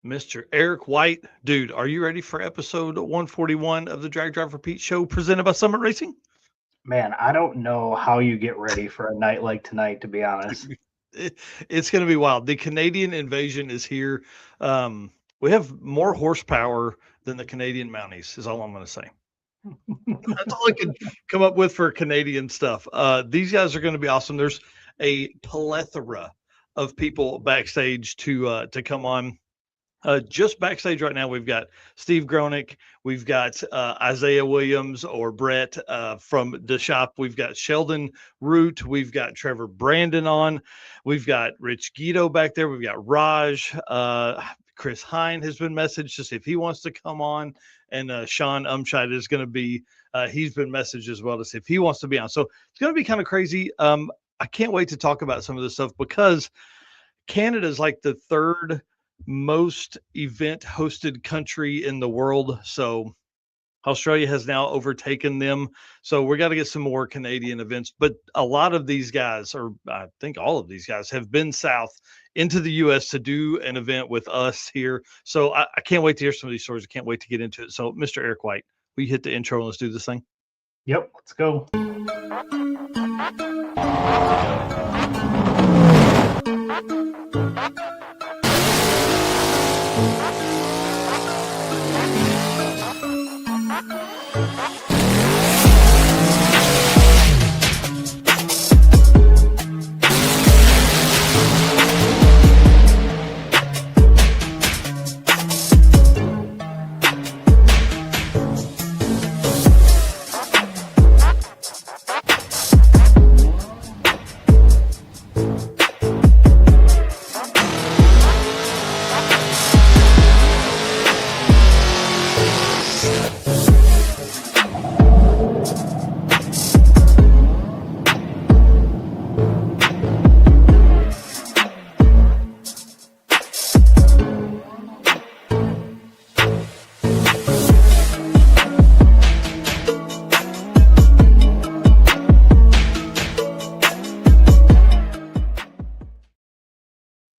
Mr. Eric White. Dude, are you ready for episode 141 of the Drag Drive Repeat show presented by Summit Racing? Man, I don't know how you get ready for a night like tonight, to be honest. It's going to be wild. The Canadian invasion is here. We have more horsepower than the Canadian Mounties, is all I'm going to say. That's all I can come up with for Canadian stuff. These guys are going to be awesome. There's a plethora of people backstage to come on. Just backstage right now, we've got Steve Groeninck, we've got Isiah Williams or Brett from the shop, we've got Sheldon Root, we've got Trevor Branden on, we've got Rich Guido back there, we've got Raj, Chris Hein has been messaged to see if he wants to come on, and Shaun Umscheid is going to be, he's been messaged as well to see if he wants to be on. So it's going to be kind of crazy. I can't wait to talk about some of this stuff because Canada is like the third most event hosted country in the world. So Australia has now overtaken them. So we got to get some more Canadian events. But a lot of these guys, or I think all of these guys, have been south into the US to do an event with us here. So I can't wait to hear some of these stories. I can't wait to get into it. So, Mr. Eric White, we hit the intro and let's do this thing. Yep, let's go.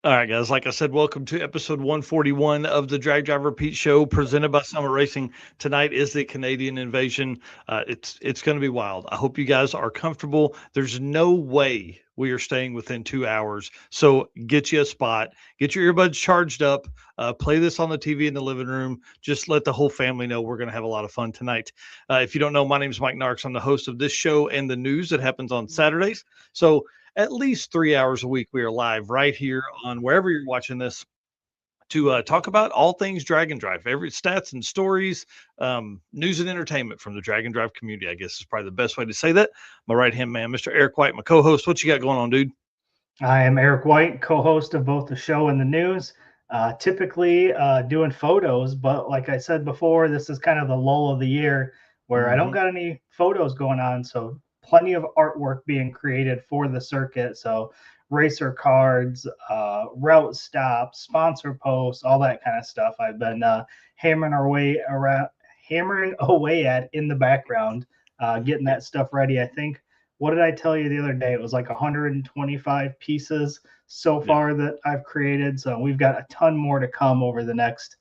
All right, guys. Like I said, welcome to episode 141 of the Drag Drive Repeat show presented by Summit Racing. Tonight is the Canadian invasion. It's going to be wild. I hope you guys are comfortable. There's no way we are staying within 2 hours. So get you a spot, get your earbuds charged up, play this on the TV in the living room. Just let the whole family know we're going to have a lot of fun tonight. If you don't know, my name is Mike Narks. I'm the host of this show and the news that happens on Saturdays. So at least 3 hours a week, we are live right here on wherever you're watching this to talk about all things Drag and Drive, every stats and stories, news and entertainment from the Drag and Drive community, I guess is probably the best way to say that. My right-hand man, Mr. Eric White, my co-host. What you got going on, dude? I am Eric White, co-host of both the show and the news. Typically doing photos, but like I said before, this is kind of the lull of the year where I don't got any photos going on. So plenty of artwork being created for the circuit. So racer cards, route stops, sponsor posts, all that kind of stuff. I've been hammering away at in the background, getting that stuff ready. I think, what did I tell you the other day? It was like 125 pieces so far that I've created. So we've got a ton more to come over the next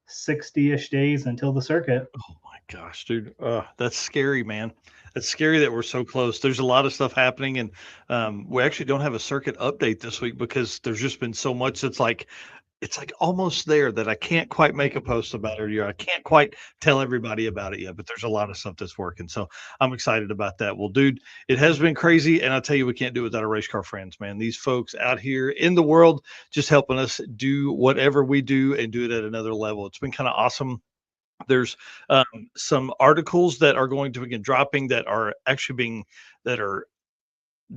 60-ish days until the circuit. Oh my gosh, dude. That's scary, man. It's scary that we're so close. There's a lot of stuff happening, and we actually don't have a circuit update this week because there's just been so much that's like it's like almost there that I can't quite make a post about it, or I can't quite tell everybody about it yet, but there's a lot of stuff that's working. So I'm excited about that. Well, dude, it has been crazy, and I'll tell you, we can't do it without our race car friends, man. These folks out here in the world just helping us do whatever we do and do it at another level. It's been kind of awesome. There's some articles that are going to begin dropping that are actually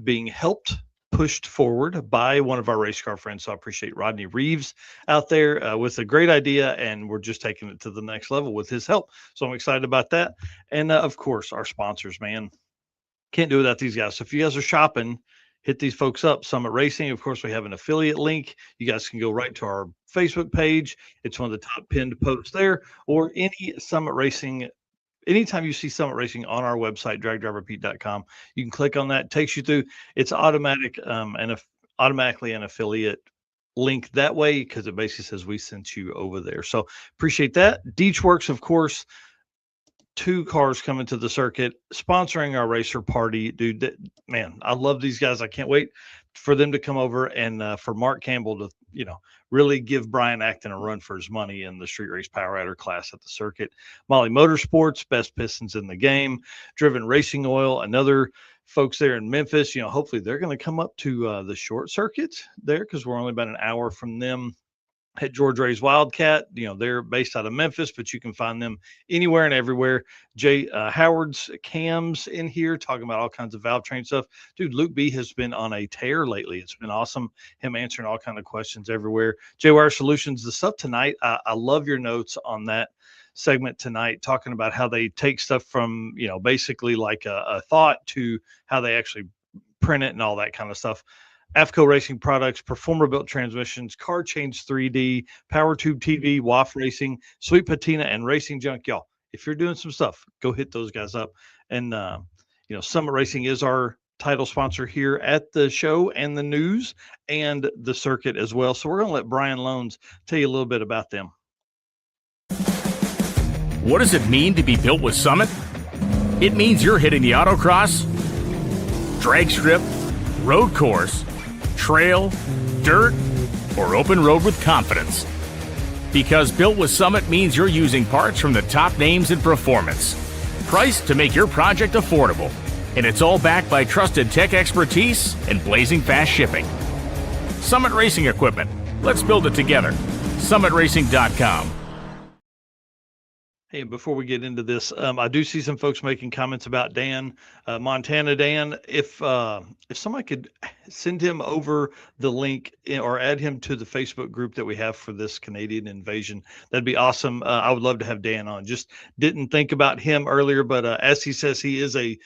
being helped pushed forward by one of our race car friends. So I appreciate Rodney Reeves out there with a great idea, and we're just taking it to the next level with his help. So I'm excited about that. And of course, our sponsors, man, can't do without these guys. So if you guys are shopping, hit these folks up. Summit Racing, of course, we have an affiliate link. You guys can go right to our Facebook page. It's one of the top pinned posts there, or any Summit Racing. Anytime you see Summit Racing on our website, dragdriverepeat.com, you can click on that. It takes you through. It's automatically an affiliate link that way because it basically says we sent you over there. So appreciate that. Deechworks, of course, 2 cars coming to the circuit, sponsoring our racer party. Dude, man, I love these guys. I can't wait for them to come over and for Mark Campbell to, really give Brian Acton a run for his money in the street race power adder class at the circuit. Molly Motorsports, best pistons in the game. Driven Racing Oil, another folks there in Memphis. Hopefully they're going to come up to the short circuit there because we're only about an hour from them. At George Ray's Wildcat, they're based out of Memphis, but you can find them anywhere and everywhere. Jay Howard's Cams in here talking about all kinds of valve train stuff. Dude, Luke B has been on a tear lately. It's been awesome. Him answering all kinds of questions everywhere. J-Wire Solutions, the stuff tonight. I love your notes on that segment tonight, talking about how they take stuff from, basically like a thought to how they actually print it and all that kind of stuff. AFCO Racing Products, Performer Built Transmissions, Car Change 3D, Power Tube TV, WAF Racing, Sweet Patina, and Racing Junk. Y'all, if you're doing some stuff, go hit those guys up. And, Summit Racing is our title sponsor here at the show and the news and the circuit as well. So we're going to let Brian Loans tell you a little bit about them. What does it mean to be built with Summit? It means you're hitting the autocross, drag strip, road course, trail, dirt, or open road with confidence. Because built with Summit means you're using parts from the top names in performance, priced to make your project affordable, and it's all backed by trusted tech expertise and blazing fast shipping. Summit Racing Equipment. Let's build it together. SummitRacing.com. Hey, before we get into this, I do see some folks making comments about Dan, Montana Dan. If somebody could send him over the link or add him to the Facebook group that we have for this Canadian invasion, that'd be awesome. I would love to have Dan on. Just didn't think about him earlier, but as he says, he is a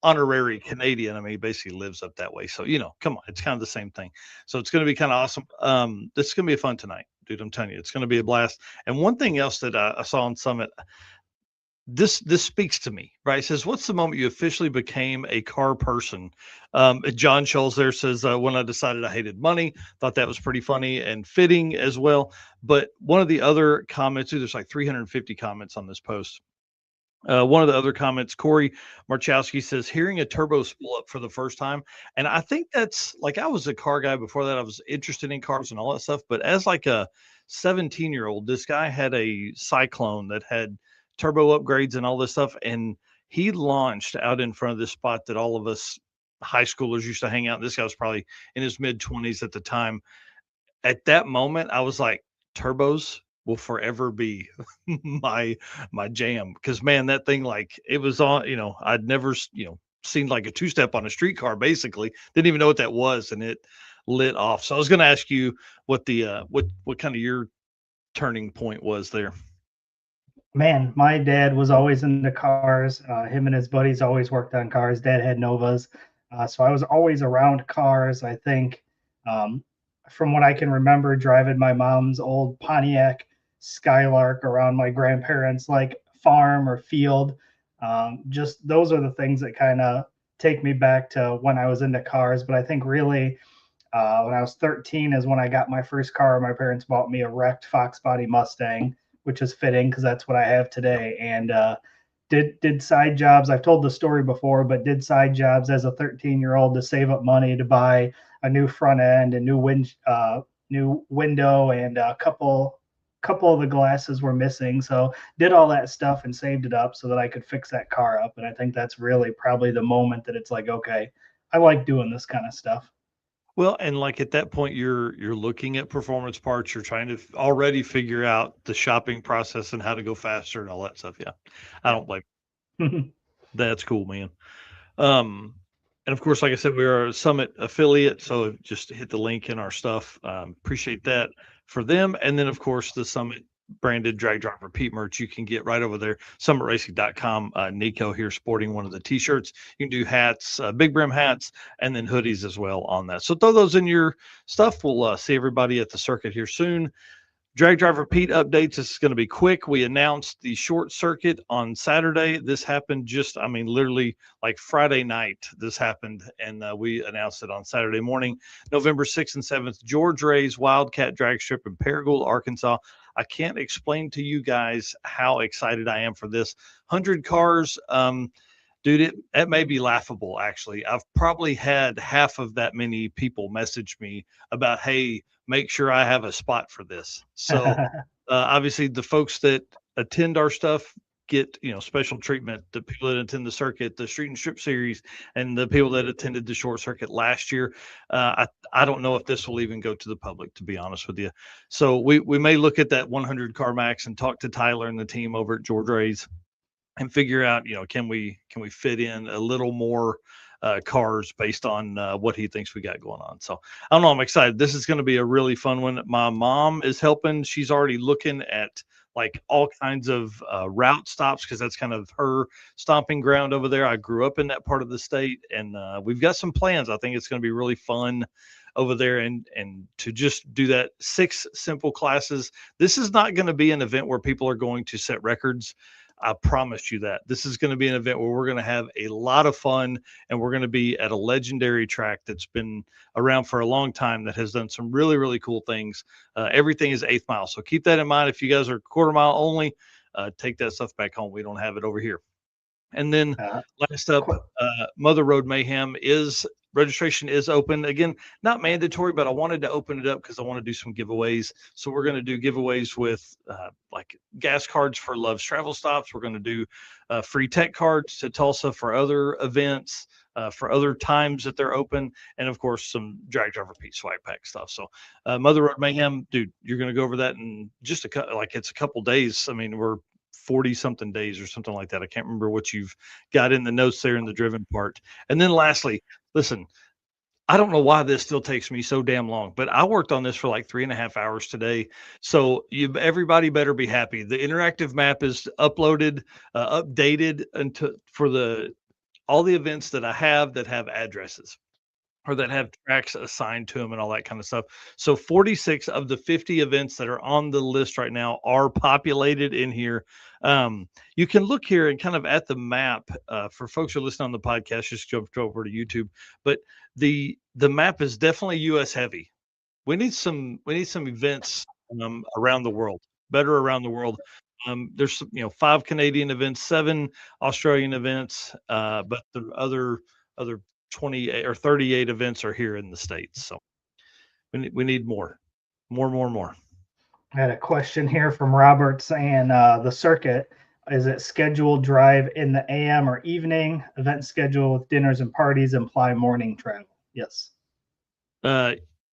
honorary Canadian. I mean, he basically lives up that way. So, come on, it's kind of the same thing. So it's going to be kind of awesome. This is going to be fun tonight. Dude, I'm telling you, it's going to be a blast. And one thing else that I saw on Summit, this speaks to me, right? It says, what's the moment you officially became a car person? John Scholes there says, when I decided I hated money, thought that was pretty funny and fitting as well. But one of the other comments, there's like 350 comments on this post. One of the other comments, Corey Marchowski says, hearing a turbo spool up for the first time. And I think that's like, I was a car guy before that. I was interested in cars and all that stuff. But as like a 17-year-old, this guy had a Cyclone that had turbo upgrades and all this stuff. And he launched out in front of this spot that all of us high schoolers used to hang out. This guy was probably in his mid-20s at the time. At that moment, I was like, turbos will forever be my jam, because man, that thing, like, it was on, I'd never seen like a two-step on a street car, basically didn't even know what that was, and it lit off. So I was going to ask you what the what kind of your turning point was there. Man, my dad was always into cars. Him and his buddies always worked on cars. Dad had Novas, so I was always around cars. I think from what I can remember, driving my mom's old Pontiac Skylark around my grandparents' like farm or field. Just those are the things that kind of take me back to when I was into cars. But I think really when I was 13 is when I got my first car. My parents bought me a wrecked Fox body Mustang, which is fitting because that's what I have today. And did side jobs. I've told the story before, but did side jobs as a 13-year-old to save up money to buy a new front end, a new window, and a couple of the glasses were missing. So did all that stuff and saved it up so that I could fix that car up. And I think that's really probably the moment that it's like, okay, I like doing this kind of stuff. Well, and like at that point, you're looking at performance parts. You're trying to already figure out the shopping process and how to go faster and all that stuff. Yeah, I don't blame. That's cool, man. And of course, like I said, we are a Summit affiliate, so just hit the link in our stuff. Appreciate that for them. And then, of course, the Summit branded drag drive repeat merch you can get right over there, summitracing.com. Nico here sporting one of the t-shirts. You can do hats, big brim hats, and then hoodies as well on that. So throw those in your stuff. We'll see everybody at the circuit here soon. Drag Driver Pete updates. This is going to be quick. We announced the short circuit on Saturday. This happened literally like Friday night. This happened, and we announced it on Saturday morning, November 6th and 7th. George Ray's Wildcat Drag Strip in Paragould, Arkansas. I can't explain to you guys how excited I am for this. 100 cars. Dude, it may be laughable, actually. I've probably had half of that many people message me about, hey, make sure I have a spot for this. So obviously the folks that attend our stuff get, special treatment. The people that attend the circuit, the Street and Strip series, and the people that attended the short circuit last year. I don't know if this will even go to the public, to be honest with you. So we may look at that 100 car max and talk to Tyler and the team over at George Ray's and figure out, can we fit in a little more cars based on what he thinks we got going on. So I don't know. I'm excited. This is going to be a really fun one. My mom is helping. She's already looking at like all kinds of route stops because that's kind of her stomping ground over there. I grew up in that part of the state, and we've got some plans. I think it's going to be really fun over there, and to just do that 6 simple classes. This is not going to be an event where people are going to set records. I promise you that. This is going to be an event where we're going to have a lot of fun, and we're going to be at a legendary track that's been around for a long time that has done some really, really cool things. Everything is 1/8 mile. So keep that in mind. If you guys are 1/4 mile only, take that stuff back home. We don't have it over here. And then last up, Mother Road Mayhem registration is open. Again, not mandatory, but I wanted to open it up because I want to do some giveaways. So we're going to do giveaways with like gas cards for Love's Travel Stops. We're going to do free tech cards to Tulsa for other events, for other times that they're open. And of course, some Drag Driver Pete swag pack stuff. So Mother Road Mayhem, dude, you're going to go over that in just it's a couple days. I mean, we're 40 something days or something like that. I can't remember what you've got in the notes there in the driven part. And then lastly, listen, I don't know why this still takes me so damn long, but I worked on this for like 3.5 hours today. So everybody better be happy. The interactive map is uploaded, updated for all the events that I have that have addresses or that have tracks assigned to them and all that kind of stuff. So 46 of the 50 events that are on the list right now are populated in here. You can look here and kind of at the map for folks who are listening on the podcast, just jump over to YouTube. But the map is definitely US heavy. We need some events around the world, better around the world. There's 5 Canadian events, 7 Australian events, but the other 28 or 38 events are here in the States. So we need more. I had a question here from Robert saying the circuit, is it scheduled drive in the AM or evening? Event schedule with dinners and parties imply morning travel. Yes.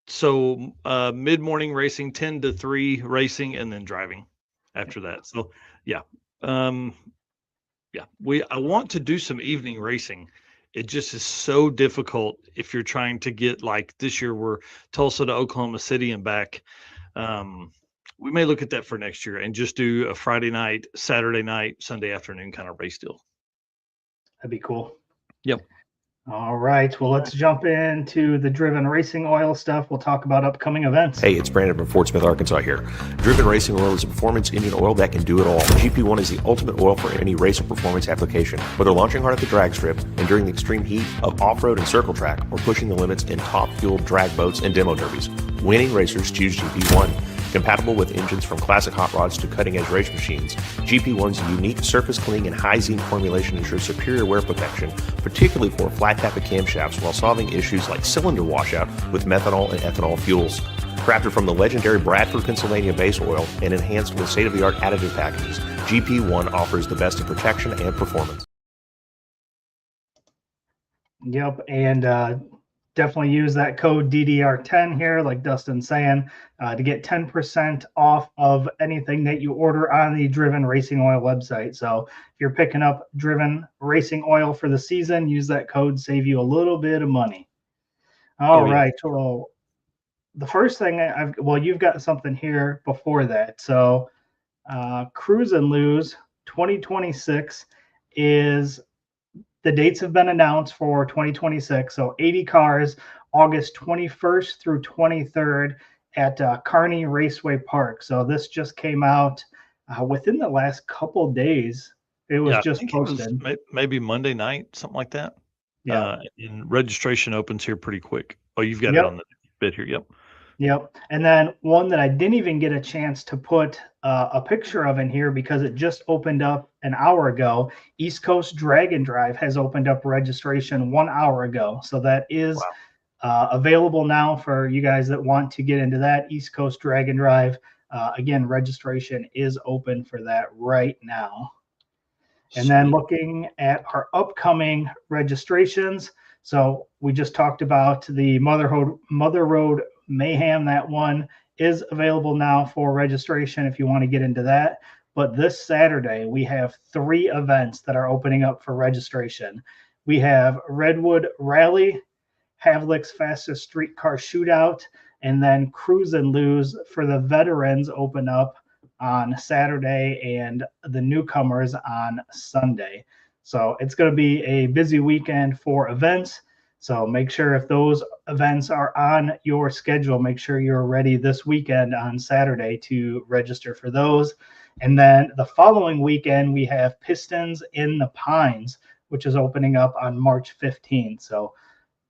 So mid-morning racing, 10 to 3 racing, and then driving after that. So yeah. I want to do some evening racing. It just is so difficult if you're trying to get, like this year we're Tulsa to Oklahoma City and back. We may look at that for next year and just do a Friday night, Saturday night, Sunday afternoon kind of race deal. That'd be cool. Yep. All right. Well, let's jump into the Driven Racing Oil stuff. We'll talk about upcoming events. Hey, it's Brandon from Fort Smith, Arkansas here. Driven Racing Oil is a performance engine oil that can do it all. GP1 is the ultimate oil for any race or performance application. Whether launching hard at the drag strip, enduring the extreme heat of off-road and circle track, or pushing the limits in top-fueled drag boats and demo derbies, winning racers choose GP1. Compatible with engines from classic hot rods to cutting-edge race machines, GP1's unique surface cleaning and high zinc formulation ensures superior wear protection, particularly for flat tappet camshafts, while solving issues like cylinder washout with methanol and ethanol fuels. Crafted from the legendary Bradford, Pennsylvania base oil and enhanced with state-of-the-art additive packages, GP1 offers the best in protection and performance. Yep, and definitely use that code DDR10 here, like Dustin's saying, to get 10% off of anything that you order on the Driven Racing Oil website. So if you're picking up Driven Racing Oil for the season, use that code, save you a little bit of money. All right. Well, the first thing you've got something here before that. So Cruise and Lose 2026 is the dates have been announced for 2026. So 80 cars, August 21st through 23rd at Kearney Raceway Park. So this just came out within the last couple days. It was just posted. Maybe Monday night, something like that. Yeah. And registration opens here pretty quick. Oh, you've got Yep. it on the bit here. Yep. Yep. And then one that I didn't even get a chance to put a picture of in here because it just opened up an hour ago. East Coast Drag and Drive has opened up registration 1 hour ago. So that is available now for you guys that want to get into that. East Coast Drag and Drive. Again, registration is open for that right now. And then looking at our upcoming registrations. So we just talked about the Mother Road Mayhem. That one is available now for registration if you want to get into that. But this Saturday, we have 3 events that are opening up for registration. We have Redwood Rally, Havlic's Fastest Streetcar Shootout, and then Cruise and Lose for the veterans open up on Saturday and the newcomers on Sunday. So it's going to be a busy weekend for events. So make sure if those events are on your schedule, make sure you're ready this weekend on Saturday to register for those. And then the following weekend, we have Pistons in the Pines, which is opening up on March 15th. So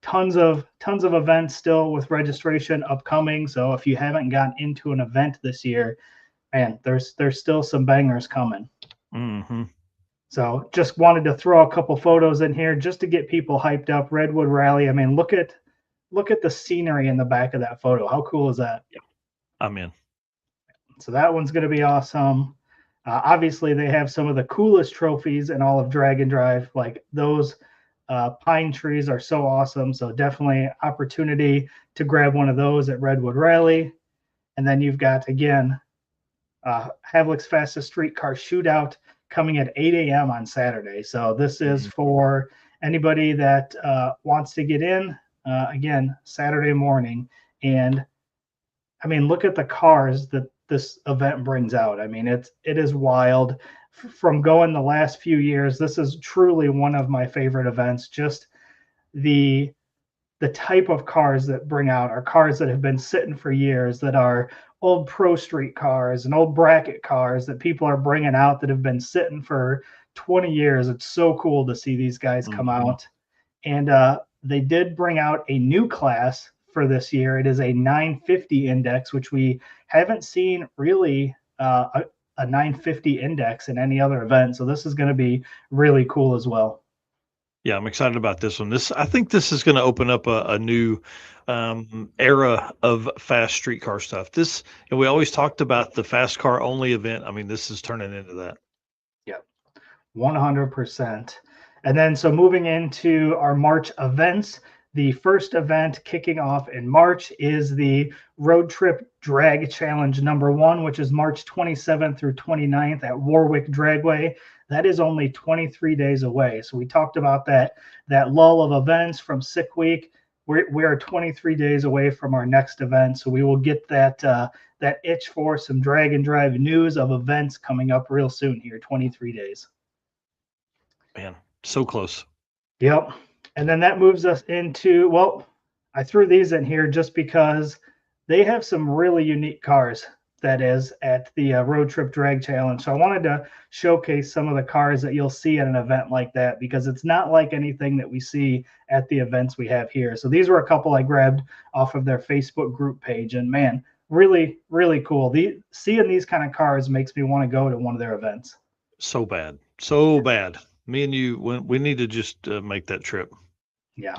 tons of events still with registration upcoming. So if you haven't gotten into an event this year, and there's still some bangers coming. Mm-hmm. So just wanted to throw a couple photos in here just to get people hyped up. Redwood Rally. I mean, look at the scenery in the back of that photo. How cool is that? Yeah, I'm in. So that one's going to be awesome. Obviously, they have some of the coolest trophies in all of Drag and Drive. Like those pine trees are so awesome. So definitely opportunity to grab one of those at Redwood Rally. And then you've got, again, Havlic's Fastest Streetcar Shootout coming at 8 a.m. on Saturday. So this is for anybody that wants to get in, again, Saturday morning. And I mean, look at the cars that this event brings out. I mean, it is wild. From going the last few years, this is truly one of my favorite events. Just the type of cars that bring out are cars that have been sitting for years, that are old Pro Street cars and old bracket cars that people are bringing out that have been sitting for 20 years. It's so cool to see these guys come out. And they did bring out a new class for this year. It is a 950 index, which we haven't seen really a 950 index in any other event. So this is going to be really cool as well. Yeah, I'm excited about this one. I think this is going to open up a new era of fast streetcar stuff. And we always talked about the fast car only event. I mean, this is turning into that. Yep, 100%. And then so moving into our March events, the first event kicking off in March is the Road Trip Drag Challenge #1, which is March 27th through 29th at Warwick Dragway. That is only 23 days away. So we talked about that lull of events from Sick Week. We are 23 days away from our next event. So we will get that itch for some Drag and Drive news of events coming up real soon here, 23 days. Man, so close. Yep. And then that moves us into, well, I threw these in here just because they have some really unique cars. That is at the Road Trip Drag Challenge. So I wanted to showcase some of the cars that you'll see at an event like that, because it's not like anything that we see at the events we have here. So these were a couple I grabbed off of their Facebook group page, and man, really, really cool. Seeing these kind of cars makes me want to go to one of their events. So bad. Me and you, we need to just make that trip. Yeah.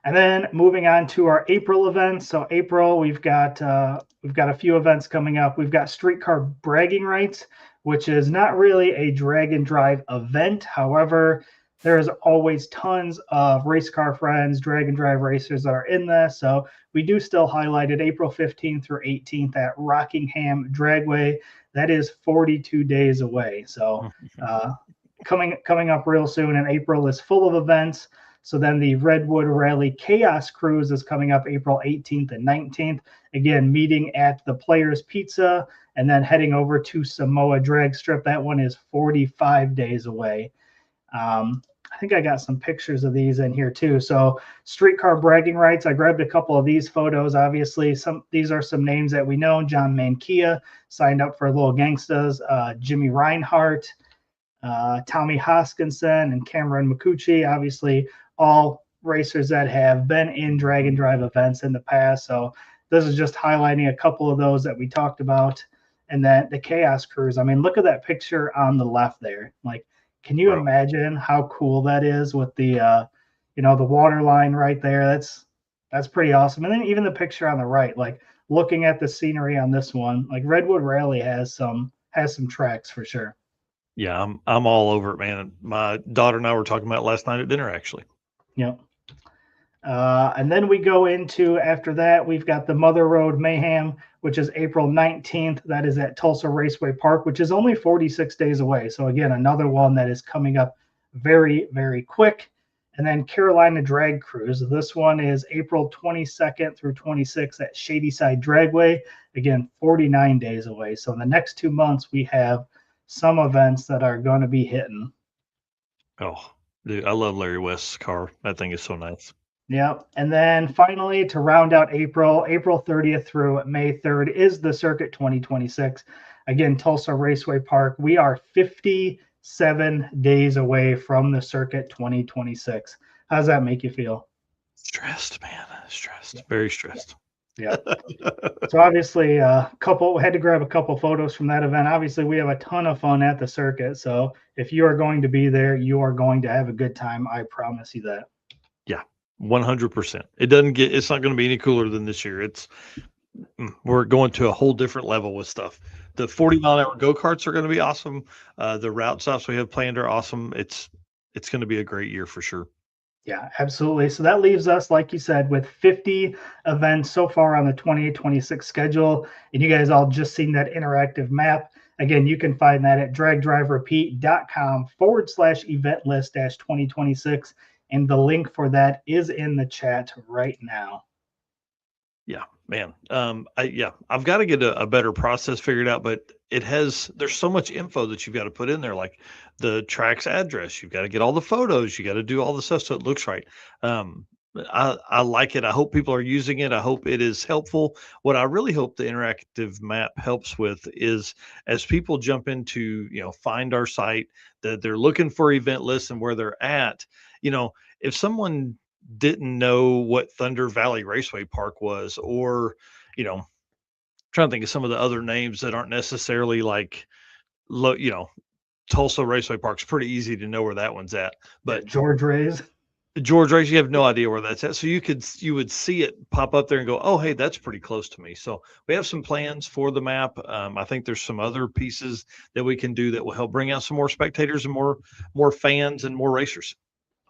And then moving on to our April events. So April, we've got a few events coming up. We've got Streetcar Bragging Rights, which is not really a drag and drive event. However, there's always tons of race car friends, drag and drive racers that are in this. So we do still highlight it April 15th through 18th at Rockingham Dragway. That is 42 days away. So coming up real soon, and April is full of events. So then the Redwood Rally Chaos Cruise is coming up April 18th and 19th. Again, meeting at the Players Pizza and then heading over to Samoa Drag Strip. That one is 45 days away. I think I got some pictures of these in here too. So streetcar bragging rights. I grabbed a couple of these photos. Obviously, these are some names that we know. John Mankia signed up for Little Gangstas. Jimmy Reinhart, Tommy Hoskinson, and Cameron McCucci. Obviously, all racers that have been in drag and drive events in the past. So this is just highlighting a couple of those that we talked about. And then the Chaos Cruise. I mean, look at that picture on the left there. Like, can you imagine how cool that is with the, the water line right there? That's pretty awesome. And then even the picture on the right, like looking at the scenery on this one, like Redwood Rally has some tracks for sure. Yeah, I'm all over it, man. My daughter and I were talking about it last night at dinner, actually. Yep. And then we go into, after that, we've got the Mother Road Mayhem, which is April 19th. That is at Tulsa Raceway Park, which is only 46 days away. So again, another one that is coming up very, very quick. And then Carolina Drag Cruise. This one is April 22nd through 26th at Shadyside Dragway. Again, 49 days away. So in the next 2 months, we have some events that are going to be hitting. Oh, dude, I love Larry West's car. That thing is so nice. Yeah. And then finally, to round out April 30th through May 3rd is the Circuit 2026. Again, Tulsa Raceway Park. We are 57 days away from the Circuit 2026. How does that make you feel? Stressed, man. Stressed. Very stressed. Yeah. So obviously, had to grab a couple photos from that event. Obviously, we have a ton of fun at the circuit. So if you are going to be there, you are going to have a good time. I promise you that. Yeah. 100%. It's not going to be any cooler than this year. We're going to a whole different level with stuff. The 40-mile-an-hour go-karts are going to be awesome. The route stops we have planned are awesome. It's going to be a great year for sure. Yeah, absolutely. So that leaves us, like you said, with 50 events so far on the 2026 schedule. And you guys all just seen that interactive map. Again, you can find that at dragdriverepeat.com/event list-2026. And the link for that is in the chat right now. Yeah, man. I've got to get a better process figured out, but there's so much info that you've got to put in there, like the track's address. You've got to get all the photos. You got to do all the stuff so it looks right. I like it. I hope people are using it. I hope it is helpful. What I really hope the interactive map helps with is as people jump into, find our site, that they're looking for event lists and where they're at. If someone didn't know what Thunder Valley Raceway Park was, or, trying to think of some of the other names that aren't necessarily like, Tulsa Raceway Park's pretty easy to know where that one's at. But George Ray's, you have no idea where that's at. So you would see it pop up there and go, oh, hey, that's pretty close to me. So we have some plans for the map. I think there's some other pieces that we can do that will help bring out some more spectators and more fans and more racers.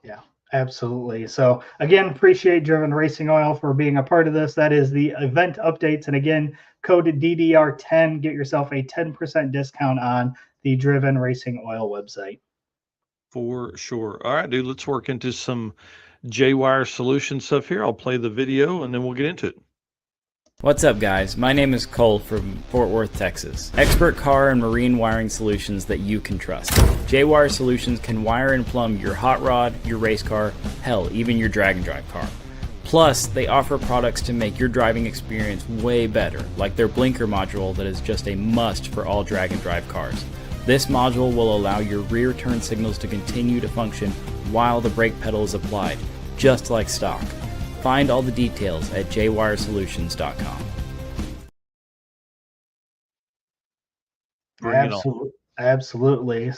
Yeah. Absolutely. So again, appreciate Driven Racing Oil for being a part of this. That is the event updates. And again, code DDR10, get yourself a 10% discount on the Driven Racing Oil website. For sure. All right, dude, let's work into some J-Wire solution stuff here. I'll play the video and then we'll get into it. What's up, guys? My name is Cole from Fort Worth, Texas. Expert car and marine wiring solutions that you can trust. J-Wire Solutions can wire and plumb your hot rod, your race car, hell, even your drag and drive car. Plus, they offer products to make your driving experience way better, like their blinker module that is just a must for all drag and drive cars. This module will allow your rear turn signals to continue to function while the brake pedal is applied, just like stock. Find all the details at jwiresolutions.com. Absolutely.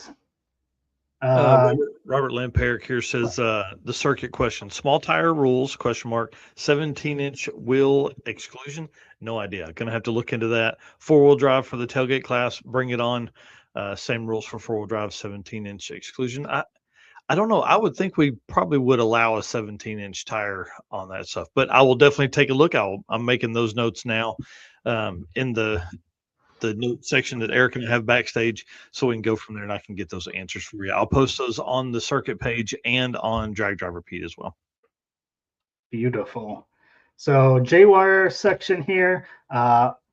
Robert Lamperic here says the circuit question: small tire rules ? 17-inch wheel exclusion. No idea. Gonna have to look into that. 4-wheel drive for the tailgate class. Bring it on. Same rules for 4-wheel drive. 17-inch exclusion. I don't know. I would think we probably would allow a 17-inch tire on that stuff, but I will definitely take a look. I'm making those notes now in the note section that Eric can have backstage, so we can go from there and I can get those answers for you. I'll post those on the circuit page and on Drag Driver Pete as well. Beautiful. So J-Wire section here,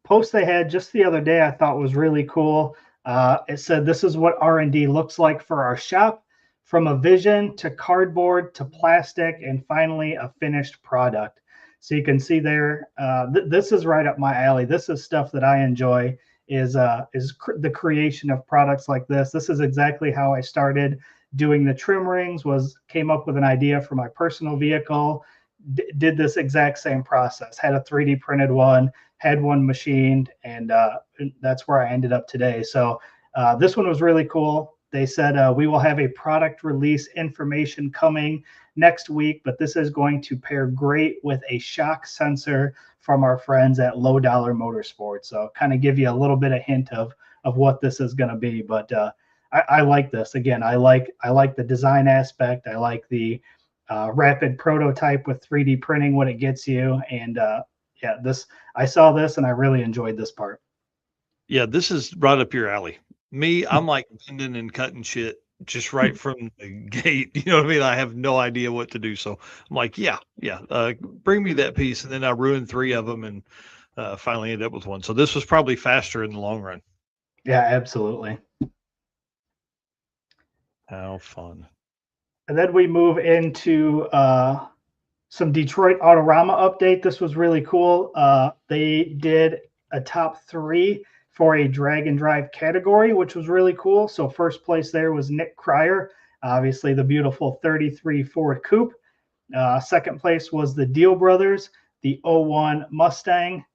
post they had just the other day I thought was really cool. It said, this is what R&D looks like for our shop. from a vision to cardboard to plastic and finally a finished product. So you can see there, this is right up my alley. This is stuff that I enjoy, is the creation of products like this. This is exactly how I started doing the trim rings, came up with an idea for my personal vehicle, did this exact same process, had a 3D printed one, had one machined, and that's where I ended up today. So this one was really cool. They said we will have a product release information coming next week, but this is going to pair great with a shock sensor from our friends at Low Dollar Motorsports. So kind of give you a little bit of hint of what this is going to be. But I like this. Again, I like the design aspect. I like the rapid prototype with 3D printing, what it gets you. And yeah, I saw this and I really enjoyed this part. Yeah, this is right up your alley. Me, I'm like bending and cutting shit just right from the gate. You know what I mean? I have no idea what to do. So I'm like, yeah, bring me that piece. And then I ruined 3 of them and finally ended up with one. So this was probably faster in the long run. Yeah, absolutely. How fun. And then we move into some Detroit Autorama update. This was really cool. They did a top 3 for a drag and drive category, which was really cool. So first place there was Nick Cryer, obviously the beautiful 33 Ford Coupe. Second place was the Deal Brothers, the 01 Mustang.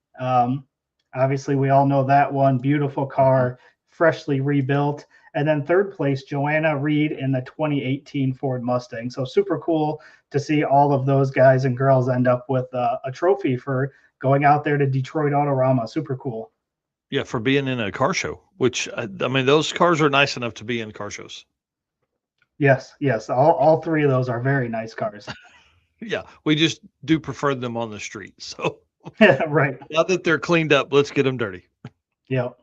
Obviously, we all know that one. Beautiful car, freshly rebuilt. And then third place, Joanna Reed in the 2018 Ford Mustang. So super cool to see all of those guys and girls end up with a trophy for going out there to Detroit Autorama. Super cool. Yeah, for being in a car show, which, I mean, those cars are nice enough to be in car shows. Yes. All 3 of those are very nice cars. Yeah, we just do prefer them on the street. So, right. Now that they're cleaned up, let's get them dirty. Yep.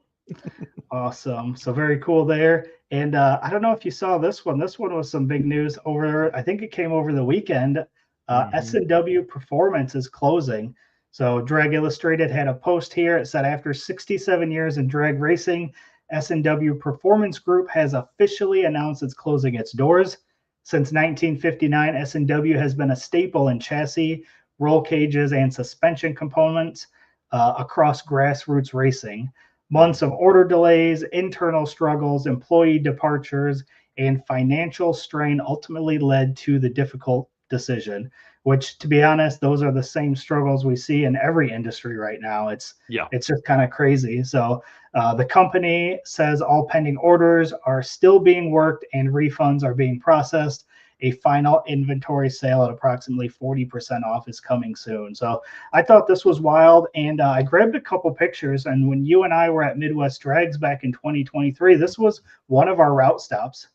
Awesome. So very cool there. And I don't know if you saw this one. This one was some big news over, I think it came over the weekend. S&W Performance is closing. So Drag Illustrated had a post here. It said, after 67 years in drag racing, S&W Performance Group has officially announced it's closing its doors. Since 1959, S&W has been a staple in chassis, roll cages, and suspension components across grassroots racing. Months of order delays, internal struggles, employee departures, and financial strain ultimately led to the difficult decision, which, to be honest, those are the same struggles we see in every industry right now. It's just kind of crazy. So the company says all pending orders are still being worked and refunds are being processed. A final inventory sale at approximately 40% off is coming soon. So I thought this was wild, and I grabbed a couple pictures. And when you and I were at Midwest Drags back in 2023, this was one of our route stops.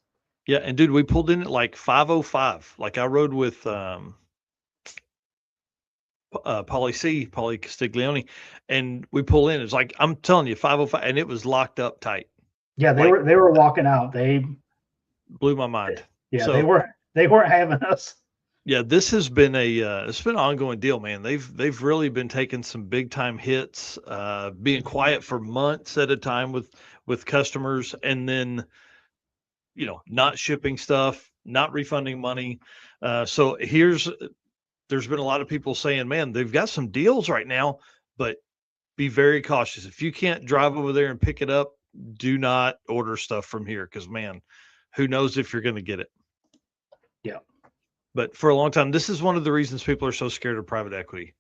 Yeah, and dude, we pulled in at like 5:05. Like I rode with Polly Castiglione, and we pull in. It's like, I'm telling you, 5:05, and it was locked up tight. Yeah, they were walking out. They blew my mind. Yeah, so, they weren't having us. Yeah, this has been it's been an ongoing deal, man. They've really been taking some big time hits, being quiet for months at a time with customers, and then not shipping stuff, not refunding money. So there's been a lot of people saying, man, they've got some deals right now, but be very cautious. If you can't drive over there and pick it up, do not order stuff from here, because man, who knows if you're going to get it. Yeah. But for a long time, this is one of the reasons people are so scared of private equity,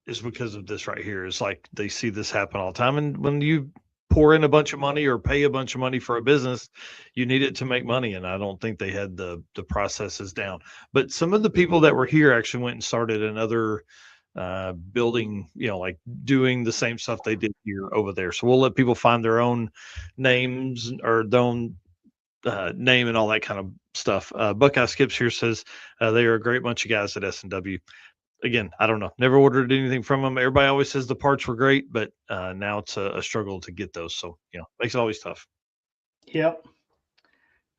is because of this right here. It's like they see this happen all the time. And when you pour in a bunch of money or pay a bunch of money for a business, you need it to make money. And I don't think they had the processes down. But some of the people that were here actually went and started another building, like doing the same stuff they did here over there. So we'll let people find their own names or their own name and all that kind of stuff. Buckeye Skips here says they are a great bunch of guys at S&W. Again, I don't know. Never ordered anything from them. Everybody always says the parts were great, but now it's a struggle to get those. So, makes it always tough. Yep.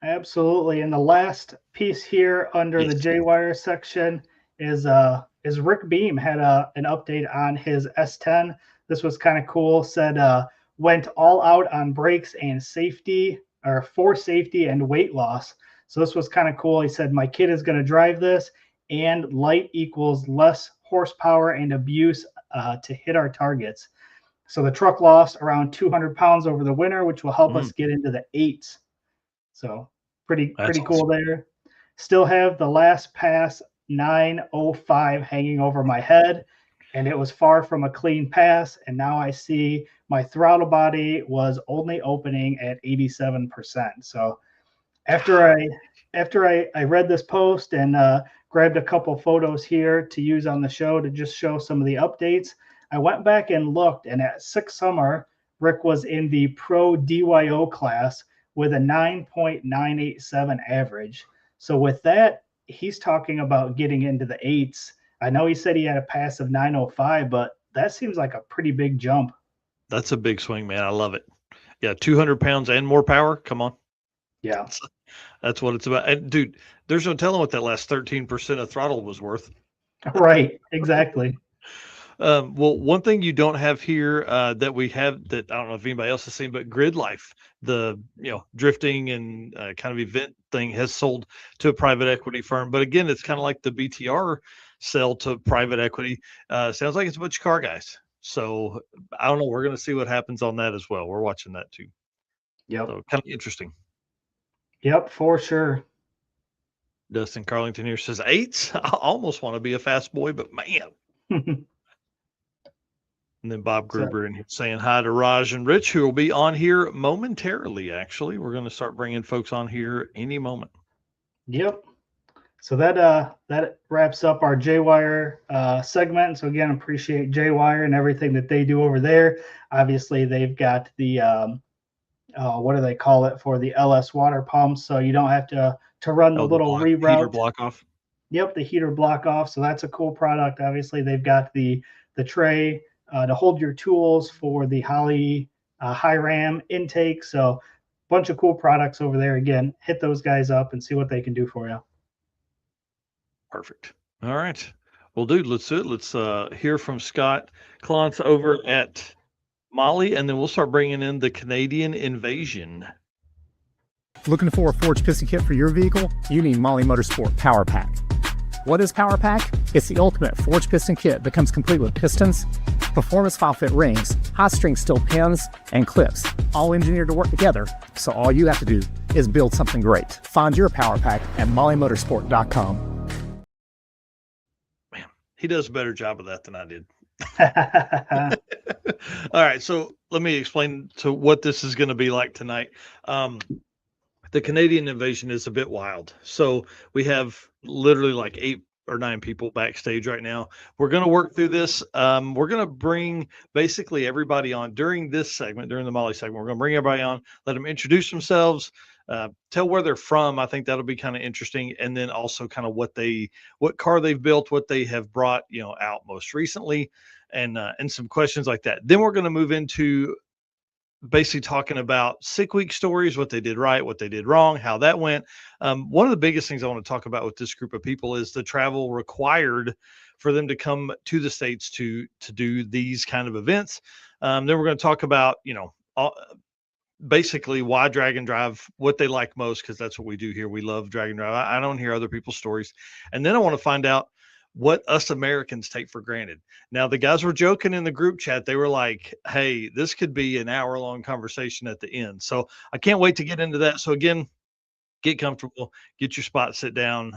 Absolutely. And the last piece here under the J-Wire section is Rick Beam had an update on his S10. This was kind of cool. Said went all out on brakes and safety, or for safety and weight loss. So this was kind of cool. He said, my kid is going to drive this, and light equals less horsepower and abuse to hit our targets. So the truck lost around 200 pounds over the winter, which will help us get into the 8s. So pretty cool there. Still have the last pass 905 hanging over my head, and it was far from a clean pass. And now I see my throttle body was only opening at 87%. So after I read this post and grabbed a couple photos here to use on the show to just show some of the updates, I went back and looked, and at 6 Summer, Rick was in the Pro DYO class with a 9.987 average. So with that, he's talking about getting into the 8s. I know he said he had a pass of 905, but that seems like a pretty big jump. That's a big swing, man. I love it. Yeah, 200 pounds and more power. Come on. Yeah. That's what it's about. And dude, there's no telling what that last 13% of throttle was worth. Right. Exactly. Well, one thing you don't have here that we have that I don't know if anybody else has seen, but Grid Life, the drifting and kind of event thing, has sold to a private equity firm. But again, it's kind of like the BTR sell to private equity. Sounds like it's a bunch of car guys. So I don't know. We're going to see what happens on that as well. We're watching that too. Yep. So kind of interesting. Yep, for sure. Dustin Carlington here says 8s. I almost want to be a fast boy, but man. And then Bob Gruber in here saying hi to Raj and Rich, who will be on here momentarily. Actually, we're going to start bringing folks on here any moment. Yep. So that wraps up our J-Wire segment. So again, appreciate J-Wire and everything that they do over there. Obviously, they've got the what do they call it for the LS water pumps, so you don't have to run the little reroute. Heater block off. Yep, the heater block off. So that's a cool product. Obviously, they've got the tray to hold your tools for the Holley high ram intake. So bunch of cool products over there. Again, hit those guys up and see what they can do for you. Perfect. All right. Well, dude, let's do it. Let's hear from Scott Klontz over at Molly, and then we'll start bringing in the Canadian Invasion. Looking for a forged piston kit for your vehicle? You need Molly Motorsport Power Pack. What is Power Pack? It's the ultimate forged piston kit that comes complete with pistons, performance file fit rings, hot string steel pins, and clips, all engineered to work together, so all you have to do is build something great. Find your Power Pack at mollymotorsport.com. Man, he does a better job of that than I did. All right, so let me explain to what this is going to be like tonight. The Canadian Invasion is a bit wild. So we have literally like 8 or 9 people backstage right now. We're going to work through this. We're going to bring basically everybody on during this segment, during the Molly segment. We're going to bring everybody on, let them introduce themselves, tell where they're from. I think that'll be kind of interesting. And then also kind of what car they've built, what they have brought, out most recently, and some questions like that. Then we're going to move into basically talking about sick week stories, what they did right, what they did wrong, how that went. One of the biggest things I want to talk about with this group of people is the travel required for them to come to the States to do these kind of events. Then we're going to talk about, basically why drag and drive, what they like most, because that's what we do here. We love drag and drive. I don't hear other people's stories. And then I want to find out what us Americans take for granted. Now, the guys were joking in the group chat. They were like, hey, this could be an hour-long conversation at the end. So I can't wait to get into that. So again, get comfortable, get your spot, sit down,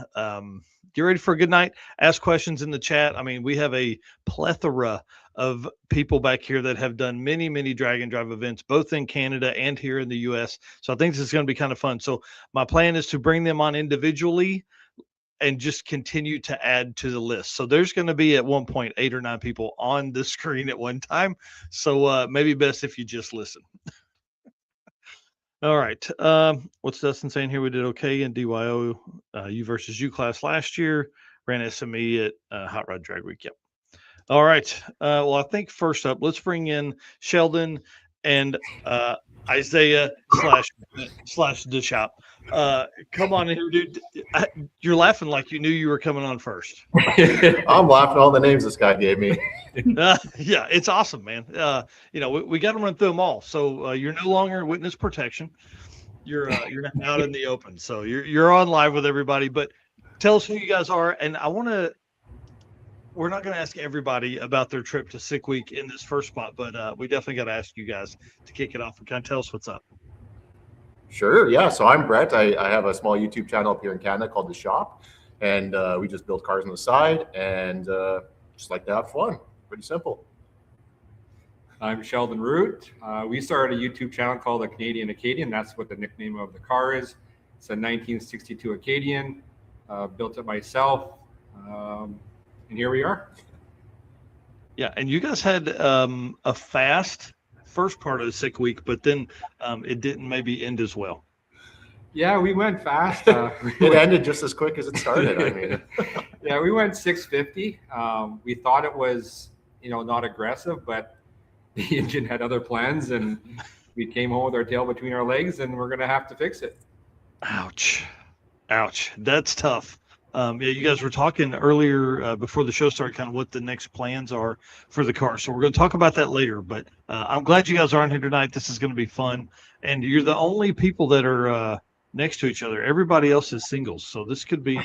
get ready for a good night, ask questions in the chat. I mean, we have a plethora of people back here that have done many, many drag and drive events, both in Canada and here in the US. So I think this is going to be kind of fun. So my plan is to bring them on individually and just continue to add to the list. So there's going to be at one point 8 or 9 people on the screen at one time. So maybe best if you just listen. All right. What's Dustin saying here? We did okay in DYO, U versus U class last year. Ran SME at Hot Rod Drag Week. Yep. All right. Well, I think first up, let's bring in Sheldon and Isiah slash the shop. Come on in here, dude. You're laughing like you knew you were coming on first. I'm laughing at all the names this guy gave me. Yeah, it's awesome, man. We got to run through them all. So you're no longer witness protection. you're out in the open, so you're on live with everybody. But tell us who you guys are, and we're not going to ask everybody about their trip to Sick Week in this first spot, but we definitely got to ask you guys to kick it off and kind of tell us what's up. Sure. Yeah. So I'm Brett. I have a small YouTube channel up here in Canada called The Shop, and we just build cars on the side and just like to have fun. Pretty simple. I'm Sheldon Root. We started a YouTube channel called the Canadian Acadian. That's what the nickname of the car is. It's a 1962 Acadian. Built it myself. And here we are. Yeah, and you guys had a fast first part of the Sick Week, but then it didn't maybe end as well. Yeah, we went fast. It ended just as quick as it started. I mean, yeah, we went 650. We thought it was, not aggressive, but the engine had other plans, and we came home with our tail between our legs, and we're going to have to fix it. Ouch. That's tough. Yeah, you guys were talking earlier before the show started kind of what the next plans are for the car. So we're going to talk about that later, but I'm glad you guys are on here tonight. This is going to be fun. And you're the only people that are next to each other. Everybody else is singles. So this could be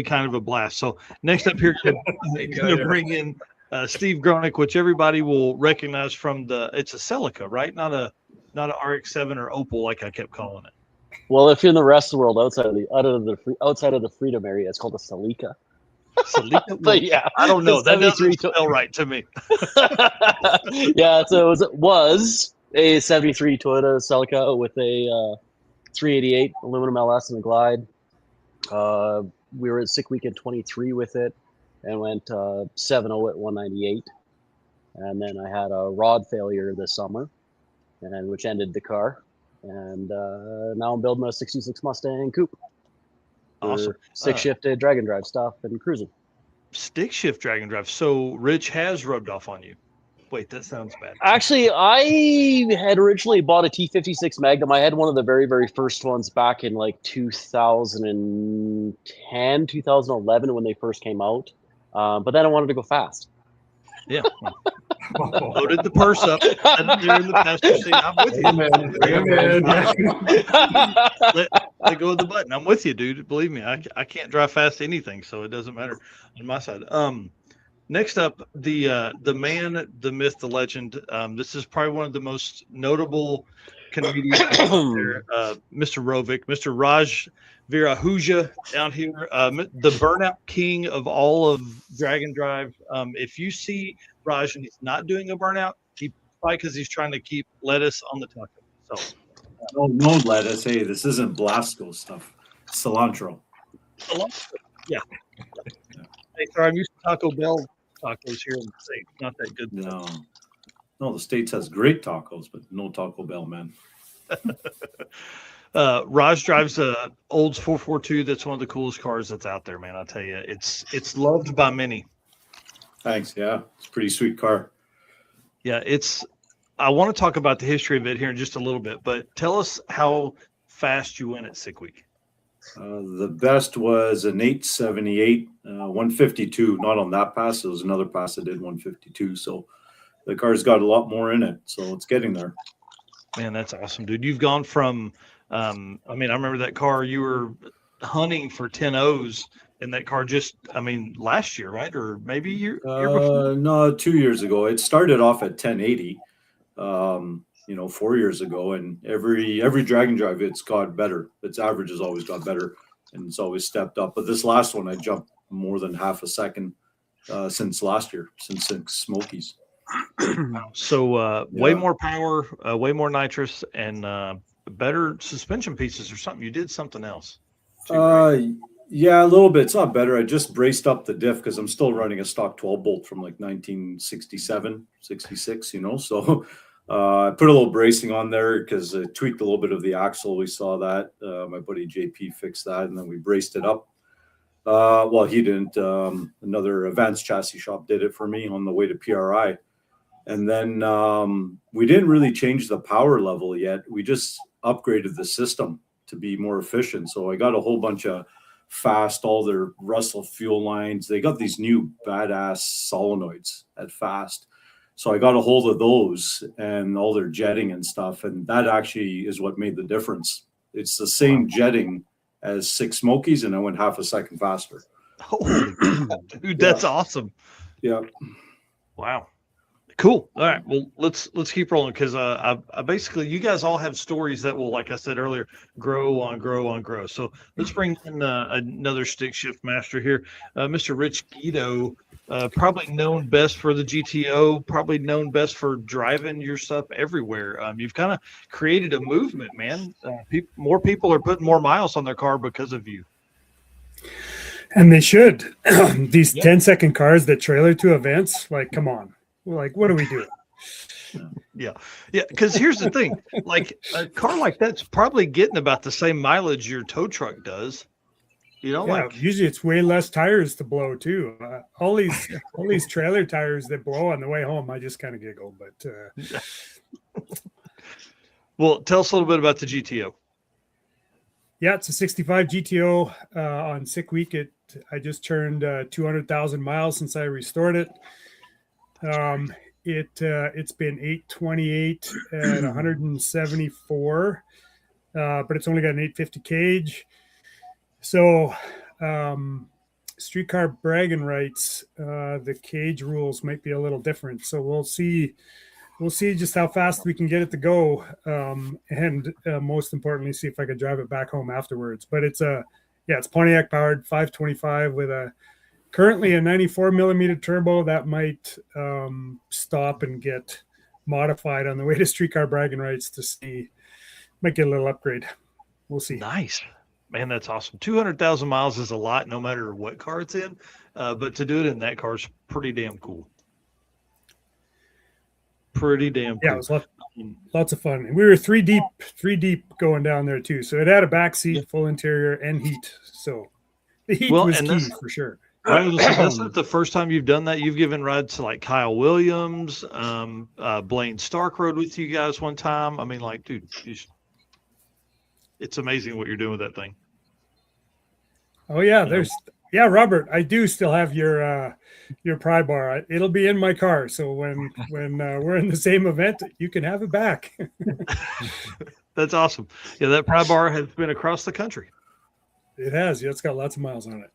kind of a blast. So next up here, going to bring in Steve Groeninck, which everybody will recognize from it's a Celica, right? Not a RX-7 or Opal like I kept calling it. Well, if you're in the rest of the world outside of the Freedom area, it's called a Celica. Celica? But yeah, I don't know. That doesn't spell right to me. Yeah, so it was a 73 Toyota Celica with a 388 aluminum LS and a Glide. We were at Sick Week in 23 with it and went 7.0 at 198. And then I had a rod failure this summer, which ended the car. And now I'm building a 66 Mustang Coupe. Awesome. Stick shifted drag and drive stuff and cruising. Stick shift drag and drive. So Rich has rubbed off on you. Wait, that sounds bad. Actually, I had originally bought a T56 Magnum. I had one of the very, very first ones back in like 2010, 2011 when they first came out. But then I wanted to go fast. Yeah. Loaded the purse up. There in the passenger seat. I'm with you. Let go of the button. I'm with you, dude. Believe me, I can't drive fast anything, so it doesn't matter on my side. Next up, the man, the myth, the legend. This is probably one of the most notable Canadians out there, Mr. Rovic, Mr. Raj Virahuja down here, the burnout king of all of drag and drive. If you see Raj and he's not doing a burnout, probably because he's trying to keep lettuce on the taco. So, no lettuce. Hey, this isn't Blasco stuff. Cilantro. Yeah. Hey, sorry, I'm used to Taco Bell tacos here in the States. Not that good. No, the States has great tacos, but no Taco Bell, man. Raj drives a Olds 442. That's one of the coolest cars that's out there, man. I'll tell you, it's loved by many. Thanks. Yeah, it's a pretty sweet car. Yeah, I want to talk about the history of it here in just a little bit, but tell us how fast you went at Sick Week. The best was an 878, 152. Not on that pass. It was another pass that did 152. So the car's got a lot more in it. So it's getting there. Man, that's awesome, dude. You've gone from, I remember that car you were hunting for 10 O's in that car last year, right? Or maybe year before? No, 2 years ago. It started off at 1080, 4 years ago. And every drag and drive, it's got better. Its average has always got better. And it's always stepped up. But this last one, I jumped more than half a second since last year, since Smokies. So way more power, way more nitrous, and better suspension pieces or something. You did something else too, right? Yeah, a little bit. It's not better. I just braced up the diff because I'm still running a stock 12 bolt from like 1967, 66, So I put a little bracing on there because I tweaked a little bit of the axle. We saw that. My buddy JP fixed that, and then we braced it up. Well, he didn't. Another Advanced Chassis shop did it for me on the way to PRI. And then we didn't really change the power level yet. We just upgraded the system to be more efficient. So I got a whole bunch of Fast, all their Russell fuel lines. They got these new badass solenoids at Fast. So I got a hold of those and all their jetting and stuff. And that actually is what made the difference It's the same jetting as Six Smokies, and I went half a second faster. Holy crap, dude, that's awesome. Yeah. Wow. Cool. All right. Well, let's keep rolling because I basically, you guys all have stories that will, like I said earlier, grow. So let's bring in another stick shift master here, Mr. Rich Guido, probably known best for the GTO, probably known best for driving your stuff everywhere. You've kind of created a movement, man. More people are putting more miles on their car because of you. And they should. These 10-second cars that trailer to events, like, come on. Like, what are we doing? Yeah. Because here's the thing: like a car like that's probably getting about the same mileage your tow truck does. Like usually it's way less tires to blow too. All these trailer tires that blow on the way home, I just kind of giggle. But well, tell us a little bit about the GTO. Yeah, it's a 65 GTO on sick week. I just turned 200,000 miles since I restored it. It's been 828 at 174, but it's only got an 850 cage. So, streetcar bragging rights, the cage rules might be a little different. So we'll see just how fast we can get it to go. And most importantly, see if I can drive it back home afterwards. But it's Pontiac powered 525 with currently a 94 millimeter turbo that might stop and get modified on the way to streetcar bragging rights to see. Might get a little upgrade. We'll see. Nice. Man, that's awesome. 200,000 miles is a lot no matter what car it's in. But to do it in that car is pretty damn cool. Pretty damn cool. Yeah, it was lots of fun. And we were three deep going down there too. So it had a back seat, full interior, and heat. So the heat was key for sure. Right, that's not the first time you've done that. You've given rides to like Kyle Williams, Blaine Stark rode with you guys one time. I mean, like, dude, it's amazing what you're doing with that thing. Oh yeah, Robert, I do still have your pry bar. It'll be in my car, so when we're in the same event, you can have it back. That's awesome. Yeah, that pry bar has been across the country. It has. Yeah, it's got lots of miles on it.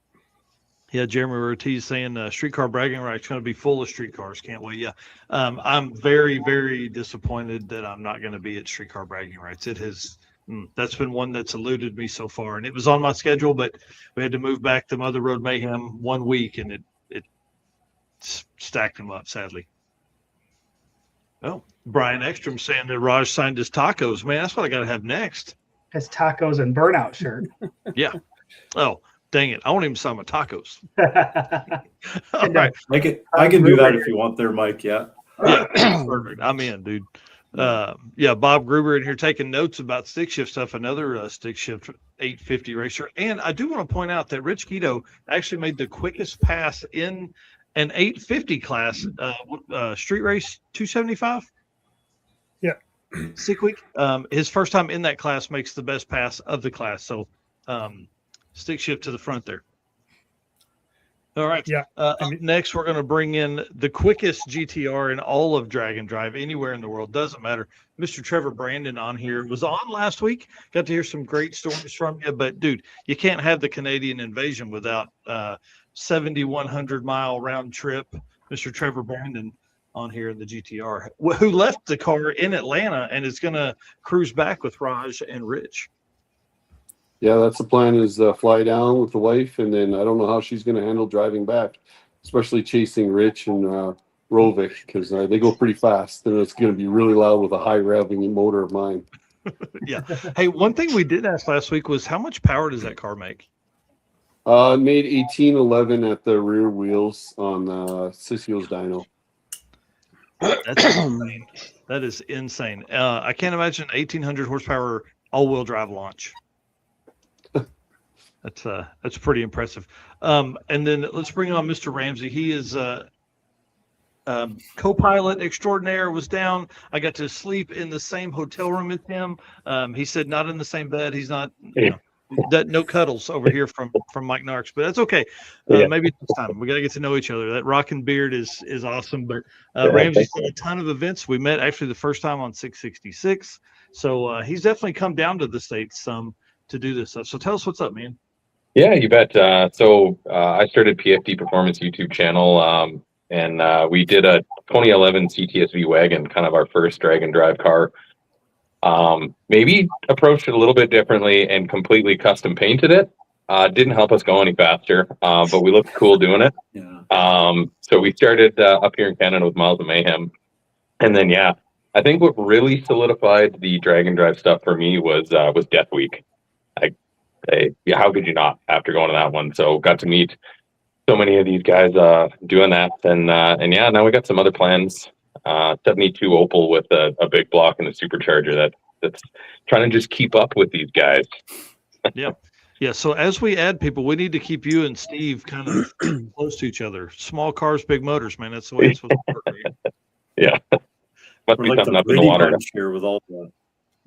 Yeah, Jeremy Ortiz saying streetcar bragging rights going to be full of streetcars. Can't wait. Yeah, I'm very, very disappointed that I'm not going to be at streetcar bragging rights. It has. That's been one that's eluded me so far, and it was on my schedule, but we had to move back to Mother Road Mayhem 1 week, and it stacked them up, sadly. Oh, Brian Ekstrom saying that Raj signed his tacos. Man, that's what I got to have next. His tacos and burnout shirt. Yeah. Oh, dang it. I won't even sign my tacos. All right. I can do that if you want there, Mike. Yeah. Yeah. Perfect. I'm in, dude. Bob Gruber in here taking notes about stick shift stuff, another stick shift 850 racer. And I do want to point out that Rich Guido actually made the quickest pass in an 850 class, street race 275. Yeah. Sick week. His first time in that class makes the best pass of the class. So, stick shift to the front there. All right. Yeah. Next, we're going to bring in the quickest GTR in all of Drag and Drive anywhere in the world. Doesn't matter. Mr. Trevor Branden on here was on last week. Got to hear some great stories from you. But, dude, you can't have the Canadian invasion without 7,100 mile round trip. Mr. Trevor Branden on here in the GTR, who left the car in Atlanta and is going to cruise back with Raj and Rich. Yeah, that's the plan, is fly down with the wife, and then I don't know how she's going to handle driving back, especially chasing Rich and Rovic, because they go pretty fast, and it's going to be really loud with a high revving motor of mine. Yeah. Hey, one thing we did ask last week was how much power does that car make? It made 1811 at the rear wheels on Sisio's dyno. That's insane. That is insane. I can't imagine 1,800 horsepower all-wheel drive launch. That's pretty impressive. And then let's bring on Mr. Ramsey. He is co-pilot extraordinaire, was down. I got to sleep in the same hotel room with him. He said not in the same bed. He's not. no cuddles over here from Mike Narks, but that's okay. Maybe next time we got to get to know each other. That rockin' beard is awesome. But Ramsey's done a ton of events. We met actually the first time on 666, so he's definitely come down to the States some to do this stuff. So tell us what's up, man. Yeah, you bet. So I started PFD Performance YouTube channel, and we did a 2011 CTSV wagon, kind of our first drag and drive car. Maybe approached it a little bit differently and completely custom painted it. Didn't help us go any faster, but we looked cool doing it. So we started up here in Canada with Miles of Mayhem. And then, I think what really solidified the drag and drive stuff for me was Death Week. How could you not after going to that one? So got to meet so many of these guys doing that. And now we got some other plans. 72 Opel with a big block and a supercharger that's trying to just keep up with these guys. Yeah. So as we add people, we need to keep you and Steve kind of close to each other. Small cars, big motors, man. That's the way it's supposed to work. Right? Yeah. Must be like something the up in the Brady water. Bunch here with all the...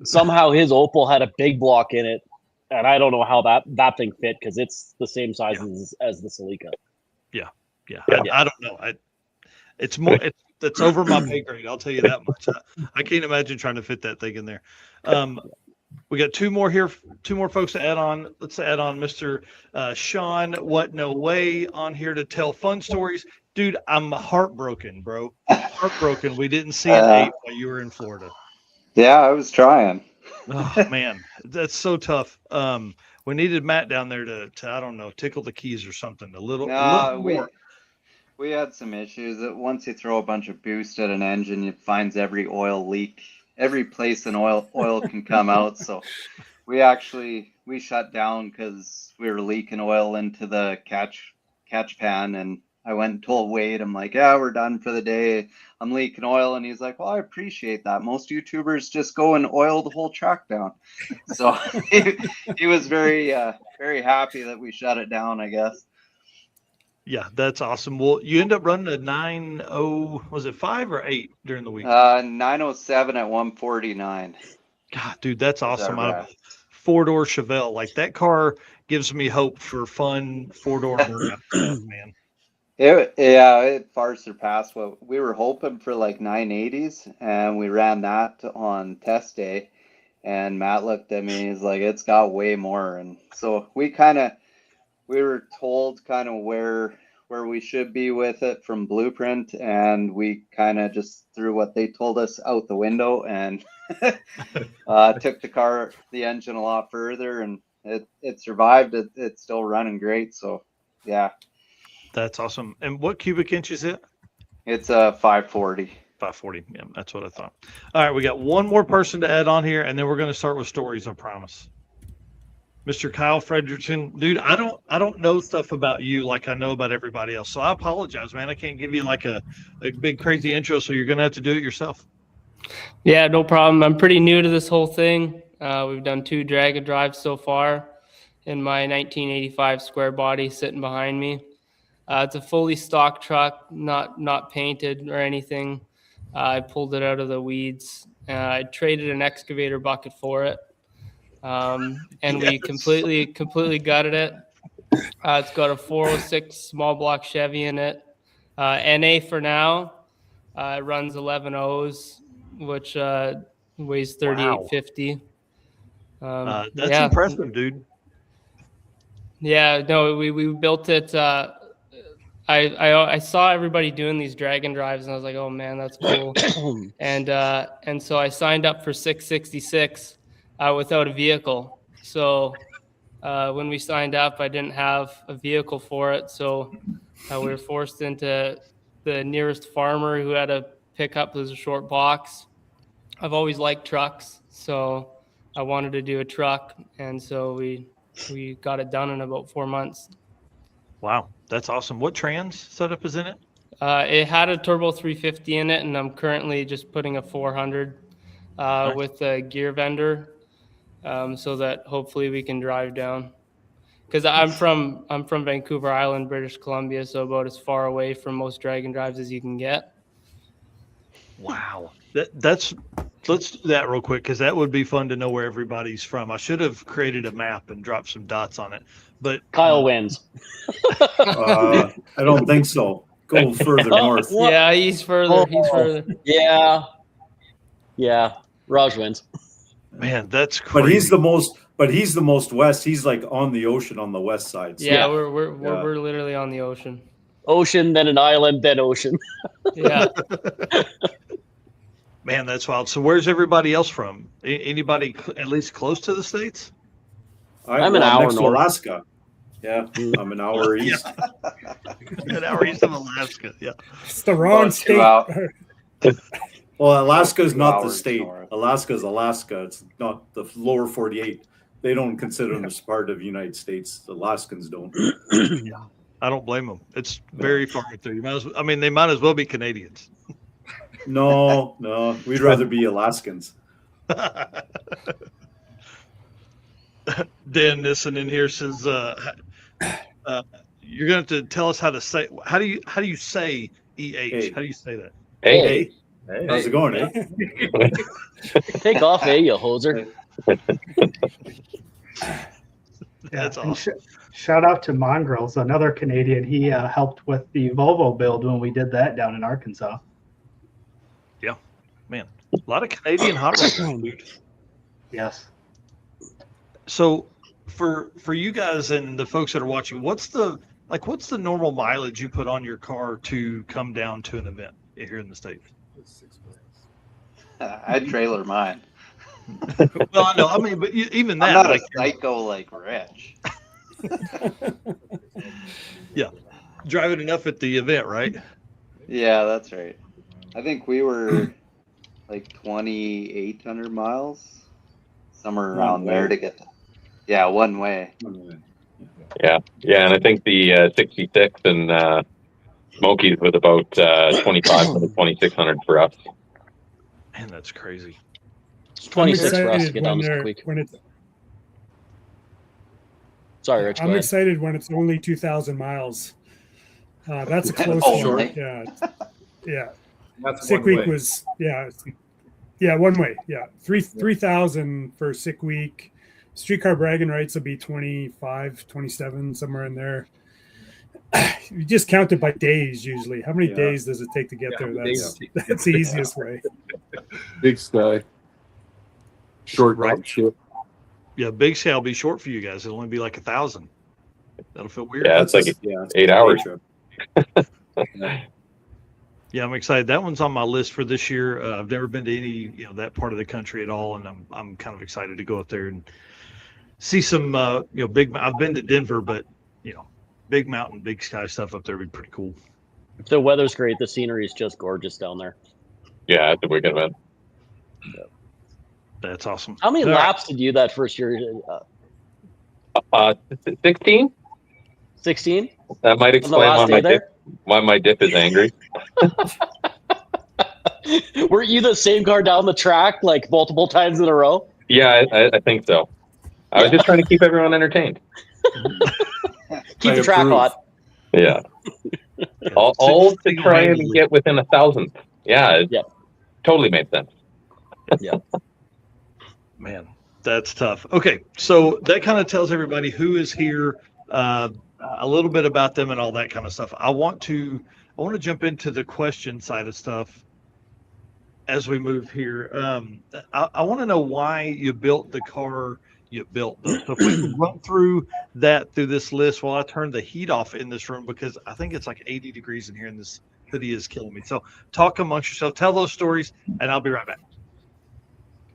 Somehow his Opel had a big block in it, and I don't know how that thing fit because it's the same size as the Celica. Yeah. I don't know. It's more. It's over my pay grade. I'll tell you that much. I can't imagine trying to fit that thing in there. We got two more folks to add on. Let's add on Mr. Shaun. What no way on here to tell fun stories, dude. I'm heartbroken, bro. Heartbroken. We didn't see an 8 while you were in Florida. Yeah, I was trying. Oh man, that's so tough. We needed Matt down there to I don't know, tickle the keys or something. A little more. We had some issues that once you throw a bunch of boost at an engine, it finds every oil leak, every place an oil can come out. So we shut down because we were leaking oil into the catch pan. And I went and told Wade, I'm like, yeah, we're done for the day. I'm leaking oil. And he's like, well, I appreciate that. Most YouTubers just go and oil the whole track down. So he was very, very happy that we shut it down, I guess. Yeah, that's awesome. Well, you end up running a 9.0, was it 5 or 8 during the week? 907 at 149. God, dude, that's awesome. That 4-door Chevelle. Like that car gives me hope for fun 4-door man. It far surpassed what we were hoping for, like 980s, and we ran that on test day. And Matt looked at me, he's like, it's got way more. And so we were told kind of where we should be with it from Blueprint, and we kind of just threw what they told us out the window and took the engine a lot further, and it survived. It's still running great. So yeah, that's awesome. And what cubic inch is it? It's a 540. 540. Yeah, that's what I thought. All right, we got one more person to add on here, and then we're going to start with stories. I promise. Mr. Kyle Fredrickson, dude, I don't know stuff about you like I know about everybody else. So I apologize, man. I can't give you like a big crazy intro, so you're gonna have to do it yourself. Yeah, no problem. I'm pretty new to this whole thing. We've done 2 drag and drives so far in my 1985 square body sitting behind me. It's a fully stock truck, not painted or anything. I pulled it out of the weeds. I traded an excavator bucket for it. And we completely gutted it. It's got a 406 small block Chevy in it. NA for now. It runs 11 O's, which weighs 3850. That's impressive, dude. Yeah, no, we built it. I saw everybody doing these drag and drives, and I was like, oh man, that's cool. and so I signed up for 666. Without a vehicle. So when we signed up, I didn't have a vehicle for it. So we were forced into the nearest farmer who had a pickup. It was a short box. I've always liked trucks, so I wanted to do a truck. And so we got it done in about 4 months. Wow, that's awesome. What trans setup is in it? It had a turbo 350 in it, and I'm currently just putting a 400 with a gear vendor. So that hopefully we can drive down, because I'm from Vancouver Island, British Columbia, so about as far away from most drag and drives as you can get. Wow, that's Let's do that real quick because that would be fun to know where everybody's from. I should have created a map and dropped some dots on it. But Kyle wins. I don't think so. Go further north. Yeah, he's further. He's further. Yeah. Raj wins. Man, that's crazy. But he's the most west. He's like on the ocean on the west side. So. Yeah, we're literally on the ocean. Ocean, then an island, then ocean. Yeah. Man, that's wild. So where's everybody else from? Anybody at least close to the States? I'm an hour next to north. Alaska. Yeah, I'm an hour east. An hour east of Alaska. Yeah. It's the wrong state. Well, Alaska is not the hours state. north. Alaska is Alaska. It's not the lower 48. They don't consider them as part of the United States. The Alaskans don't. Yeah. I don't blame them. It's very far through. You might as well, I mean, they might as well be Canadians. No, we'd rather be Alaskans. Dan Nissen in here says, "You're going to tell us how to say. How do you say EH? Hey. How do you say that? Hey. How's it going, eh? Take off, you hoser. That's And awesome. shout out to Mongrels, another Canadian. He helped with the Volvo build when we did that down in Arkansas. Yeah, man, a lot of Canadian hot rods, dude. Yes. So for you guys and the folks that are watching, what's the normal mileage you put on your car to come down to an event here in the States? I trailer mine. Well, I know. I mean, but even that, I'm not like, a psycho like Rich. yeah, driving enough at the event, right? Yeah, that's right. I think we were like 2,800 miles, somewhere around there to get. Yeah, one way. Yeah, and I think the 66 and Smokies was about 2,500 to 2,600 for us. Man, that's crazy. It's 26 for us to excited get down when this they're- week. when it's- Sorry, Rich. go I'm ahead. excited when it's only 2,000 miles. That's a close Oh, one. really? Yeah. That's Sick one week way. was one way. Yeah, 3,000 for sick week. Streetcar bragging rights will be 25, 27, somewhere in there. You just count it by days usually. How many days does it take to get Yeah, there? how many days That's the easiest way. Big Sky. Short Right. ship. Yeah, Big Sky will be short for you guys. It'll only be like 1,000. That'll feel weird. Yeah, it's like it's 8 hours. Yeah, I'm excited. That one's on my list for this year. I've never been to any, that part of the country at all, and I'm kind of excited to go up there and see some, big. I've been to Denver, but big mountain, big sky stuff up there would be pretty cool. If the weather's great, the scenery is just gorgeous down there. Yeah, it's a wicked event. That's awesome. How many All right. laps did you do that first year? 16? 16? That might explain last day why my dip is angry. Weren't you the same car down the track like multiple times in a row? Yeah, I think so. I was just trying to keep everyone entertained. Keep the track approve. hot. Yeah. All to try and get within 1,000. Yeah, it totally made sense. Yeah. Man, that's tough. Okay, so that kind of tells everybody who is here, a little bit about them and all that kind of stuff. I want to jump into the question side of stuff as we move here. I want to know why you built the car you built. So if we can run through this list while I turn the heat off in this room, because I think it's like 80 degrees in here and this hoodie is killing me. So talk amongst yourself, tell those stories, and I'll be right back.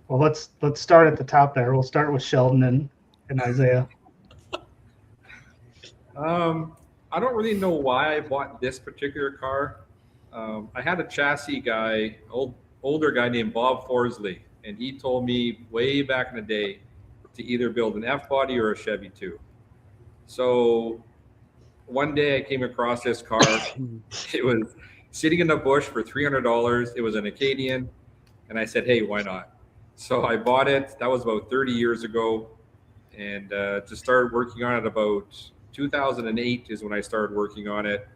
Well, let's start at the top there. We'll start with Sheldon and Isiah. I don't really know why I bought this particular car. I had a chassis guy, older guy named Bob Forsley, and he told me way back in the day to either build an F-body or a Chevy 2. So one day I came across this car. It was sitting in the bush for $300. It was an Acadian, and I said, hey, why not? So I bought it. That was about 30 years ago, and just started working on it about 2008 is when I started working on it.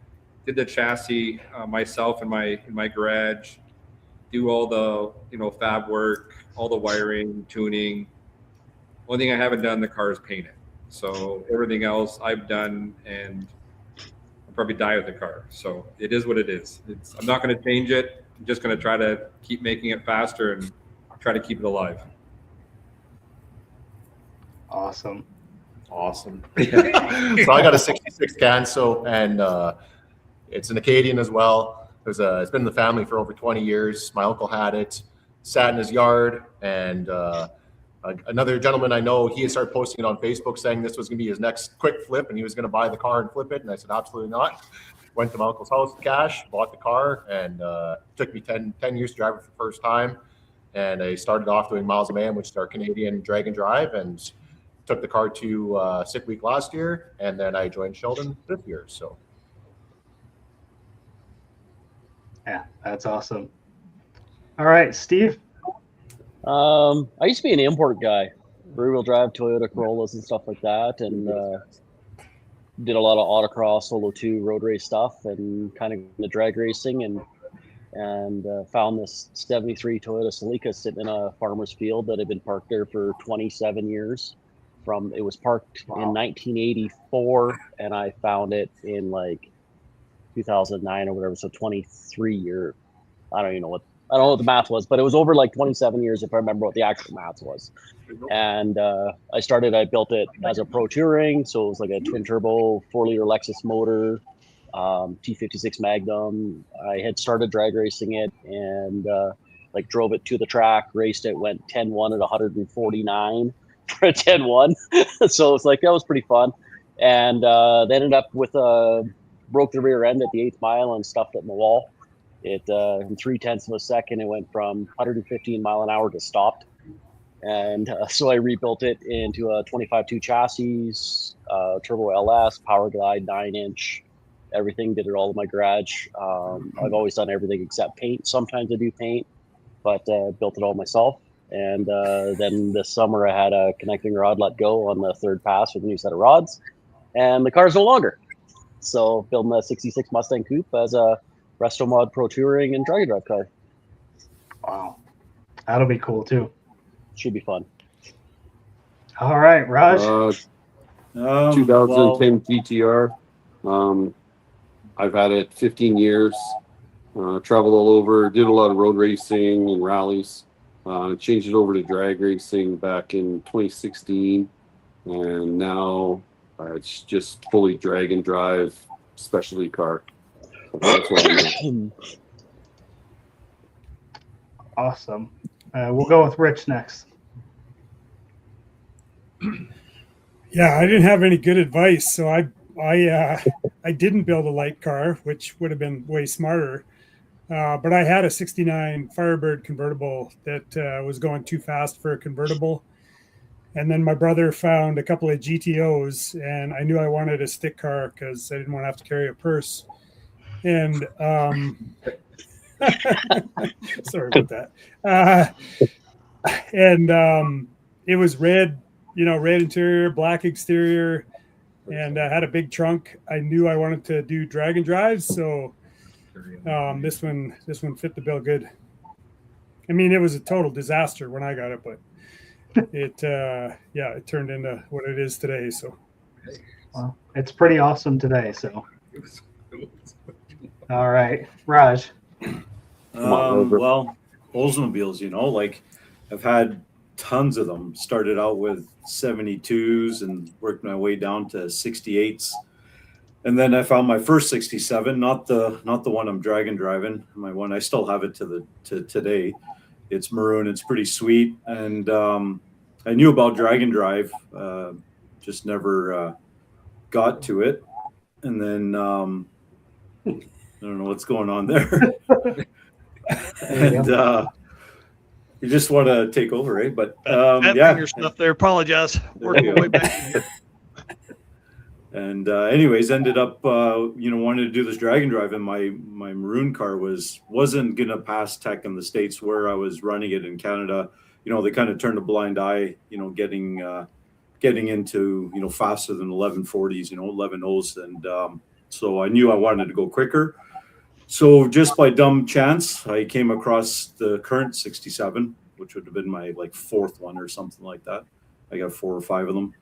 Did the chassis myself in my garage. do all the, fab work, all the wiring, tuning. Only thing I haven't done in the car is paint it. So everything else I've done, and I'll probably die with the car. So it is what it is. I'm not going to change it. I'm just going to try to keep making it faster and try to keep it alive. Awesome. Awesome. So I got a 66 Canso, and it's an Acadian as well. It's been in the family for over 20 years. My uncle had it, sat in his yard, and another gentleman I know, he started posting it on Facebook saying this was going to be his next quick flip, and he was going to buy the car and flip it. And I said, absolutely not. Went to my uncle's house, cash, bought the car, and it took me 10 years to drive it for the first time. And I started off doing Miles of Man, which is our Canadian drag and drive, and took the car to Sick Week last year, and then I joined Sheldon this year. So, yeah, that's awesome. All right, Steve. I used to be an import guy, rear-wheel drive Toyota Corollas and stuff like that, and did a lot of autocross, Solo 2 road race stuff, and kind of the drag racing, and found this 73 Toyota Celica sitting in a farmer's field that had been parked there for 27 years. It was parked in 1984, and I found it in like 2009 or whatever. So 23 years. I don't know what the math was, but it was over like 27 years if I remember what the actual math was. And I built it as a pro touring, so it was like a twin turbo 4-liter Lexus motor, T56 Magnum. I had started drag racing it, and drove it to the track, raced it, went 10-1 at 149 for a 10-1. So it's like, that was pretty fun. And they ended up with broke the rear end at the 8th mile and stuffed it in the wall. It in 0.3 of a second, it went from 115 mile an hour to stopped. And so I rebuilt it into a 25.2 chassis, turbo LS, power glide, 9-inch, everything. Did it all in my garage. I've always done everything except paint. Sometimes I do paint, but built it all myself. And then this summer I had a connecting rod let go on the 3rd pass with a new set of rods, and the car's no longer. So building a 66 Mustang Coupe as a Resto Mod Pro Touring and drag and drive car. Wow. That'll be cool too. Should be fun. All right, Raj. 2010 GTR. I've had it 15 years. Traveled all over, did a lot of road racing and rallies. Changed it over to drag racing back in 2016, and now it's just fully drag and drive specialty car. That's what I'm Awesome. We'll go with Rich next. Yeah, I didn't have any good advice, so I didn't build a light car, which would have been way smarter. But I had a 69 Firebird convertible that was going too fast for a convertible. And then my brother found a couple of GTOs, and I knew I wanted a stick car because I didn't want to have to carry a purse. And sorry about that. It was red, red interior, black exterior, and I had a big trunk. I knew I wanted to do drag and drives, so this one fit the bill good. I mean, it was a total disaster when I got it, but it turned into what it is today. So, well, it's pretty awesome today. So, all right, Raj. Well, Oldsmobiles, I've had tons of them. Started out with 72s and worked my way down to 68s. And then I found my first 67, not the one I'm drag and driving. My one, I still have it to today. It's maroon. It's pretty sweet. And I knew about drag and drive, just never got to it. And then I don't know what's going on there. And you just want to take over, eh? But your stuff there. Apologize. Working way back. And anyways, ended up wanting to do this drag and drive, and my maroon car wasn't gonna pass tech in the States where I was running it in Canada. They kind of turned a blind eye, getting into faster than 1140s, 11 O's, and so I knew I wanted to go quicker. So just by dumb chance, I came across the current 67, which would have been my like fourth one or something like that. I got 4 or 5 of them.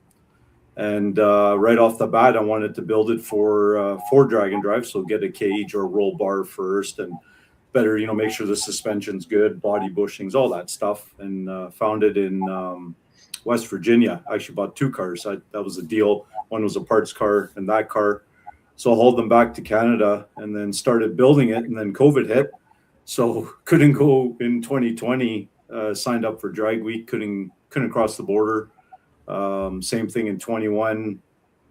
And right off the bat, I wanted to build it for drag and drive. So get a cage or a roll bar first, and better, make sure the suspension's good, body bushings, all that stuff. And found it in West Virginia. I actually bought 2 cars. That was a deal. One was a parts car and that car. So I hauled them back to Canada and then started building it. And then COVID hit. So couldn't go in 2020, signed up for drag week, couldn't cross the border. Same thing in 21,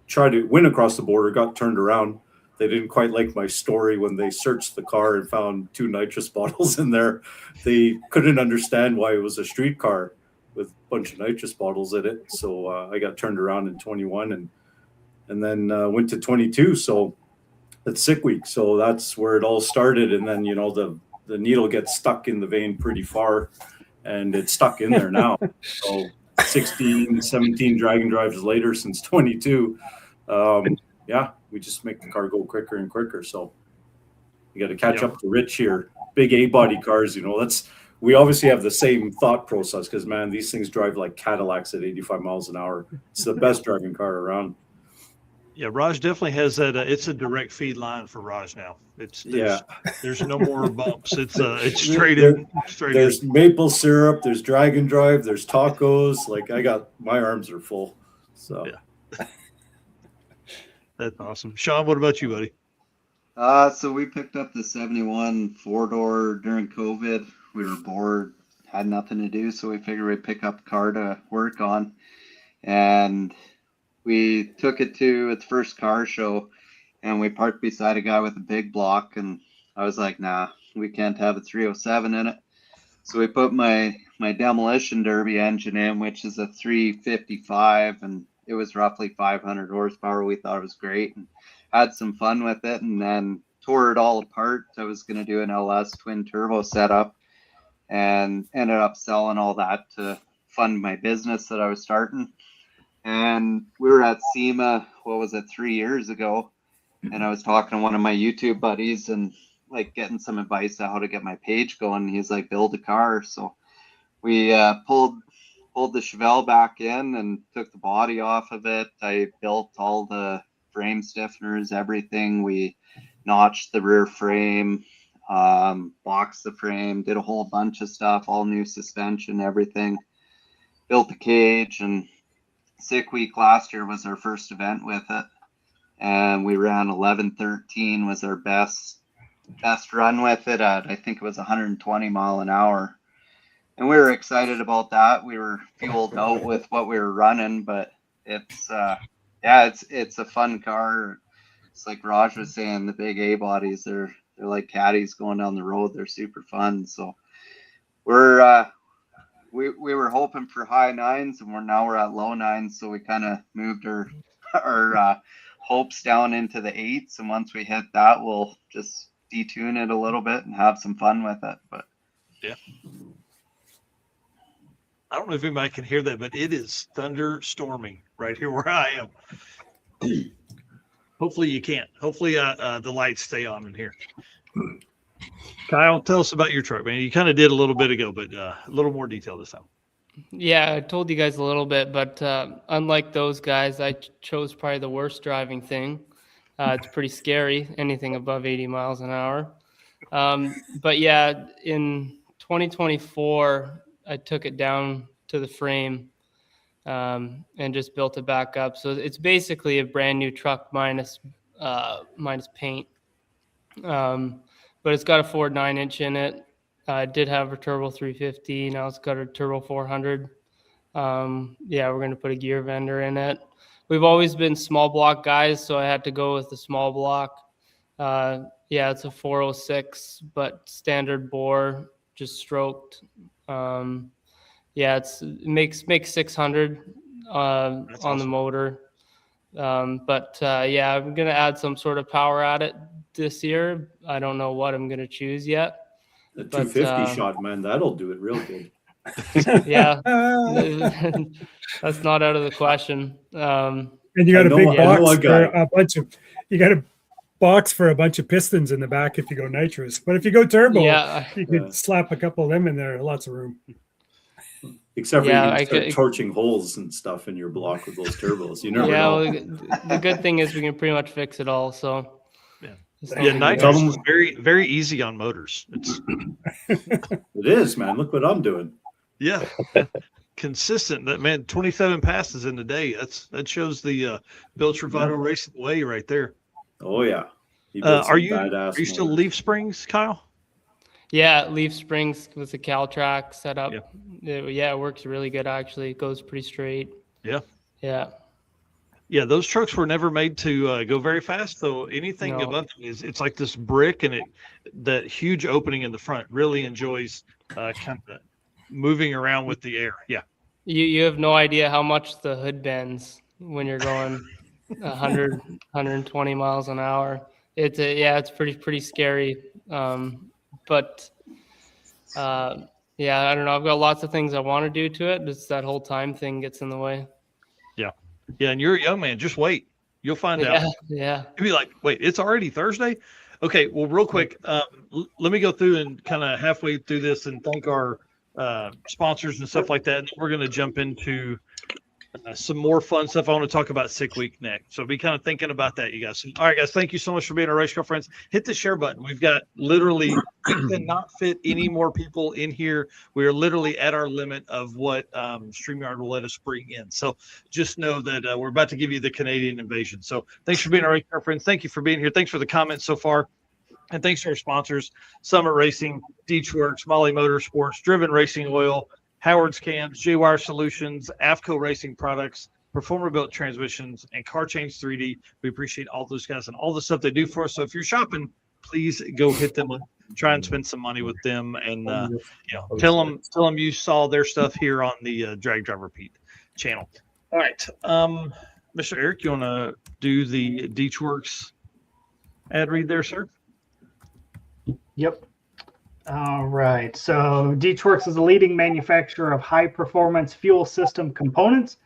tried to win across the border, got turned around. They didn't quite like my story when they searched the car and found 2 nitrous bottles in there. They couldn't understand why it was a street car with a bunch of nitrous bottles in it. So I got turned around in 21 and then went to 22. So it's sick week. So that's where it all started. And then, the needle gets stuck in the vein pretty far, and it's stuck in there now. So 16, 17 drag and drives later since 22. We just make the car go quicker and quicker. So you got to catch up to Rich here. Big A-body cars, we obviously have the same thought process because, man, these things drive like Cadillacs at 85 miles an hour. It's the best driving car around. Yeah, Raj definitely has that. It's a direct feed line for Raj now. There's no more bumps. It's straight in. There's maple syrup. There's drag and drive. There's tacos. Like my arms are full. So yeah, that's awesome. Shaun, what about you, buddy? So we picked up the 71 4-door during COVID. We were bored, had nothing to do, so we figured we'd pick up a car to work on, and we took it to its first car show, and we parked beside a guy with a big block, and I was like, nah, we can't have a 307 in it. So we put my demolition derby engine in, which is a 355, and it was roughly 500 horsepower. We thought it was great and had some fun with it, and then tore it all apart. I was going to do an LS twin turbo setup and ended up selling all that to fund my business that I was starting. And we were at SEMA, 3 years ago, and I was talking to one of my YouTube buddies and like getting some advice on how to get my page going. He's like, build a car. So we pulled the Chevelle back in and took the body off of it. I built all the frame stiffeners, everything. We notched the rear frame, boxed the frame, did a whole bunch of stuff, all new suspension, everything. Built the cage, and sick week last year was our first event with it, and we ran 11:13 was our best run with it at, I think it was 120 mile an hour, and we were excited about that. We were fueled out with what we were running, but it's a fun car. It's like Raj was saying, the big A bodies, they're like caddies going down the road. They're super fun. So we were hoping for high 9s, and we're at low 9s. So we kind of moved our hopes down into the 8s. And once we hit that, we'll just detune it a little bit and have some fun with it. But yeah, I don't know if anybody can hear that, but it is thunderstorming right here where I am. Hopefully you can't. Hopefully the lights stay on in here. Kyle, tell us about your truck, man. You kind of did a little bit ago, but a little more detail this time. Yeah, I told you guys a little bit, but unlike those guys, I chose probably the worst driving thing. It's pretty scary, anything above 80 miles an hour. But yeah, in 2024, I took it down to the frame and just built it back up. So it's basically a brand new truck minus paint. But it's got a Ford 9-inch in it. I did have a turbo 350. Now it's got a turbo 400. We're going to put a gear vendor in it. We've always been small block guys, so I had to go with the small block. It's a 406, but standard bore, just stroked. It makes 600 on the motor. I'm going to add some sort of power at it this year. I don't know what I'm going to choose yet. The 250 shot, man, that'll do it real good. Yeah, that's not out of the question. And you got a big box for a bunch of. You got a box for a bunch of pistons in the back if you go nitrous. But if you go turbo, Yeah. you could slap a couple of them in there. Lots of room. Except for Yeah, you I can start could- torching holes and stuff in your block with those turbos. You never Yeah, know. well, the good thing is we can pretty much fix it all. So Yeah. it's no Yeah, big nitrous deal. is very, very easy on motors. It's It is, man. Look what I'm doing. yeah, consistent. That man, 27 passes in a day. That shows the Bill Travato racing way right there. Oh yeah. He built some Are you badass still motors. Leaf Springs, Kyle? Yeah, leaf springs with the Caltrack setup. Yeah, it works really good actually. It goes pretty straight. Yeah. Yeah. Yeah, those trucks were never made to go very fast. So anything No. above them it's like this brick, and that huge opening in the front really enjoys kind of moving around with the air. Yeah. You have no idea how much the hood bends when you're going 100, 120 miles an hour. It's pretty scary. But yeah, I don't know. I've got lots of things I want to do to it. Just that whole time thing gets in the way. Yeah. Yeah. And you're a young man. Just wait. You'll find out. Yeah. You'll be like, wait, it's already Thursday? Okay. Well, real quick, let me go through and kind of halfway through this and thank our sponsors and stuff like that. And we're going to jump into some more fun stuff. I want to talk about Sick Week next. So be kind of thinking about that, you guys. So, all right, guys, thank you so much for being our race car friends. Hit the share button. We've got literally, we cannot fit any more people in here. We are literally at our limit of what StreamYard will let us bring in. So just know that we're about to give you the Canadian invasion. So thanks for being our race car friends. Thank you for being here. Thanks for the comments so far. And thanks to our sponsors, Summit Racing, Deechworks, Molly Motorsports, Driven Racing Oil, Howard's Cams, J-Wire Solutions, AFCO Racing Products, Performer Built Transmissions, and Car Change 3D. We appreciate all those guys and all the stuff they do for us. So if you're shopping, please go hit them up, try and spend some money with them, and tell them you saw their stuff here on the Drag Driver Pete channel. All right, Mr. Eric, you want to do the Deechworks ad read there, sir? Yep. All right. So Deechworks is a leading manufacturer of high-performance fuel system components.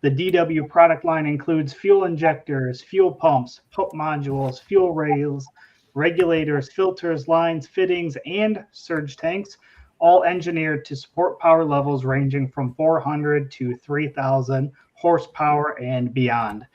The DW product line includes fuel injectors, fuel pumps, pump modules, fuel rails, regulators, filters, lines, fittings, and surge tanks, all engineered to support power levels ranging from 400 to 3,000 horsepower and beyond.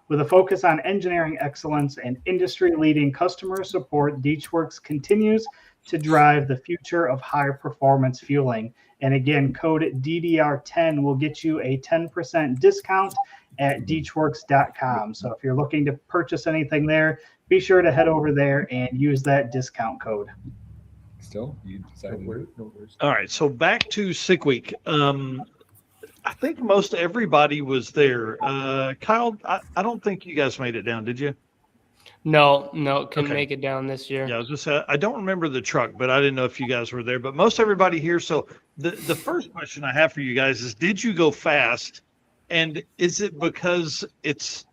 With a focus on engineering excellence and industry-leading customer support, Deechworks continues to drive the future of high-performance fueling. And again, code DDR10 will get you a 10% discount at Deechworks.com. So if you're looking to purchase anything there, be sure to head over there and use that discount code. Still, you decided no words. All right, so back to Sick Week. I think most everybody was there. Kyle, I don't think you guys made it down, did you? No, couldn't make it down this year. Yeah, I was just I don't remember the truck, but I didn't know if you guys were there. But most everybody here. So the first question I have for you guys is: did you go fast? And is it because it's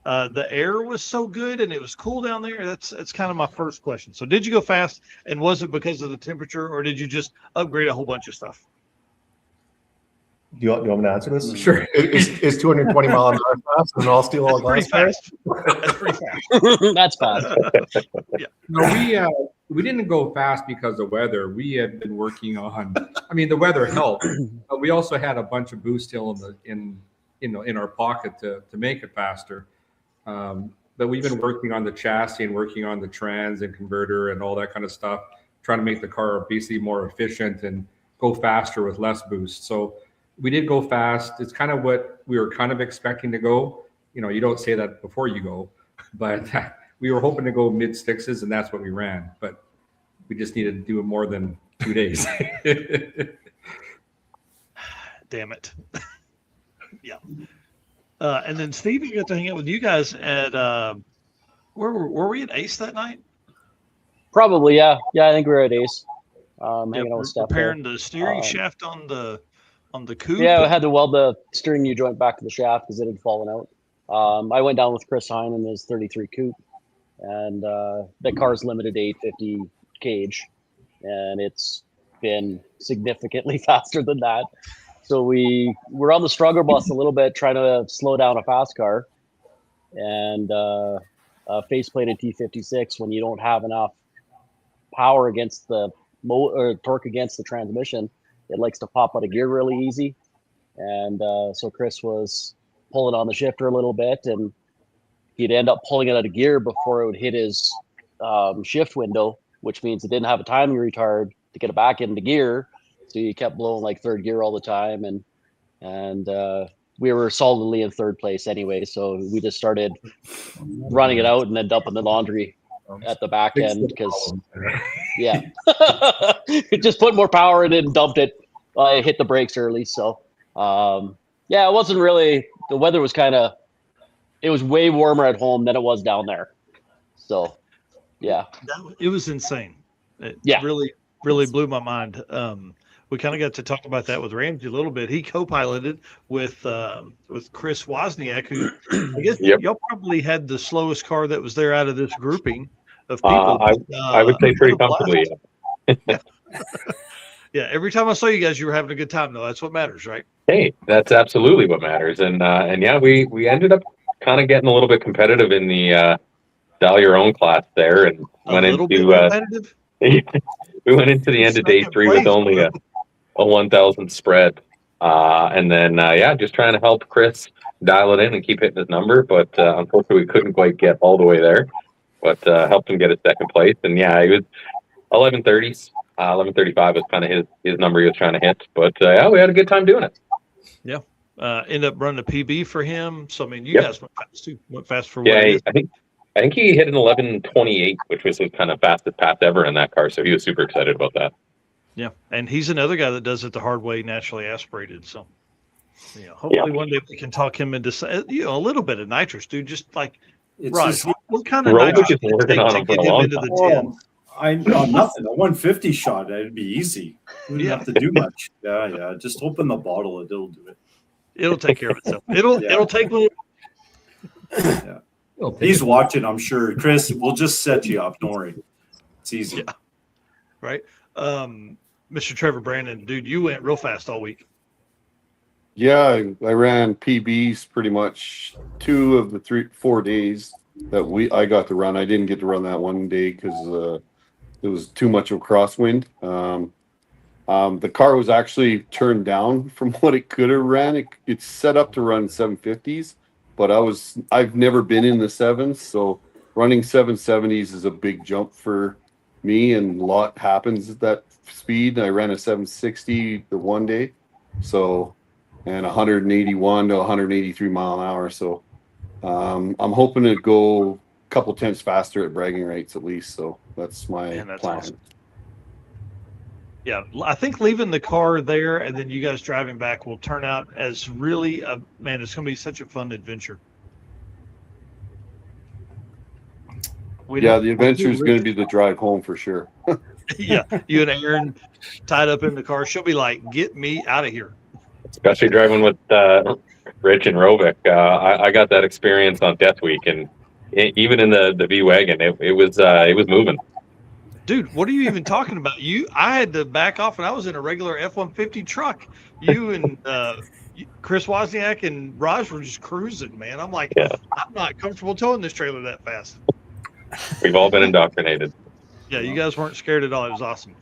the air was so good and it was cool down there? That's kind of my first question. So did you go fast, and was it because of the temperature, or did you just upgrade a whole bunch of stuff? Do you want me to answer this? Sure. Is 220 mile an hour fast, and I'll steal all That's glass? pretty fast. That's fast. Yeah. No, we didn't go fast because of weather. We had been working on. I mean, the weather helped, but we also had a bunch of boost still in our pocket to make it faster. But we've been working on the chassis and working on the trans and converter and all that kind of stuff, trying to make the car basically more efficient and go faster with less boost. So we did go fast. It's kind of what we were kind of expecting to go. You don't say that before you go, but we were hoping to go mid sixes, and that's what we ran. But we just needed to do it more than 2 days. Damn it. Yeah. And then Steve, you got to hang out with you guys at where were we at Ace that night? Probably, yeah. Yeah, I think we were at Ace. Hanging out with stuff. Repairing the steering shaft on the coupe. Yeah, I had to weld the steering new joint back to the shaft because it had fallen out. I went down with Chris Hein in his 33 coupe, and the car's limited to 850 cage, and it's been significantly faster than that. So we were on the struggle bus a little bit, trying to slow down a fast car, and faceplated T56, when you don't have enough power against the or torque against the transmission, it likes to pop out of gear really easy. And so Chris was pulling on the shifter a little bit, and he'd end up pulling it out of gear before it would hit his shift window, which means it didn't have a timing retard to get it back into gear. So he kept blowing like third gear all the time, and we were solidly in third place anyway. So we just started running it out and then dumping the laundry at the back end because, yeah, just put more power in it and dumped it. I hit the brakes early, so yeah, it wasn't really. The weather was it was way warmer at home than it was down there. So, yeah, it was insane. It really blew my mind. We kind of got to talk about that with Ramsey a little bit. He co-piloted with Chris Wozniak, who I guess y'all probably had the slowest car that was there out of this grouping of people. I would say pretty comfortably. Yeah, every time I saw you guys, you were having a good time, though. That's what matters, right? Hey, that's absolutely what matters. And yeah, we ended up kind of getting a little bit competitive in the dial your own class there, and went into we went into the end of day 3 with only a 1,000 spread, and then just trying to help Chris dial it in and keep hitting his number. But unfortunately, we couldn't quite get all the way there. But helped him get his second place, and yeah, he was 11:30s. 11:35 was kind of his number he was trying to hit, but yeah, we had a good time doing it. Yeah, ended up running a PB for him. So I mean, you guys went fast too. Went fast for I think he hit an 11:28, which was his kind of fastest pass ever in that car. So he was super excited about that. Yeah, and he's another guy that does it the hard way, naturally aspirated. So, hopefully one day we can talk him into a little bit of nitrous, dude. Just like Raj, what kind of nitrous is working on him for a long time. Nothing. A 150 shot, it'd be easy. We wouldn't have to do much. Yeah. Just open the bottle, it'll do it. It'll take care of itself. It'll take. Yeah. He's watching, I'm sure. Chris, we'll just set you up. Don't worry. It's easy. Yeah. Right. Mr. Trevor Branden, dude, you went real fast all week. Yeah, I ran PBs pretty much 2 of the 4 days that I got to run. I didn't get to run that one day because it was too much of a crosswind. The car was actually turned down from what it could have ran. It's set up to run 750s, but I've never been in the 7s, so running 770s is a big jump for me, and a lot happens at that speed. I ran a 760 the one day, and 181 to 183 mile an hour. So I'm hoping to go a couple tenths faster at bragging rights at least. So that's my plan. Awesome. Yeah, I think leaving the car there and then you guys driving back will turn out as really it's going to be such a fun adventure. The adventure is going to be the drive home for sure. Yeah, you and Aaron tied up in the car. She'll be like, "Get me out of here." Especially driving with Rich and Rovic. I got that experience on Death Week, and even in the V wagon, it was moving. Dude, what are you even talking about? I had to back off, and I was in a regular F-150 truck. You and Chris Wozniak and Raj were just cruising, man. I'm like, I'm not comfortable towing this trailer that fast. We've all been indoctrinated. Yeah, you guys weren't scared at all. It was awesome.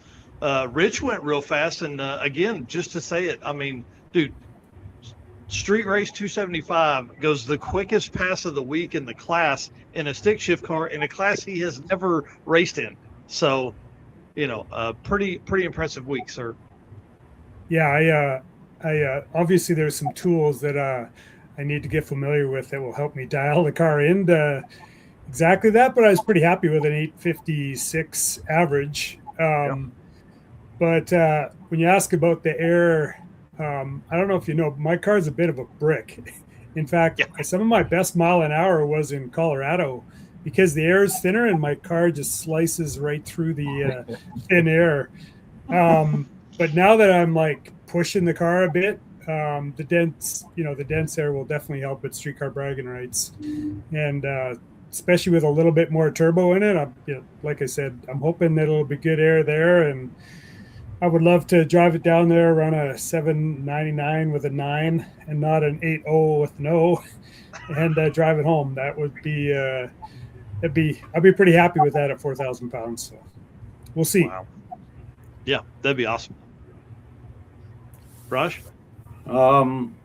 Rich went real fast, and again, just to say it, I mean, dude, Street Race 275 goes the quickest pass of the week in the class in a stick shift car in a class he has never raced in. So, pretty impressive week, sir. Yeah, I obviously there's some tools that I need to get familiar with that will help me dial the car into exactly that. But I was pretty happy with an 856 average. But when you ask about the air, I don't know if you know, my car's a bit of a brick. In fact, some of my best mile an hour was in Colorado because the air is thinner and my car just slices right through the thin air. But now that I'm like pushing the car a bit, the dense air will definitely help with streetcar bragging rights. And especially with a little bit more turbo in it, like I said, I'm hoping that it'll be good air there. And I would love to drive it down there, run a 799 with a 9 and not an 80 with no, and drive it home. That would be I'd be pretty happy with that at 4,000 pounds. So we'll see. Wow. Yeah, that'd be awesome. Raj?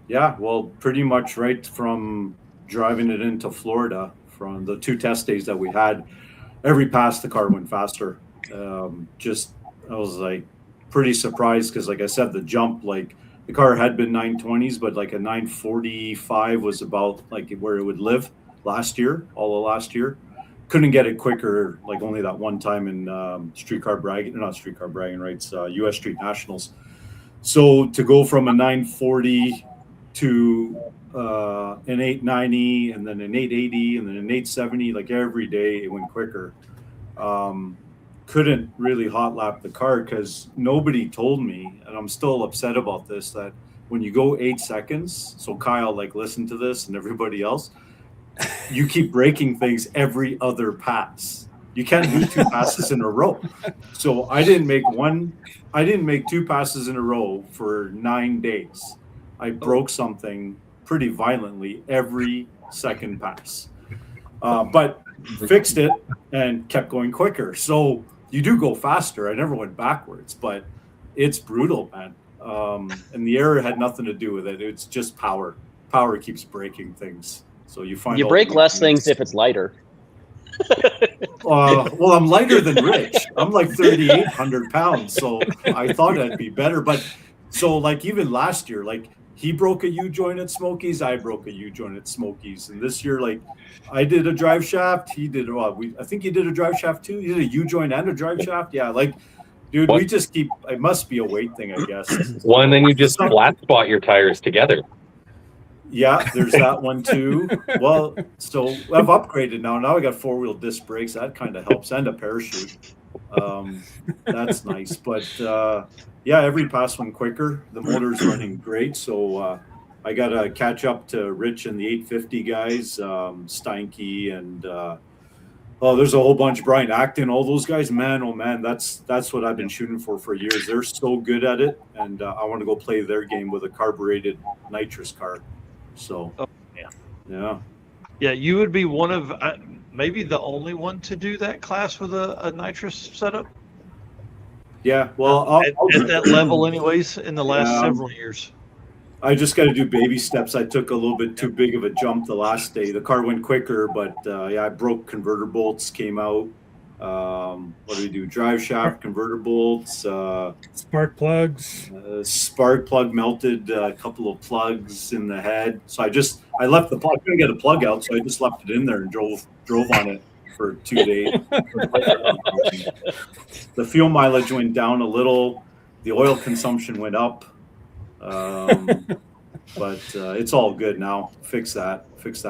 Yeah, well, pretty much right from driving it into Florida, from the 2 test days that we had, every pass the car went faster. I was like pretty surprised because, like I said, the jump, like the car had been 920s, but like a 945 was about like where it would live last year, all of last year. Couldn't get it quicker, like only that one time in not streetcar bragging rights, US Street Nationals. So to go from a 940 to an 890 and then an 880 and then an 870, like every day it went quicker. Couldn't really hot lap the car because nobody told me, and I'm still upset about this, that when you go 8 seconds, so Kyle, like, listen to this and everybody else, you keep breaking things every other pass. You can't do 2 passes in a row. So I didn't make 2 passes in a row for 9 days. I broke something pretty violently every second pass, but fixed it and kept going quicker. So you do go faster. I never went backwards, but it's brutal, man. And the error had nothing to do with it. It's just power. Power keeps breaking things. So you break less things if it's lighter. Well, I'm lighter than Rich. I'm like 3,800 pounds, so I thought I'd be better. But so, like, even last year, like, he broke a U-joint at Smokies, I broke a U-joint at Smokies, and this year, like, I did a drive shaft. He did. I think he did a drive shaft too. He did a U-joint and a drive shaft. Yeah, like, dude, we just keep. It must be a weight thing, I guess. Well, and then you just flat spot your tires together. Yeah, there's that one too. Well, so I've upgraded now. Now I got 4-wheel disc brakes. That kind of helps, and a parachute. That's nice. But yeah, every pass went quicker. The motor's running great. So I got to catch up to Rich and the 850 guys, Steinke, and there's a whole bunch. Brian Acton, all those guys. Man, oh man, that's what I've been shooting for years. They're so good at it, and I want to go play their game with a carbureted nitrous car. So, yeah, you would be one of maybe the only one to do that class with a nitrous setup. Yeah, well, at that level, anyways, in the last several years. I just got to do baby steps. I took a little bit too big of a jump the last day. The car went quicker, but I broke converter bolts, came out. What do we do? Drive shaft, converter bolts, spark plugs. Spark plug melted, a couple of plugs in the head. So I left the plug. I couldn't get a plug out, so I just left it in there and drove on it for 2 days. The fuel mileage went down a little. The oil consumption went up. But it's all good now. Fix that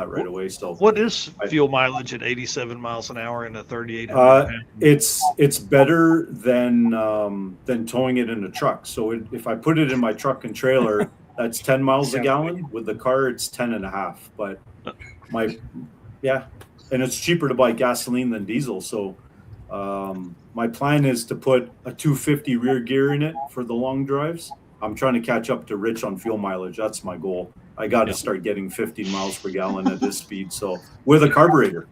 right away. So what is fuel mileage at 87 miles an hour in a 3,800? It's better than towing it in a truck. So if I put it in my truck and trailer, that's 10 miles a gallon. With the car, it's 10.5. But and it's cheaper to buy gasoline than diesel. So my plan is to put a 250 rear gear in it for the long drives. I'm trying to catch up to Rich on fuel mileage. That's my goal. I got to start getting 15 miles per gallon at this speed. So with a carburetor,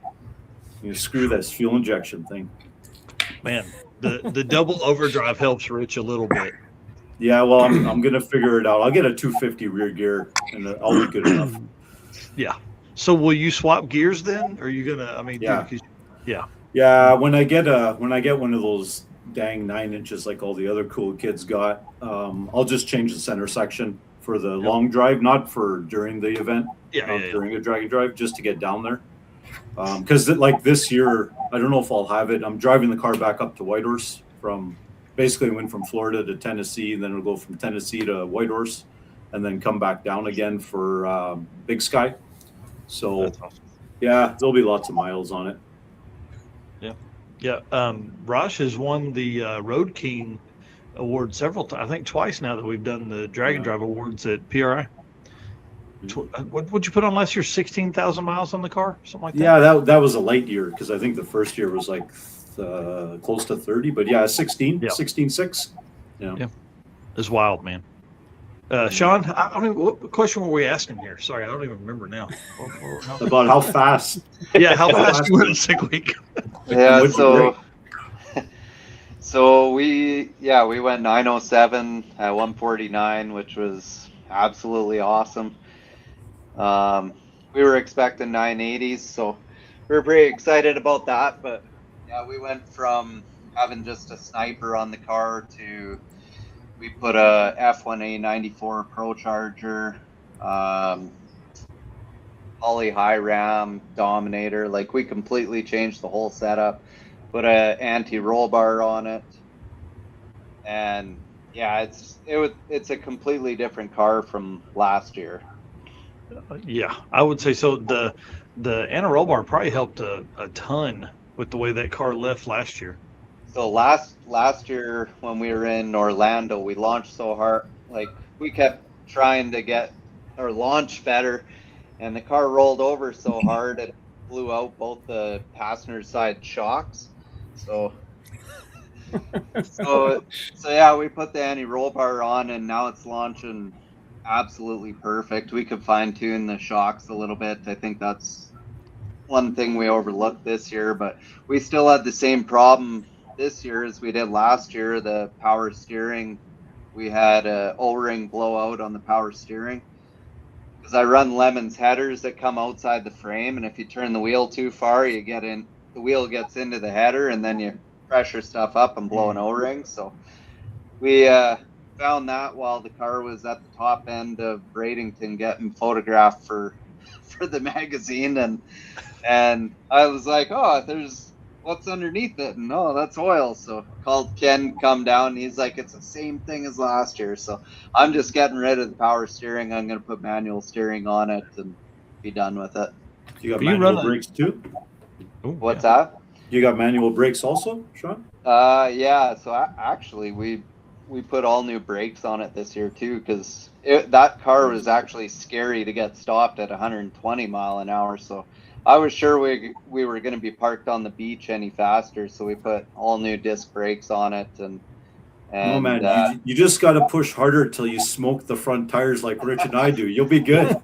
screw this fuel injection thing. Man, the double overdrive helps Rich a little bit. Yeah, well, I'm going to figure it out. I'll get a 250 rear gear and I'll be good enough. Yeah. So will you swap gears then? Or are you going to, Yeah. When I get one of those dang 9 inches like all the other cool kids got, I'll just change the center section for the long drive, not for during the event, during a drag and drive, just to get down there. Because like this year, I don't know if I'll have it. I'm driving the car back up to Whitehorse basically went from Florida to Tennessee, and then it'll go from Tennessee to Whitehorse, and then come back down again for Big Sky. So awesome. Yeah, there'll be lots of miles on it. Yeah. Raj has won the Road King Award several times. I think twice now that we've done the Drag and Drive Awards at PRI. What would you put on last year? 16,000 miles on the car, something like that. Yeah, that was a light year because I think the first year was like close to 30, but 16, 16.6. Yeah, it's wild, man. Shaun, I mean, what question were we asking here? Sorry, I don't even remember now. About how fast. Yeah, how fast you went in 6 weeks. Yeah, so we went 907 at 149, which was absolutely awesome. We were expecting 980s, so we were pretty excited about that. But yeah, we went from having just a sniper on the car to we put a F1A 94 Pro Charger, Poly High Ram Dominator. Like, we completely changed the whole setup, put a anti-roll bar on it, and yeah, it's a completely different car from last year. Yeah, I would say so. The anti-roll bar probably helped a ton with the way that car left last year. So last year when we were in Orlando, we launched so hard, like we kept trying to get or launch better, and the car rolled over so hard it blew out both the passenger side shocks. So yeah, we put the anti-roll bar on, and now it's launching absolutely perfect. We could fine tune the shocks a little bit. I think that's one thing we overlooked this year, but we still had the same problem this year as we did last year. The power steering, we had a O-ring blowout on the power steering because I run Lemon's headers that come outside the frame, and if you turn the wheel too far, the wheel gets into the header, and then you pressure stuff up and blow an O-ring. So we found that while the car was at the top end of Bradenton getting photographed for the magazine, and I was like, oh, there's what's underneath it, and oh, that's oil. So called Ken, come down, and he's like, it's the same thing as last year. So I'm just getting rid of the power steering. I'm going to put manual steering on it and be done with it. You got manual brakes too? What's that? You got manual brakes also, Shaun? Yeah, so actually we put all new brakes on it this year too, because that car was actually scary to get stopped at 120 mile an hour. So I was sure we were going to be parked on the beach any faster, so we put all new disc brakes on it. And no, man, you just got to push harder till you smoke the front tires like Rich and I do. You'll be good.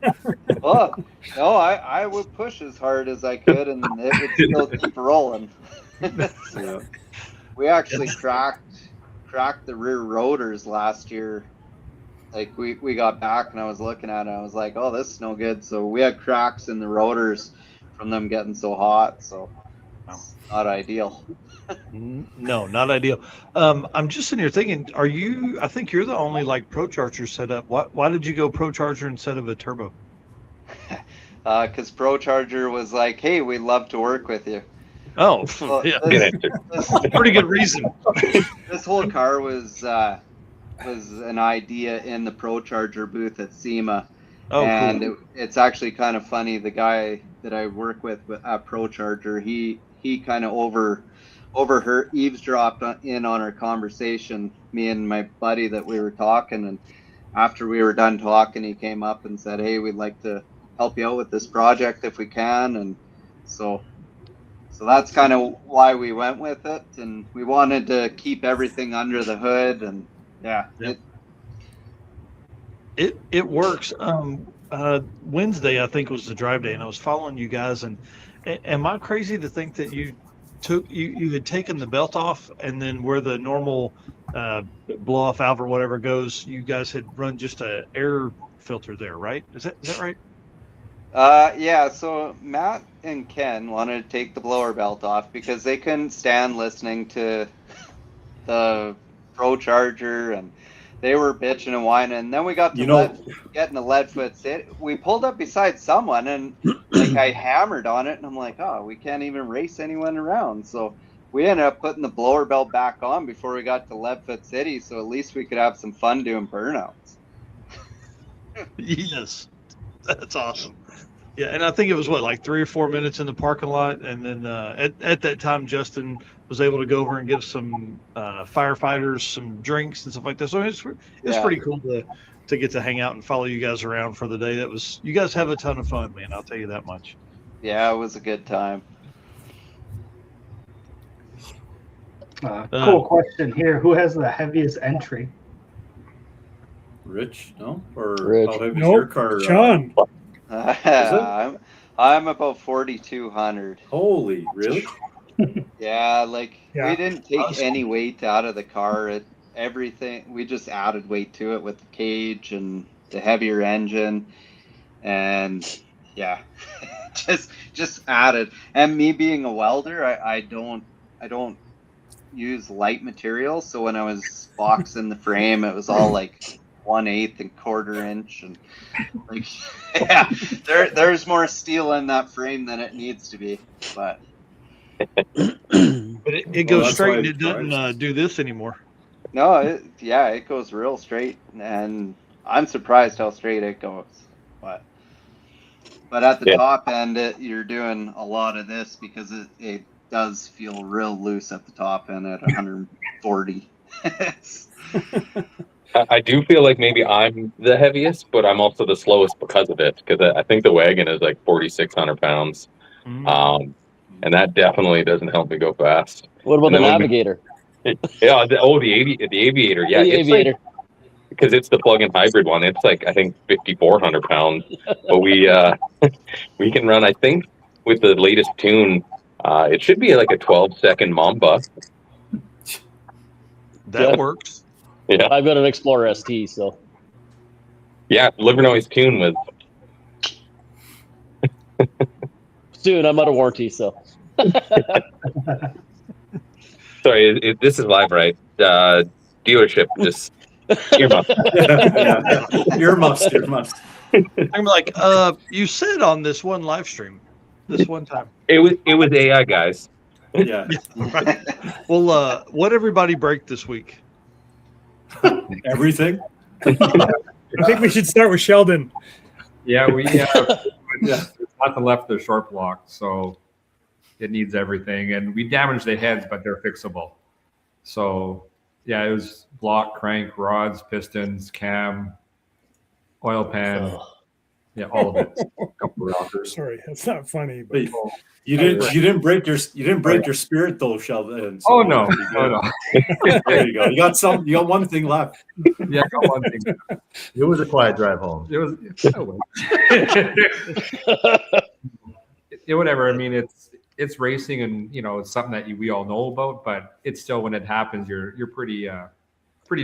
Well, no, I would push as hard as I could, and it would still keep rolling. Yeah. We actually cracked the rear rotors last year. Like we got back, and I was looking at it, and I was like, oh, this is no good. So we had cracks in the rotors from them getting so hot. So it's not ideal. No, not ideal. I'm just sitting here thinking, I think you're the only like Pro Charger set up. Why did you go Pro Charger instead of a turbo? Because Pro Charger was like, hey, we'd love to work with you. Oh, well, yeah. Pretty good reason. This whole car was an idea in the Pro Charger booth at SEMA. Oh, and cool. It's actually kind of funny. The guy that I work with at Pro Charger, he kind of eavesdropped in on our conversation, me and my buddy that we were talking, and after we were done talking, he came up and said, hey, we'd like to help you out with this project if we can. And so that's kind of why we went with it, and we wanted to keep everything under the hood, and yeah. It works. Wednesday, I think, was the drive day, and I was following you guys, and am I crazy to think that you had taken the belt off, and then where the normal blow off valve or whatever goes, you guys had run just a air filter there, right? Is that right? Yeah, so Matt and Ken wanted to take the blower belt off because they couldn't stand listening to the Pro Charger, and they were bitching and whining. And then we got to getting a Leadfoot City. We pulled up beside someone, and like I hammered on it, and I'm like, oh, we can't even race anyone around. So we ended up putting the blower belt back on before we got to Leadfoot City, so at least we could have some fun doing burnouts. Yes, that's awesome. Yeah, and I think it was like 3 or 4 minutes in the parking lot, and then at that time, Justin was able to go over and give some firefighters some drinks and stuff like that. So it's pretty cool to get to hang out and follow you guys around for the day. You guys have a ton of fun, man. I'll tell you that much. Yeah, it was a good time. Cool question here. Who has the heaviest entry? Rich, no? Or Rich. how heavy is Nope. your car? Sean. I'm about 4,200. Holy, really? Yeah, like Yeah. we didn't take any weight out of the car. Everything we just added weight to it with the cage and the heavier engine, and yeah, just added. And me being a welder, I don't use light materials. So when I was boxing the frame, it was all like 1/8 and 1/4 inch, and like yeah, there's more steel in that frame than it needs to be, but. But it goes straight and it doesn't do this anymore. No, it goes real straight, and I'm surprised how straight it goes. But at the top end, you're doing a lot of this because it does feel real loose at the top end at 140. I do feel like maybe I'm the heaviest, but I'm also the slowest because of it. Because I think the wagon is like 4,600 pounds. And that definitely doesn't help me go fast. What about the Navigator? The Aviator. Yeah, the Aviator. Because it's the plug-in hybrid one. It's like, I think 5,400 pounds. But we can run, I think, with the latest tune, it should be like a 12-second Mamba. That works. Yeah, I've got an Explorer ST, so. Yeah, Livernois tune with. Soon, I'm out of warranty, so. Sorry, this is live, right? Dealership just earmuffs. Earmuffs. I'm like, you said on this one live stream, this one time. It was AI, guys. Yeah. Right. Well, what everybody break this week? Everything. I think we should start with Sheldon. Yeah, we have nothing left of the short block, so it needs everything. And we damaged the heads, but they're fixable. So yeah, it was block, crank, rods, pistons, cam, oil pan. Yeah, all of it. A couple of rockers. Sorry, that's not funny. But you didn't break your spirit though, Sheldon. So no. There you go. You got one thing left. Yeah, I got one thing. It was a quiet drive home. It was whatever. I mean, it's racing, and it's something that we all know about. But it's still, when it happens, you're pretty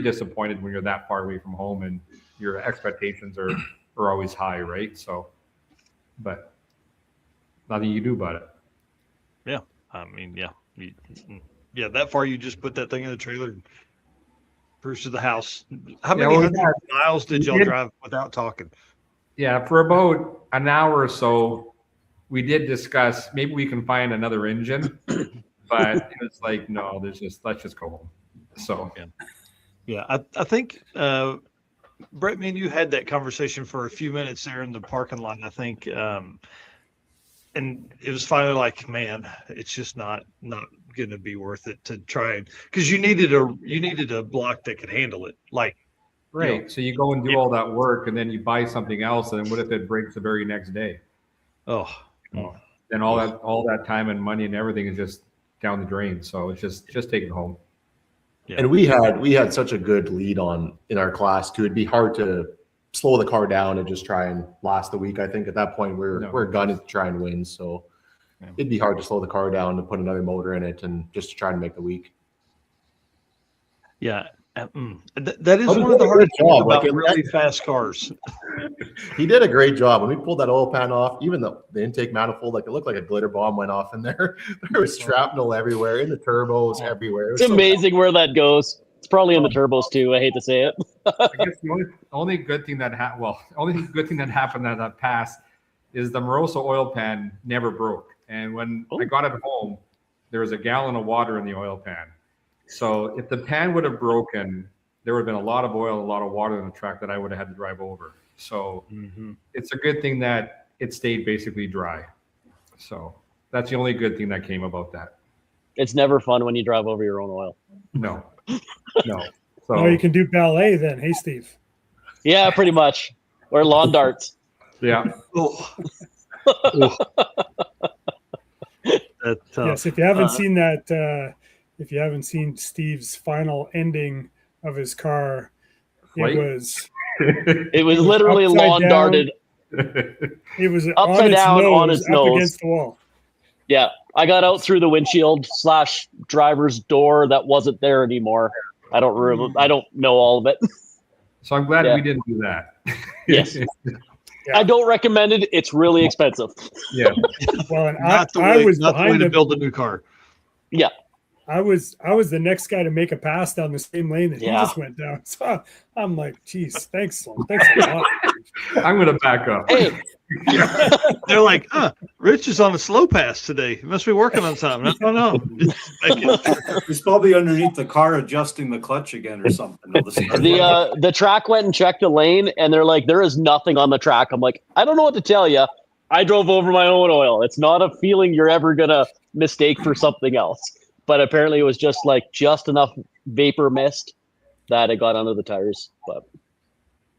disappointed when you're that far away from home, and your expectations are always high, right? So, but nothing you do about it. Yeah, I mean, yeah, that far you just put that thing in the trailer and cruise to the house. How many miles did y'all drive without talking? Yeah, for about an hour or so, we did discuss maybe we can find another engine, but it's like, no, let's just go home. So yeah, I think Brett, me and you had that conversation for a few minutes there in the parking lot, I think, and it was finally like, man, it's just not going to be worth it to try it, because you needed a block that could handle it, like. Right. So you go and do all that work, and then you buy something else, and what if it breaks the very next day? Oh. Then all that time and money and everything is just down the drain. So it's just take it home. Yeah. And we had such a good lead in our class too. It'd be hard to slow the car down and just try and last the week. I think at that point we're gunning to try and win. So it'd be hard to slow the car down to put another motor in it and just to try and make the week. Yeah. That is one of the hardest things about really fast cars. He did a great job. When we pulled that oil pan off, even the intake manifold, like it looked like a glitter bomb went off in there. There was shrapnel everywhere, in the turbos everywhere. It's amazing where that goes. It's probably in the turbos too. I hate to say it. I guess the only good thing that happened that pass is the Moroso oil pan never broke. And when I got it home, there was a gallon of water in the oil pan. So if the pan would have broken, there would have been a lot of oil, a lot of water in the track that I would have had to drive over. So it's a good thing that it stayed basically dry. So that's the only good thing that came about that. It's never fun when you drive over your own oil. No. So you can do ballet then, hey Steve? Yeah, pretty much. Or lawn darts. Yeah. Yes, if you haven't seen that. If you haven't seen Steve's final ending of his car, it was It was literally lawn down. darted. It was upside down on its up nose against the wall. Yeah, I got out through the windshield / driver's door that wasn't there anymore. I don't remember. I don't know all of it. So I'm glad we didn't do that. Yes. I don't recommend it. It's really expensive. Yeah. Well, and I was not the way to build a new car. Yeah. I was the next guy to make a pass down the same lane that he just went down. So I'm like, geez, thanks a lot. I'm going to back up. Hey. They're like, Rich is on a slow pass today. He must be working on something. I don't know. He's probably underneath the car adjusting the clutch again or something. The track went and checked the lane, and they're like, there is nothing on the track. I'm like, I don't know what to tell you. I drove over my own oil. It's not a feeling you're ever going to mistake for something else. But apparently it was just enough vapor mist that it got under the tires. But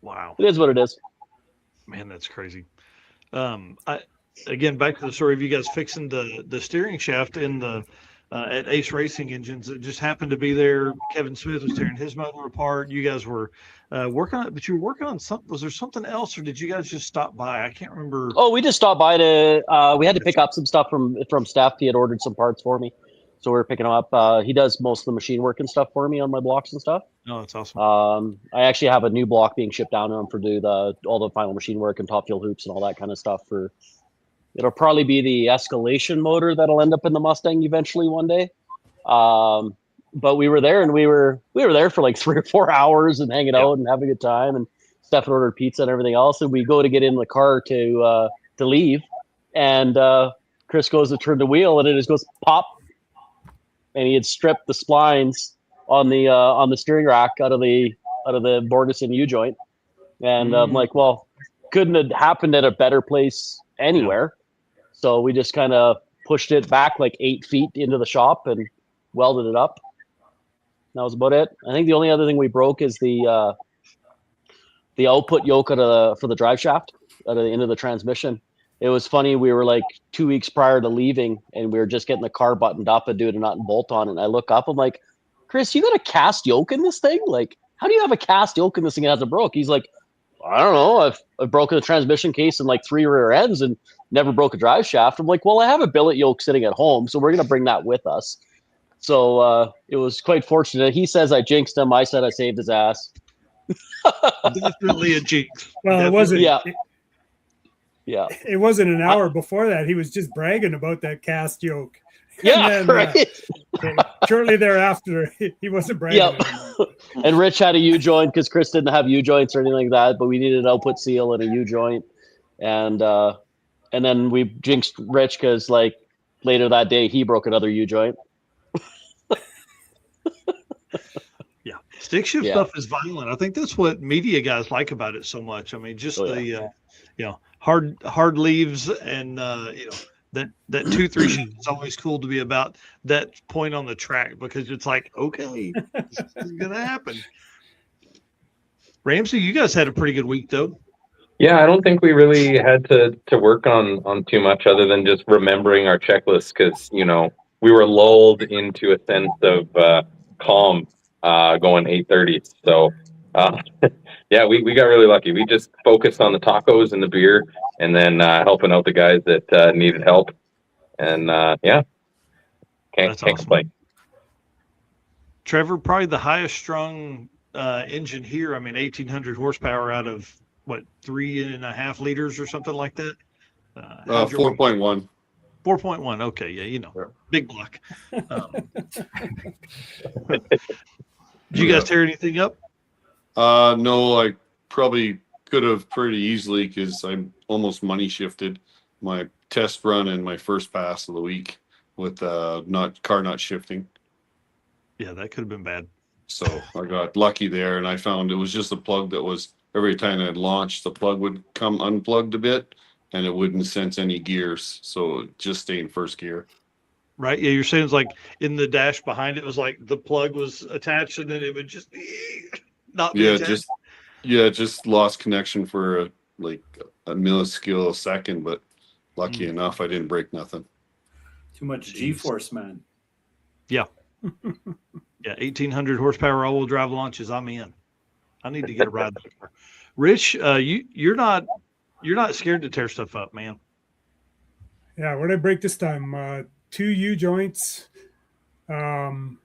wow, it is what it is. Man, that's crazy. Again, back to the story of you guys fixing the steering shaft in the at Ace Racing Engines. It just happened to be there. Kevin Smith was tearing his motor apart. You guys were working on it, but you were working on something. Was there something else, or did you guys just stop by? I can't remember. Oh, we just stopped by to. We had to pick up some stuff from Steph. He had ordered some parts for me. So we were picking him up. He does most of the machine work and stuff for me on my blocks and stuff. Oh, that's awesome. I actually have a new block being shipped down to him for all the final machine work and top fuel hoops and all that kind of stuff. It'll probably be the escalation motor that'll end up in the Mustang eventually one day. But we were there and we were there for 3 or 4 hours and hanging out and having a good time. And Steph ordered pizza and everything else. And we go to get in the car to leave, and Chris goes to turn the wheel and it just goes pop. And he had stripped the splines on the steering rack out of the Borgeson U-joint. And I'm like, well, couldn't have happened at a better place anywhere. So we just kind of pushed it back 8 feet into the shop and welded it up. That was about it. I think the only other thing we broke is the output yoke for the drive shaft at the end of the transmission. It was funny. We were 2 weeks prior to leaving, and we were just getting the car buttoned up and doing a nut and bolt on it. And I look up, I'm like, Chris, you got a cast yoke in this thing? How do you have a cast yoke in this thing that hasn't broke? He's like, I don't know. I've broken the transmission case in 3 rear ends and never broke a drive shaft. I'm like, well, I have a billet yoke sitting at home, so we're going to bring that with us. So it was quite fortunate. He says I jinxed him. I said I saved his ass. Definitely a jinx. Well, it wasn't. Yeah. It wasn't an hour before that. He was just bragging about that cast yoke. Yeah, and then, right. Shortly thereafter, he wasn't bragging. Yep. And Rich had a U-joint because Chris didn't have U-joints or anything like that, but we needed an output seal and a U-joint. And then we jinxed Rich because later that day he broke another U-joint. Yeah. Stick shift stuff is violent. I think that's what media guys like about it so much. I mean, just hard leaves and that 2-3 shift is always cool to be about that point on the track because it's okay, this is gonna happen. Ramsey, you guys had a pretty good week though. Yeah, I don't think we really had to work on too much other than just remembering our checklist because we were lulled into a sense of calm going 8:30. So yeah, we got really lucky. We just focused on the tacos and the beer and then helping out the guys that needed help. And can't complain. Trevor, probably the highest strung engine here. I mean, 1,800 horsepower out of what, 3.5 liters or something like that? 4.1. 4.1. Okay. Yeah. Big block. Did you guys tear anything up? No, I probably could have pretty easily because I'm almost money shifted my test run and my first pass of the week with car not shifting. Yeah, that could have been bad. So I got lucky there, and I found it was just a plug that was every time I'd launch, the plug would come unplugged a bit, and it wouldn't sense any gears, so it just stay in first gear. Right. Yeah, you're saying it's in the dash behind it was the plug was attached, and then it would just not be attached. Just lost connection for a milliscale a second, but lucky enough I didn't break nothing. Too much G-force, man. Yeah. Yeah, 1,800 horsepower all-wheel drive launches. I'm in. I need to get a ride there. Rich, you're not scared to tear stuff up, man. Yeah, what did I break this time? 2 U joints, and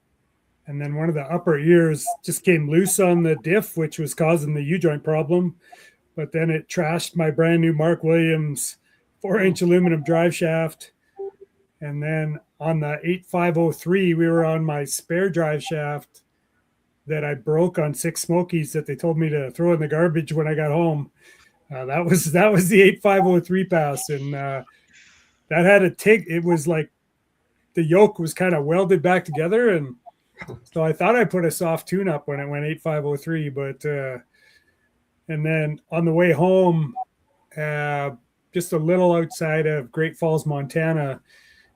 then one of the upper ears just came loose on the diff, which was causing the U joint problem. But then it trashed my brand new Mark Williams 4-inch aluminum drive shaft. And then on the 8503, we were on my spare drive shaft that I broke on 6 Smokies that they told me to throw in the garbage when I got home. That was the 8503 pass, and that had a TIG. It was like the yoke was kind of welded back together, and so I thought I put a soft tune-up when it went 8503, but and then on the way home, just a little outside of Great Falls, Montana,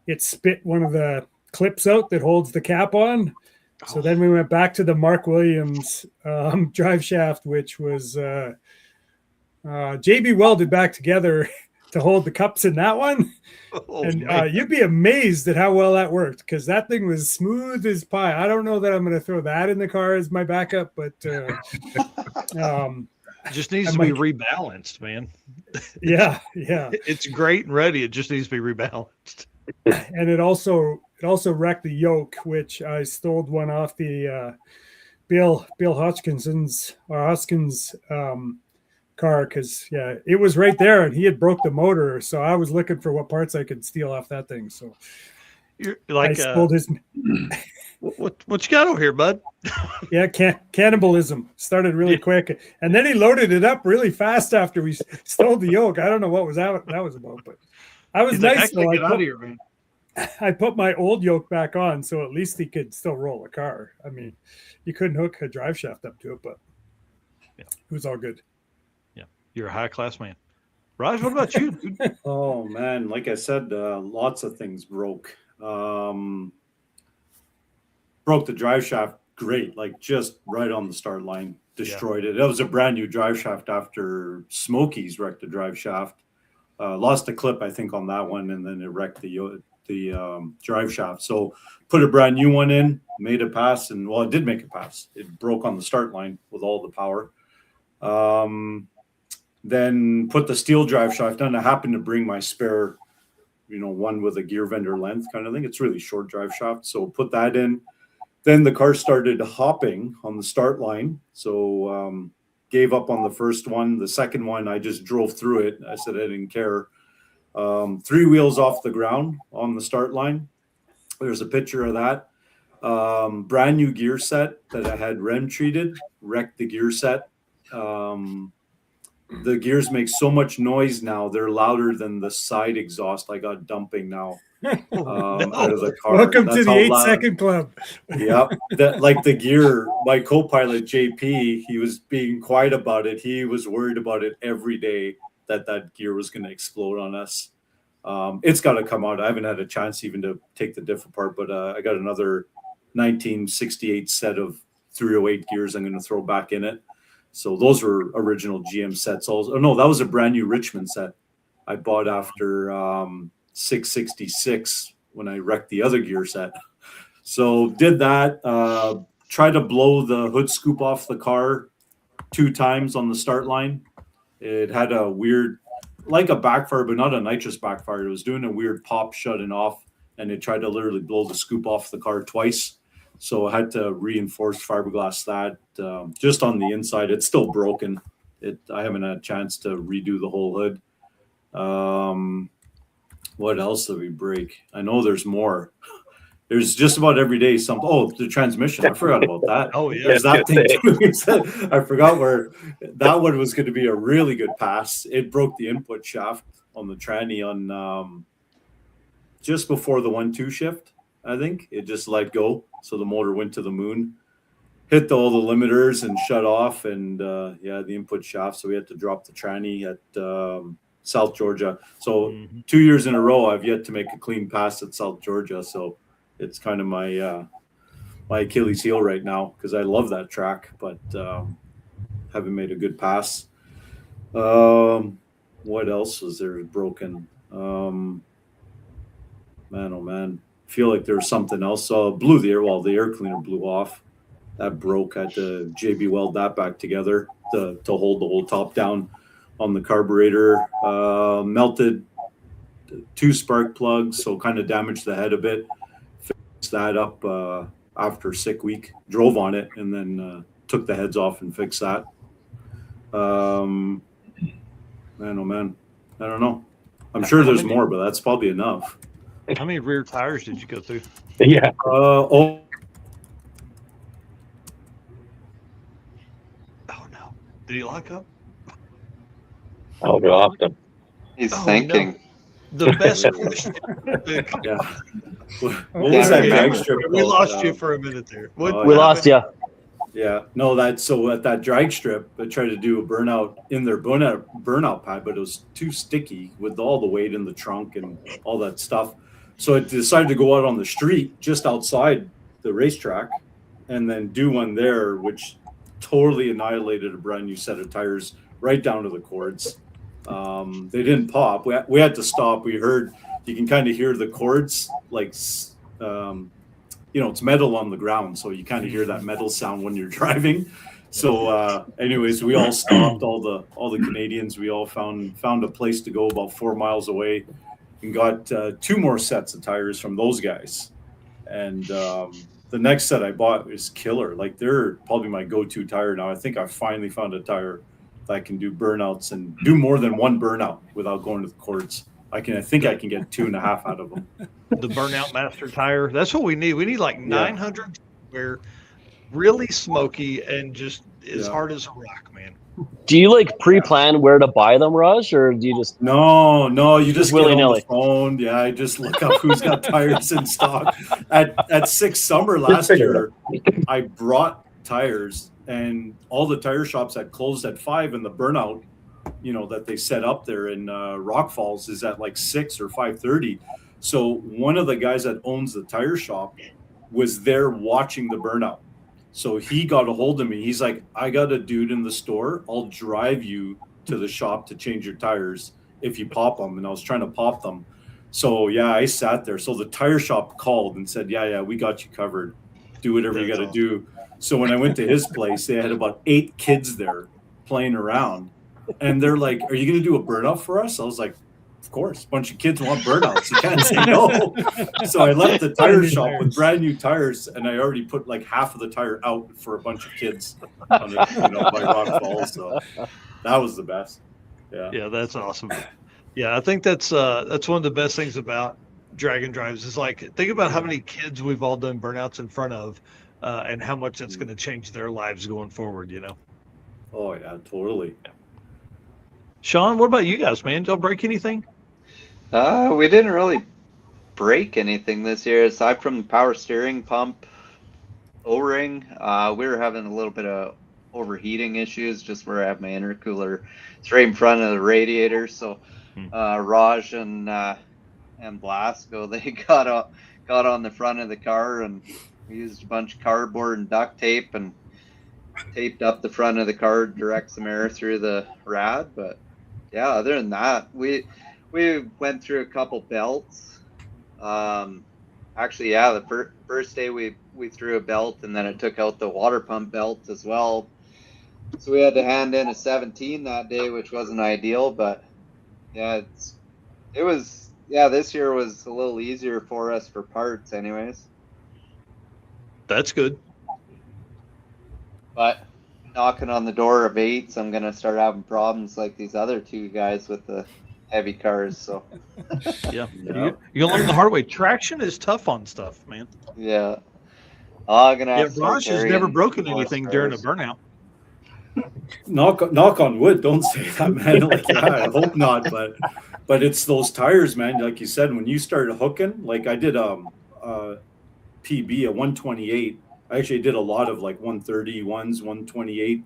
it spit one of the clips out that holds the cap on. So then we went back to the Mark Williams drive shaft, which was JB welded back together to hold the cups in that one. You'd be amazed at how well that worked, because that thing was smooth as pie. I don't know that I'm going to throw that in the car as my backup, but it just needs to be rebalanced, man. Yeah. It's great and ready. It just needs to be rebalanced. And it also wrecked the yoke, which I stole one off the Bill Hoskins car, because it was right there and he had broke the motor, so I was looking for what parts I could steal off that thing. So you're like, I stole his. What you got over here, bud? Yeah, cannibalism started really quick, and then he loaded it up really fast after we stole the yoke. I don't know what that was about, but I was nice. Get out of here, man. I put my old yoke back on, so at least he could still roll a car. I mean, you couldn't hook a drive shaft up to it, but it was all good. Yeah, you're a high class man. Raj, what about you, dude? Oh man, like I said, lots of things broke. Broke the drive shaft, great, like just right on the start line, destroyed it. It was a brand new drive shaft after Smokies wrecked the drive shaft. Lost a clip, I think, on that one, and then it wrecked the drive shaft. So put a brand new one in, made a pass, and it did make a pass. It broke on the start line with all the power. Then put the steel drive shaft on. I happened to bring my spare, one with a gear vendor length kind of thing. It's really short drive shaft, so put that in. Then the car started hopping on the start line, so gave up on the first one. The second one, I just drove through it. I said I didn't care. 3 wheels off the ground on the start line. There's a picture of that. Brand new gear set that I had rem treated, wrecked the gear set. The gears make so much noise now. They're louder than the side exhaust I got dumping now. Out of the car. Welcome to the 8-second club. Yep. Like the gear, my co-pilot JP, he was being quiet about it. He was worried about it every day that gear was going to explode on us. It's got to come out. I haven't had a chance even to take the diff apart, but I got another 1968 set of 308 gears I'm going to throw back in it. So those were original GM sets. Also, no, that was a brand new Richmond set I bought after 666 when I wrecked the other gear set. So did that, tried to blow the hood scoop off the car 2 times on the start line. It had a weird, like a backfire, but not a nitrous backfire. It was doing a weird pop shutting off, and it tried to literally blow the scoop off the car twice. So I had to reinforce fiberglass that just on the inside. It's still broken. I haven't had a chance to redo the whole hood. What else did we break? I know there's more. There's just about every day something. Oh, the transmission. I forgot about that. Oh, yeah. There's that thing too. I forgot where that one was going to be a really good pass. It broke the input shaft on the tranny on just before the 1-2 shift, I think. It just let go. So the motor went to the moon, hit all the limiters and shut off. And the input shaft. So we had to drop the tranny at South Georgia. So 2 years in a row, I've yet to make a clean pass at South Georgia. So it's kind of my my Achilles heel right now, because I love that track, but haven't made a good pass. What else was there broken? Man, oh man, I feel like there was something else. Blew the air cleaner blew off. That broke. I had to JB weld that back together. to hold the whole top down on the carburetor. Melted 2 spark plugs, so kind of damaged the head a bit. Fixed that up after sick week. Drove on it and then took the heads off and fixed that. Man, oh man, I don't know. I'm sure there's more, but that's probably enough. How many rear tires did you go through? Yeah. Oh no! Did he lock up? I'll go off them. He's thinking. No. The best question. Yeah. What was that drag strip? We lost you for a minute there. We lost you. Yeah, no, so at that drag strip, I tried to do a burnout in their burnout pad, but it was too sticky with all the weight in the trunk and all that stuff. So I decided to go out on the street just outside the racetrack and then do one there, which totally annihilated a brand new set of tires right down to the cords. They didn't pop. We had to stop. We heard, you can kind of hear the cords like, it's metal on the ground, so you kind of hear that metal sound when you're driving. So, anyways, we all stopped. All the Canadians. We all found a place to go about 4 miles away, and got 2 more sets of tires from those guys. And the next set I bought is killer. Like they're probably my go-to tire now. I think I finally found a tire that can do burnouts and do more than one burnout without going to the cords. I think I can get 2.5 out of them. The Burnout Master tire. That's what we need. We need like 900 where really smoky and just as hard as a rock, man. Do you like pre-plan where to buy them, Raj, or do you just No, you just get on willy-nilly? the phone. Yeah, I just look up who's got tires in stock. At Six Summer last year, I brought tires, and all the tire shops had closed at 5, and the burnout, that they set up there in Rock Falls is at like 6 or 5:30. So one of the guys that owns the tire shop was there watching the burnout. So he got a hold of me. He's like, I got a dude in the store. I'll drive you to the shop to change your tires if you pop them. And I was trying to pop them. So yeah, I sat there. So the tire shop called and said, yeah, we got you covered. Do whatever you got to do. So when I went to his place, they had about 8 kids there playing around. And they're like, are you going to do a burnout for us? I was like, of course. A bunch of kids want burnouts. You can't say no. So I left the tire shop with brand new tires, and I already put like half of the tire out for a bunch of kids on the, by Rock Falls. So that was the best. Yeah, that's awesome. Yeah, I think that's one of the best things about Dragon Drives is like, think about how many kids we've all done burnouts in front of, and how much that's going to change their lives going forward. Oh yeah, totally. Shaun, what about you guys, man? Did y'all break anything? We didn't really break anything this year, aside from the power steering pump O-ring. We were having a little bit of overheating issues just where I have my intercooler. It's right in front of the radiator. So Raj and Blasco, they got on the front of the car, and we used a bunch of cardboard and duct tape and taped up the front of the car to direct some air through the rad. But yeah, other than that, we went through a couple belts. Actually, yeah, the first day we threw a belt, and then it took out the water pump belt as well. So we had to hand in a 17 that day, which wasn't ideal, but yeah, this year was a little easier for us for parts anyways. That's good. But knocking on the door of 8s, I'm going to start having problems like these other 2 guys with the heavy cars. So yeah. You'll learn the hard way. Traction is tough on stuff, man. Yeah. I'm going to have to Raj has never broken anything during a burnout. Knock on wood. Don't say that, man. Like, yeah, I hope not. But it's those tires, man. Like you said, when you started hooking, like I did PB, a 128. I actually did a lot of like 130 ones, 128.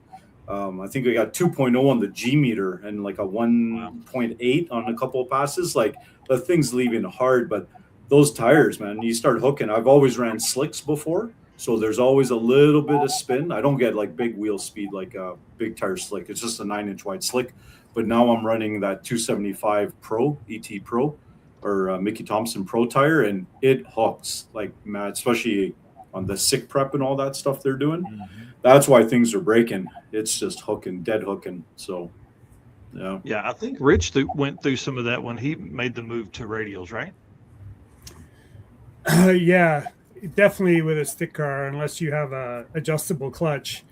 I think I got 2.0 on the G meter and like a 1.8 on a couple of passes. Like the thing's leaving hard, but those tires, man, you start hooking. I've always ran slicks before, so there's always a little bit of spin. I don't get like big wheel speed like a big tire slick. It's just a 9-inch wide slick. But now I'm running that 275 Pro, ET Pro, or Mickey Thompson Pro tire, and it hooks like mad, especially on the sick prep and all that stuff they're doing. That's why things are breaking. It's just dead hooking. So, yeah. Yeah, I think Rich went through some of that when he made the move to radials, right? Yeah, definitely with a stick car, unless you have a adjustable clutch.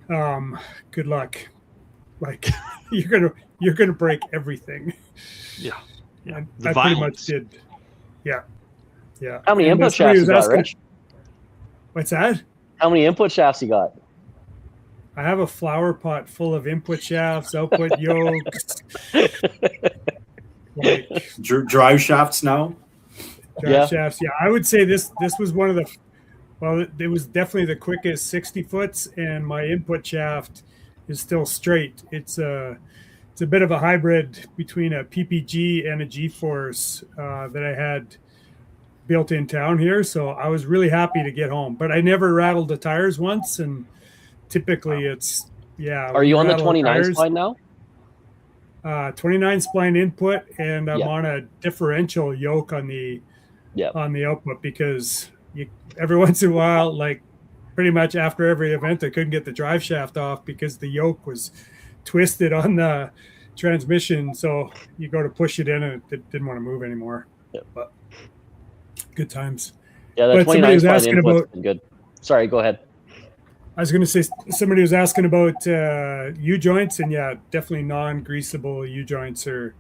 Good luck. Like you're gonna break everything. Yeah. Yeah. And The I pretty violence. much did. Yeah. Yeah. How many And input somebody shafts was you got, asking- Rich? What's that? How many input shafts you got? I have a flower pot full of input shafts, output yokes. Like Drive shafts now. drive shafts. Yeah, I would say this was one of the. Well, it was definitely the quickest 60 foots, and my input shaft is still straight. It's a bit of a hybrid between a PPG and a G-Force that I had built in town here. So I was really happy to get home, but I never rattled the tires once. And typically it's, yeah. Are you on the rattle 29 tires. spline now? 29 spline input, and I'm Yeah. on a differential yoke on the output because every once in a while, like pretty much after every event, I couldn't get the drive shaft off because the yoke was twisted on the transmission. So you go to push it in and it didn't want to move anymore. But good times. Yeah, the But somebody 29 was spline asking input's about. been good. Sorry, go ahead. I was going to say somebody was asking about U-joints, and yeah, definitely non-greasable U-joints are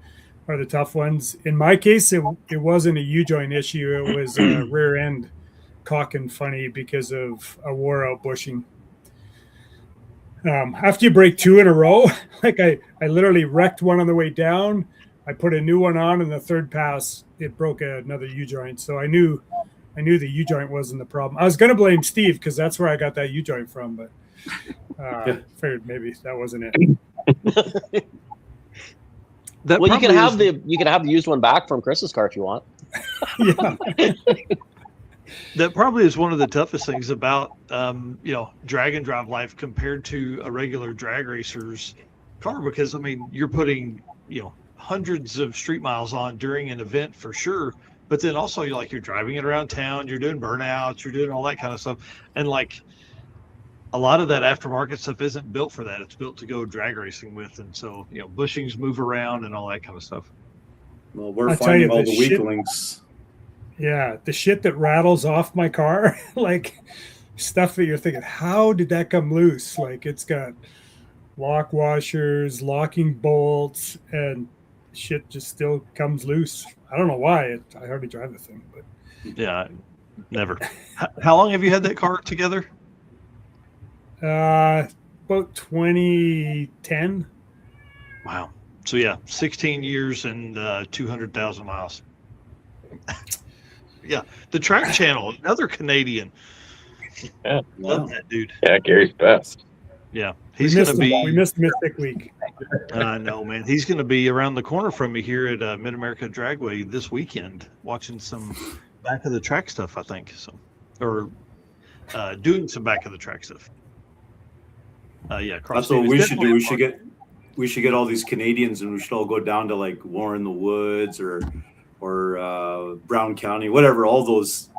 the tough ones. In my case, it wasn't a U-joint issue. It was a rear end cocking funny because of a wore out bushing. After you break two in a row, like I literally wrecked one on the way down. I put a new one on, and the third pass, it broke another U-joint. So I knew the U-joint wasn't the problem. I was going to blame Steve because that's where I got that U-joint from, but figured maybe that wasn't it. Well, you can have the used one back from Chris's car if you want. That probably is one of the toughest things about drag and drive life compared to a regular drag racer's car, because I mean you're putting hundreds of street miles on during an event for sure, but then also you're driving it around town, you're doing burnouts, you're doing all that kind of stuff, and like a lot of that aftermarket stuff isn't built for that. It's built to go drag racing with, and so bushings move around and all that kind of stuff. Well, we're finding all the weak links. Yeah, the shit that rattles off my car, like stuff that you're thinking, how did that come loose? Like it's got lock washers, locking bolts, and shit just still comes loose. I don't know why. I hardly drive the thing, but yeah, never. How long have you had that car together? About 2010. Wow. So yeah, 16 years and 200,000 miles. Yeah, the Track Channel, another Canadian. Yeah, love that dude. Yeah, Gary's best. Yeah, we missed Mystic Week. I know, man. He's going to be around the corner from me here at Mid America Dragway this weekend, watching some back of the track stuff. I think so, or doing some back of the track stuff. Yeah, that's what we should do. We should get all these Canadians, and we should all go down to like Warren the Woods or Brown County, whatever. All those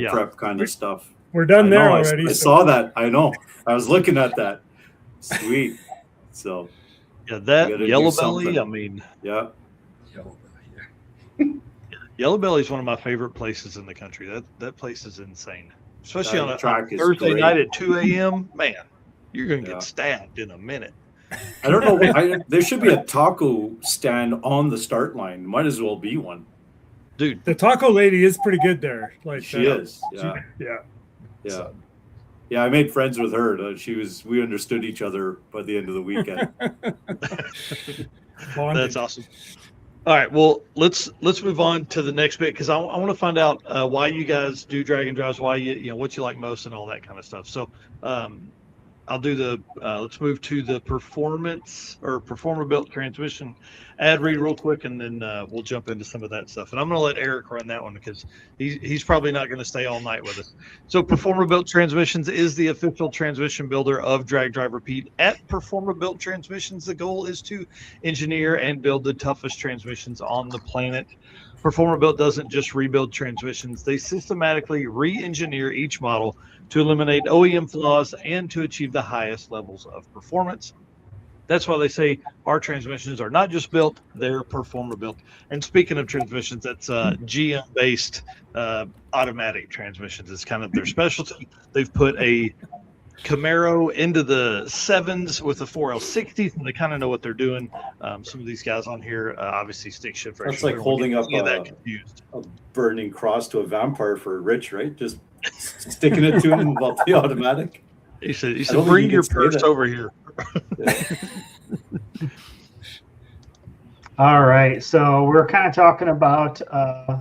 prep kind of stuff. We're done there already. I saw that. I know. I was looking at that. Sweet. So yeah, that Yellow Belly. I mean, yeah. Yellow Belly is one of my favorite places in the country. That place is insane, especially on a Thursday night at 2 a.m. Man, you're gonna get stabbed in a minute. I don't know. There should be a taco stand on the start line. Might as well be one. Dude, the taco lady is pretty good there. Like she is. Yeah. Yeah. Yeah, I made friends with her. We understood each other by the end of the weekend. That's awesome. All right, well, let's move on to the next bit, because I want to find out why you guys do drag and drives, why what you like most, and all that kind of stuff. So, I'll do the, let's move to the performance or performer-built transmission ad read real quick, and then we'll jump into some of that stuff. And I'm going to let Eric run that one because he's probably not going to stay all night with us. So Performer-Built Transmissions is the official transmission builder of Drag Drive Repeat. At Performer-Built Transmissions, the goal is to engineer and build the toughest transmissions on the planet. Performer Built doesn't just rebuild transmissions, they systematically re-engineer each model to eliminate OEM flaws and to achieve the highest levels of performance. That's why they say our transmissions are not just built, they're Performer Built. And speaking of transmissions, that's GM-based automatic transmissions. It's kind of their specialty. They've put a Camaro into the 7s with the 4L60s, and they kind of know what they're doing. Some of these guys on here obviously stick shift. That's like holding up a burning cross to a vampire for Rich, right? Just sticking it to him about the automatic. He said bring your purse over here. All right, so we're kind of talking about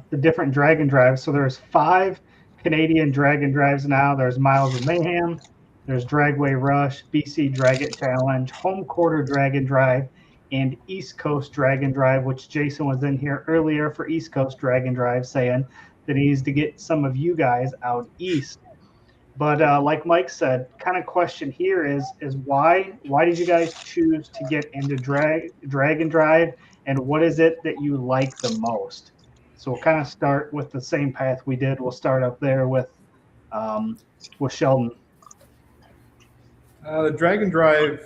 the different drag and drives. So there's 5 Canadian drag and drives now. There's Miles of Mayhem, there's Dragway Rush, BC Drag It Challenge, Home Quarter Drag and Drive, and East Coast Drag and Drive, which Jason was in here earlier for East Coast Drag and Drive saying that he needs to get some of you guys out east. But like Mike said, kind of question here is why did you guys choose to get into drag and drive, and what is it that you like the most? So we'll kind of start with the same path we did. We'll start up there with Sheldon. The drag and drive,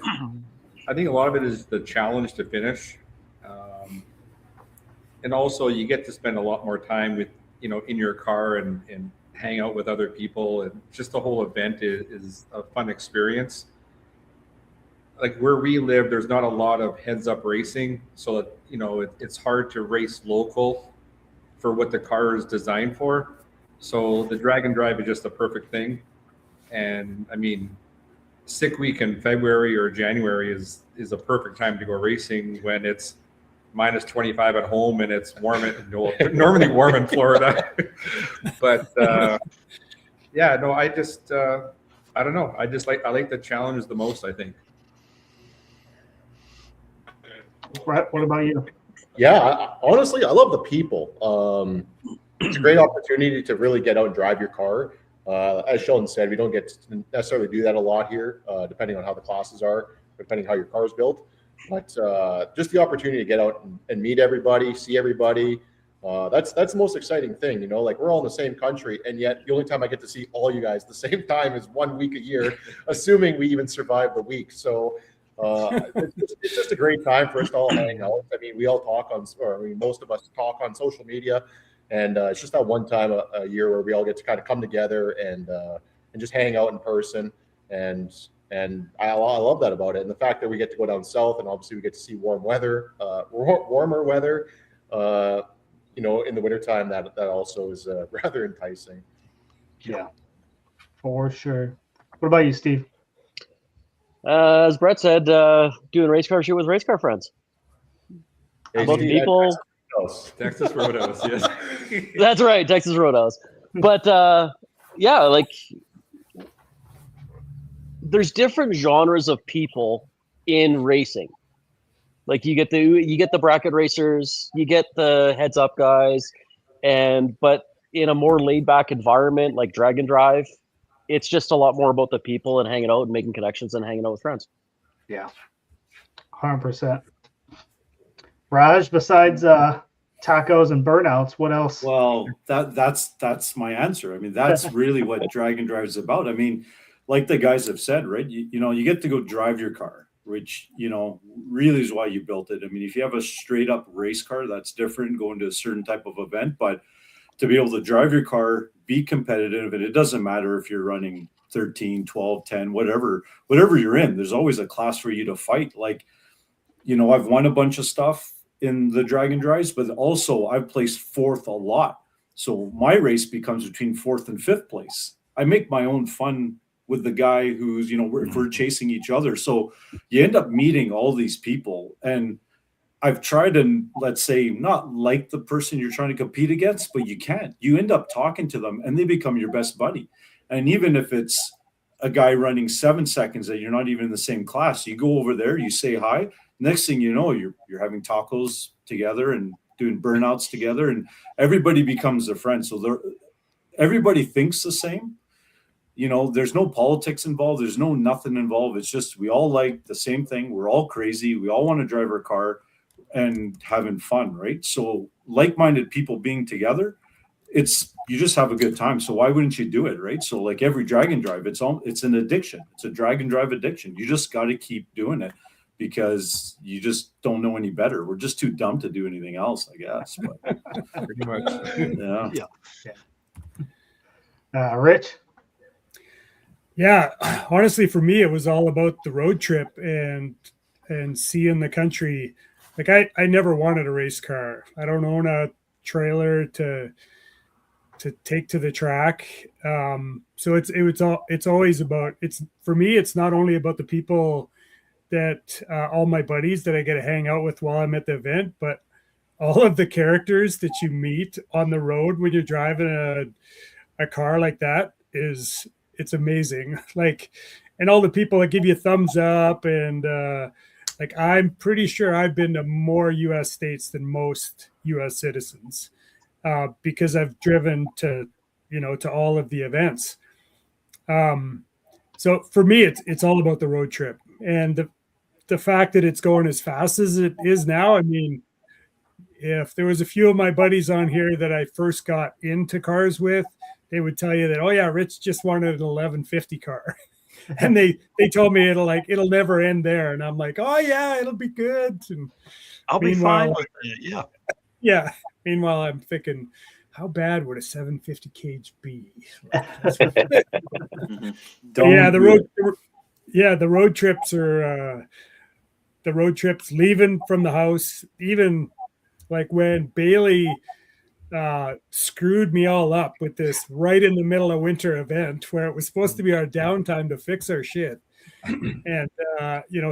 I think a lot of it is the challenge to finish, and also you get to spend a lot more time with in your car and hang out with other people, and just the whole event is a fun experience. Like where we live, there's not a lot of heads-up racing, so that, it's hard to race local for what the car is designed for. So the drag and drive is just the perfect thing. And I mean, sick week in February or January is a perfect time to go racing when it's minus 25 at home and it's warm normally warm in Florida. But yeah, no, I just I don't know. I like the challenge the most, I think. Brett, what about you? Yeah, honestly, I love the people. It's a great opportunity to really get out and drive your car. As Sheldon said, we don't get to necessarily do that a lot here, depending on how the classes are, depending how your car is built. But just the opportunity to get out and meet everybody, see everybody, that's the most exciting thing. Like we're all in the same country, and yet the only time I get to see all you guys at the same time is 1 week a year, assuming we even survive the week. So it's just a great time for us to all hang out. I mean, we all talk most of us talk on social media, and it's just that one time a year where we all get to kind of come together and just hang out in person. And I love that about it. And the fact that we get to go down south, and obviously we get to see warmer weather, in the wintertime, that also is rather enticing. Yeah, for sure. What about you, Steve? As Brett said, doing race car shit with race car friends. About people. Texas Roadhouse, yes. That's right, Texas Roadhouse. But yeah, like there's different genres of people in racing. Like you get the bracket racers, you get the heads up guys, but in a more laid back environment like drag and drive, it's just a lot more about the people and hanging out and making connections and hanging out with friends. Yeah, 100%. Raj, besides tacos and burnouts, what else? Well, that's my answer. I mean, that's really what drag and drive is about. I mean, like the guys have said, right? You get to go drive your car, which really is why you built it. I mean, if you have a straight up race car, that's different, going to a certain type of event, but to be able to drive your car, be competitive, and it doesn't matter if you're running 13, 12, 10, whatever you're in, there's always a class for you to fight. Like, I've won a bunch of stuff in the drag and drives, but also I've placed fourth a lot. So my race becomes between fourth and fifth place. I make my own fun with the guy who's, we're chasing each other. So you end up meeting all these people, and I've tried to, let's say, not like the person you're trying to compete against, but you can't. You end up talking to them and they become your best buddy. And even if it's a guy running 7 seconds that you're not even in the same class. You go over there, you say hi. Next thing you know, you're having tacos together and doing burnouts together, and everybody becomes a friend. So everybody thinks the same. You know, there's no politics involved. There's no nothing involved. It's just we all like the same thing. We're all crazy. We all want to drive our car and having fun, right? So like-minded people being together, you just have a good time. So why wouldn't you do it, right? So like every drag and drive, it's an addiction. It's a drag and drive addiction. You just got to keep doing it because you just don't know any better. We're just too dumb to do anything else, I guess. But, Pretty much. Yeah. Rich? Yeah, honestly, for me, it was all about the road trip and seeing the country. Like I never wanted a race car. I don't own a trailer to take to the track. So it's always about, for me, it's not only about the people that all my buddies that I get to hang out with while I'm at the event, but all of the characters that you meet on the road when you're driving a car like that it's amazing. Like, and all the people that give you thumbs up and like, I'm pretty sure I've been to more US states than most US citizens because I've driven to all of the events. So for me, it's all about the road trip and the fact that it's going as fast as it is now. I mean, if there was a few of my buddies on here that I first got into cars with, they would tell you that, oh yeah, Rich just wanted an 1150 car. And they told me it'll never end there. And I'm like, oh yeah, it'll be good. And I'll be fine with it. Yeah. Yeah. Meanwhile, I'm thinking, how bad would a 750 cage be? The road trips are the road trips leaving from the house, even like when Bailey screwed me all up with this right in the middle of winter event where it was supposed to be our downtime to fix our shit and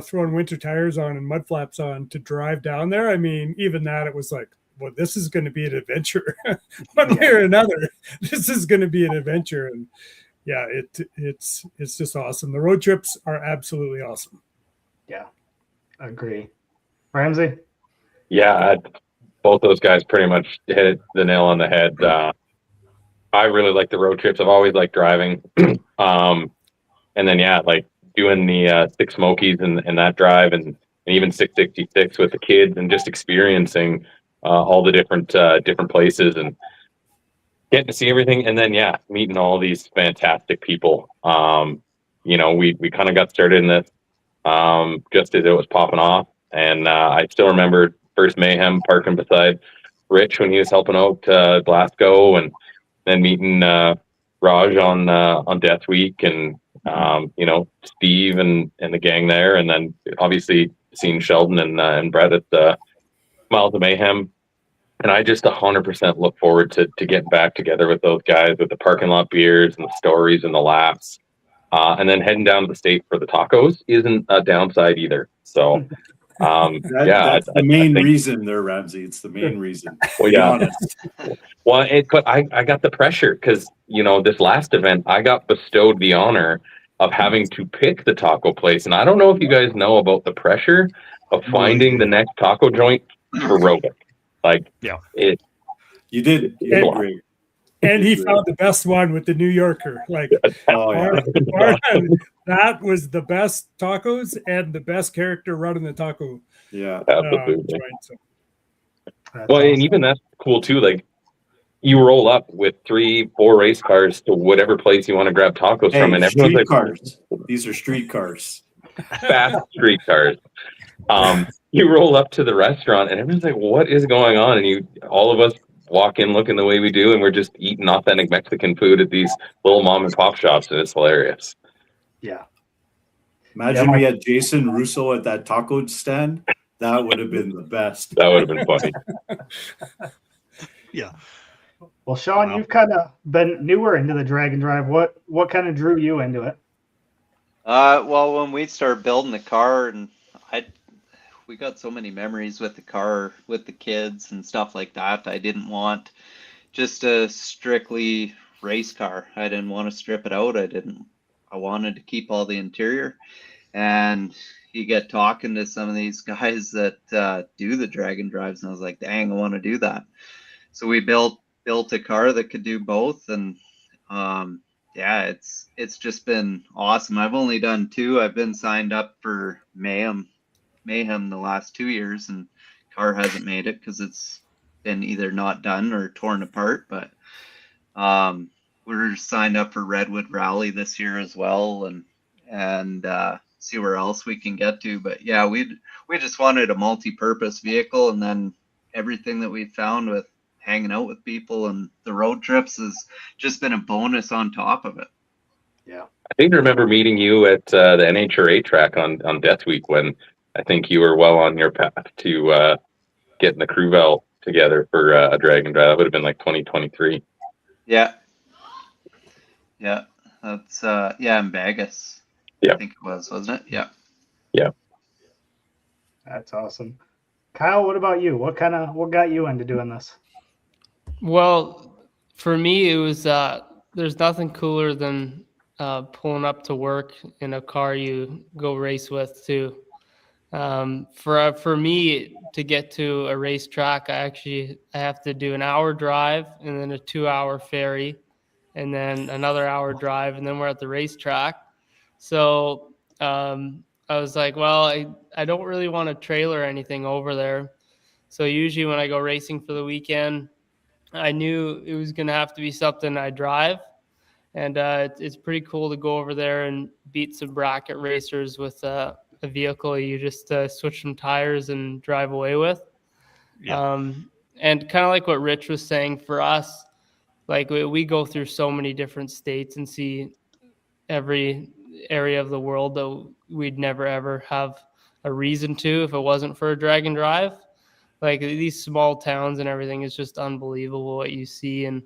throwing winter tires on and mud flaps on to drive down there. I mean, even that, it was like, well, this is going to be an adventure one way or another. This is going to be an adventure. And yeah, it's just awesome. The road trips are absolutely awesome. Yeah, I agree. Ramsey? Yeah, both those guys pretty much hit the nail on the head. I really like the road trips. I've always liked driving. And then, like doing the Six Smokies and that drive and even 666 with the kids and just experiencing all the different places and getting to see everything. And then, meeting all these fantastic people. We kind of got started in this just as it was popping off. And I still remember first Mayhem parking beside Rich when he was helping out Glasgow, and then meeting Raj on Death Week and Steve and the gang there, and then obviously seeing Sheldon and Brett at Miles of Mayhem. And I just 100% look forward to getting back together with those guys with the parking lot beers and the stories and the laughs. And then heading down to the state for the tacos isn't a downside either. So that's the main reason there, Ramsey. It's the main reason. Well, yeah. Well, but I got the pressure because this last event I got bestowed the honor of having to pick the taco place, and I don't know if you guys know about the pressure of finding the next taco joint for Rovic. You did great. And he found the best one with the New Yorker. That was the best tacos and the best character running the taco. Yeah, absolutely. And even that's cool too. Like, you roll up with 3-4 race cars to whatever place you want to grab tacos from, and everyone's like, cars. These are street cars, fast street cars. You roll up to the restaurant, and everyone's like, "What is going on?" And all of us walk in looking the way we do, and we're just eating authentic Mexican food at these little mom and pop shops, and it's hilarious. Yeah. Imagine we had Jason Russo at that taco stand. That would have been the best. That would have been funny. Yeah. Well, Shaun, you've kind of been newer into the drag and drive. What kind of drew you into it? Well, when we started building the car, and we got so many memories with the car, with the kids and stuff like that. I didn't want just a strictly race car. I didn't want to strip it out. I didn't I wanted to keep all the interior, and you get talking to some of these guys that do the drag and drives, and I was like, dang, I want to do that. So we built a car that could do both, and yeah, it's just been awesome. I've only done 2. I've been signed up for Mayhem the last 2 years, and car hasn't made it because it's been either not done or torn apart. But we're signed up for Redwood Rally this year as well, and see where else we can get to. But yeah, we just wanted a multi-purpose vehicle, and then everything that we found with hanging out with people and the road trips has just been a bonus on top of it. Yeah, I think I remember meeting you at the NHRA track on Death Week when I think you were well on your path to getting the Crewvel together for a drag and drive. That would have been like 2023. Yeah, that's in Vegas. Yeah, I think it was, wasn't it? Yeah. That's awesome. Kyle, what about you? What got you into doing this? Well, for me, it was there's nothing cooler than pulling up to work in a car you go race with too. For me to get to a racetrack, I have to do an hour drive and then a 2-hour ferry and then another hour drive, and then we're at the racetrack. So I was like, well, I don't really want to trailer anything over there. So usually when I go racing for the weekend, I knew it was going to have to be something I drive. And it's pretty cool to go over there and beat some bracket racers with a vehicle you just switch some tires and drive away with. Yeah. And kind of like what Rich was saying, for us, like we go through so many different states and see every area of the world that we'd never ever have a reason to if it wasn't for a drag and drive. Like these small towns and everything is just unbelievable what you see in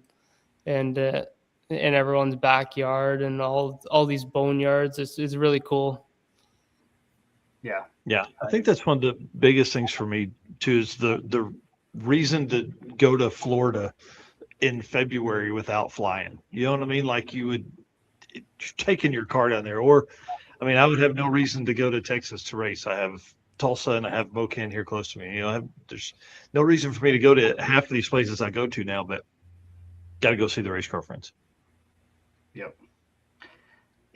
everyone's backyard and all these boneyards. It's really cool. Yeah. I think that's one of the biggest things for me too, is the reason to go to Florida in February without flying. You know what I mean? Like you would taking your car down there, or I mean, I would have no reason to go to Texas to race. I have Tulsa and I have Bocan here close to me. You know, there's no reason for me to go to half of these places I go to now, but got to go see the race car friends. Yep.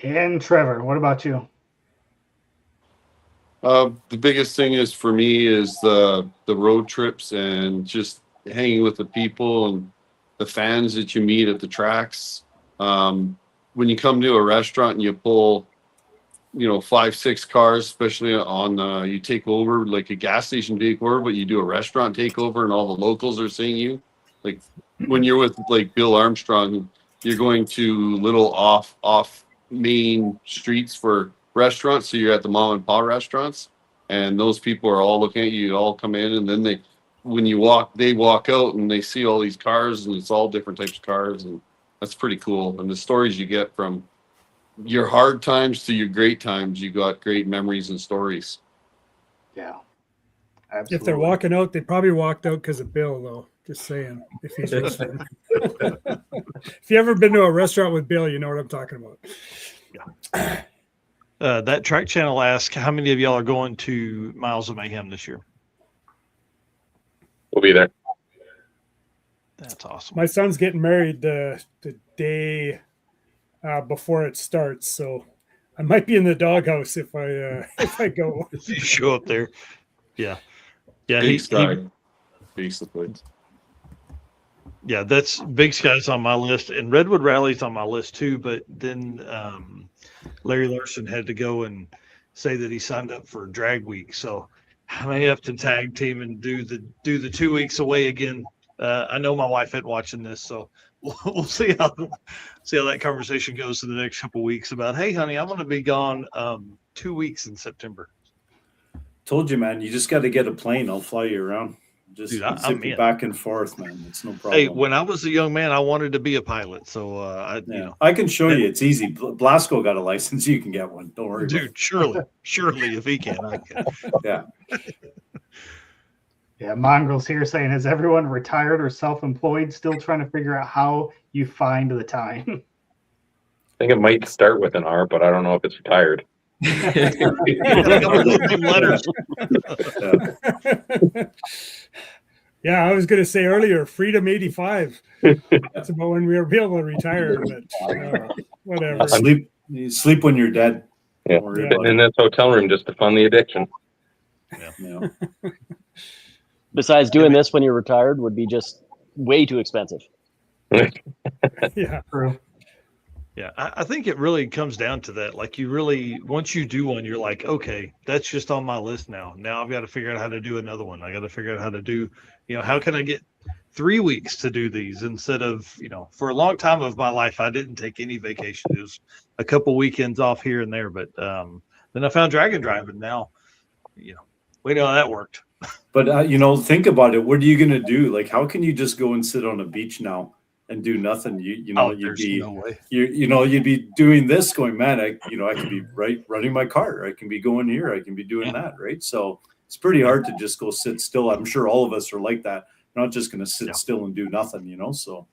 And Trevor, what about you? The biggest thing is for me is the road trips and just hanging with the people and the fans that you meet at the tracks. When you come to a restaurant and you pull, 5-6 cars, especially on you take over like a gas station takeover, but you do a restaurant takeover and all the locals are seeing you. Like when you're with like Bill Armstrong, you're going to little off main streets for restaurants. So you're at the mom and pop restaurants, and those people are all looking at you. You all come in, and then they walk out and they see all these cars, and it's all different types of cars, and that's pretty cool. And the stories you get from your hard times to your great times, you got great memories and stories. Yeah, absolutely. If they're walking out, they probably walked out because of Bill, though. Just saying, if he's listening. If you ever been to a restaurant with Bill, you know what I'm talking about. Yeah. That track channel asked, how many of y'all are going to Miles of Mayhem this year? We'll be there. That's awesome. My son's getting married the day before it starts, so I might be in the doghouse if I go. If you show up there, yeah. Big Sky, basically. Yeah, that's Big Sky's on my list, and Redwood Rally's on my list too. But then Larry Larson had to go and say that he signed up for Drag Week, so I may have to tag team and do the 2 weeks away again. I know my wife ain't watching this, so we'll see how that conversation goes in the next couple of weeks about, hey, honey, I'm going to be gone 2 weeks in September. Told you, man. You just got to get a plane. I'll fly you around. Just zip you back and forth, man. It's no problem. Hey, when I was a young man, I wanted to be a pilot, so I can show you. It's easy. Blasco got a license. You can get one. Don't worry, dude. Surely, if he can, I can. Yeah. Yeah, Mongrel's here saying, is everyone retired or self-employed, still trying to figure out how you find the time? think it might start with an R, but I don't know if it's retired. Letters. Yeah, I was going to say earlier, Freedom 85. That's about when we were able to retire, but whatever. Sleep when you're dead. Yeah, in this hotel room just to fund the addiction. Yeah. Besides, doing this when you're retired would be just way too expensive. Yeah, true. Yeah, I think it really comes down to that. Like, you really, once you do one, you're like, okay, that's just on my list now. Now I've got to figure out how to do another one. I got to figure out how to do, how can I get 3 weeks to do these instead of, for a long time of my life, I didn't take any vacation. It was a couple weekends off here and there. But then I found drag and drive, and now, we know how that worked. But, think about it. What are you going to do? Like, how can you just go and sit on a beach now and do nothing? You'd be, no way. You'd be doing this going, man, I could be running my car. I can be going here. I can be doing that. Right. So it's pretty hard to just go sit still. I'm sure all of us are like that. We're not just going to sit still and do nothing, so.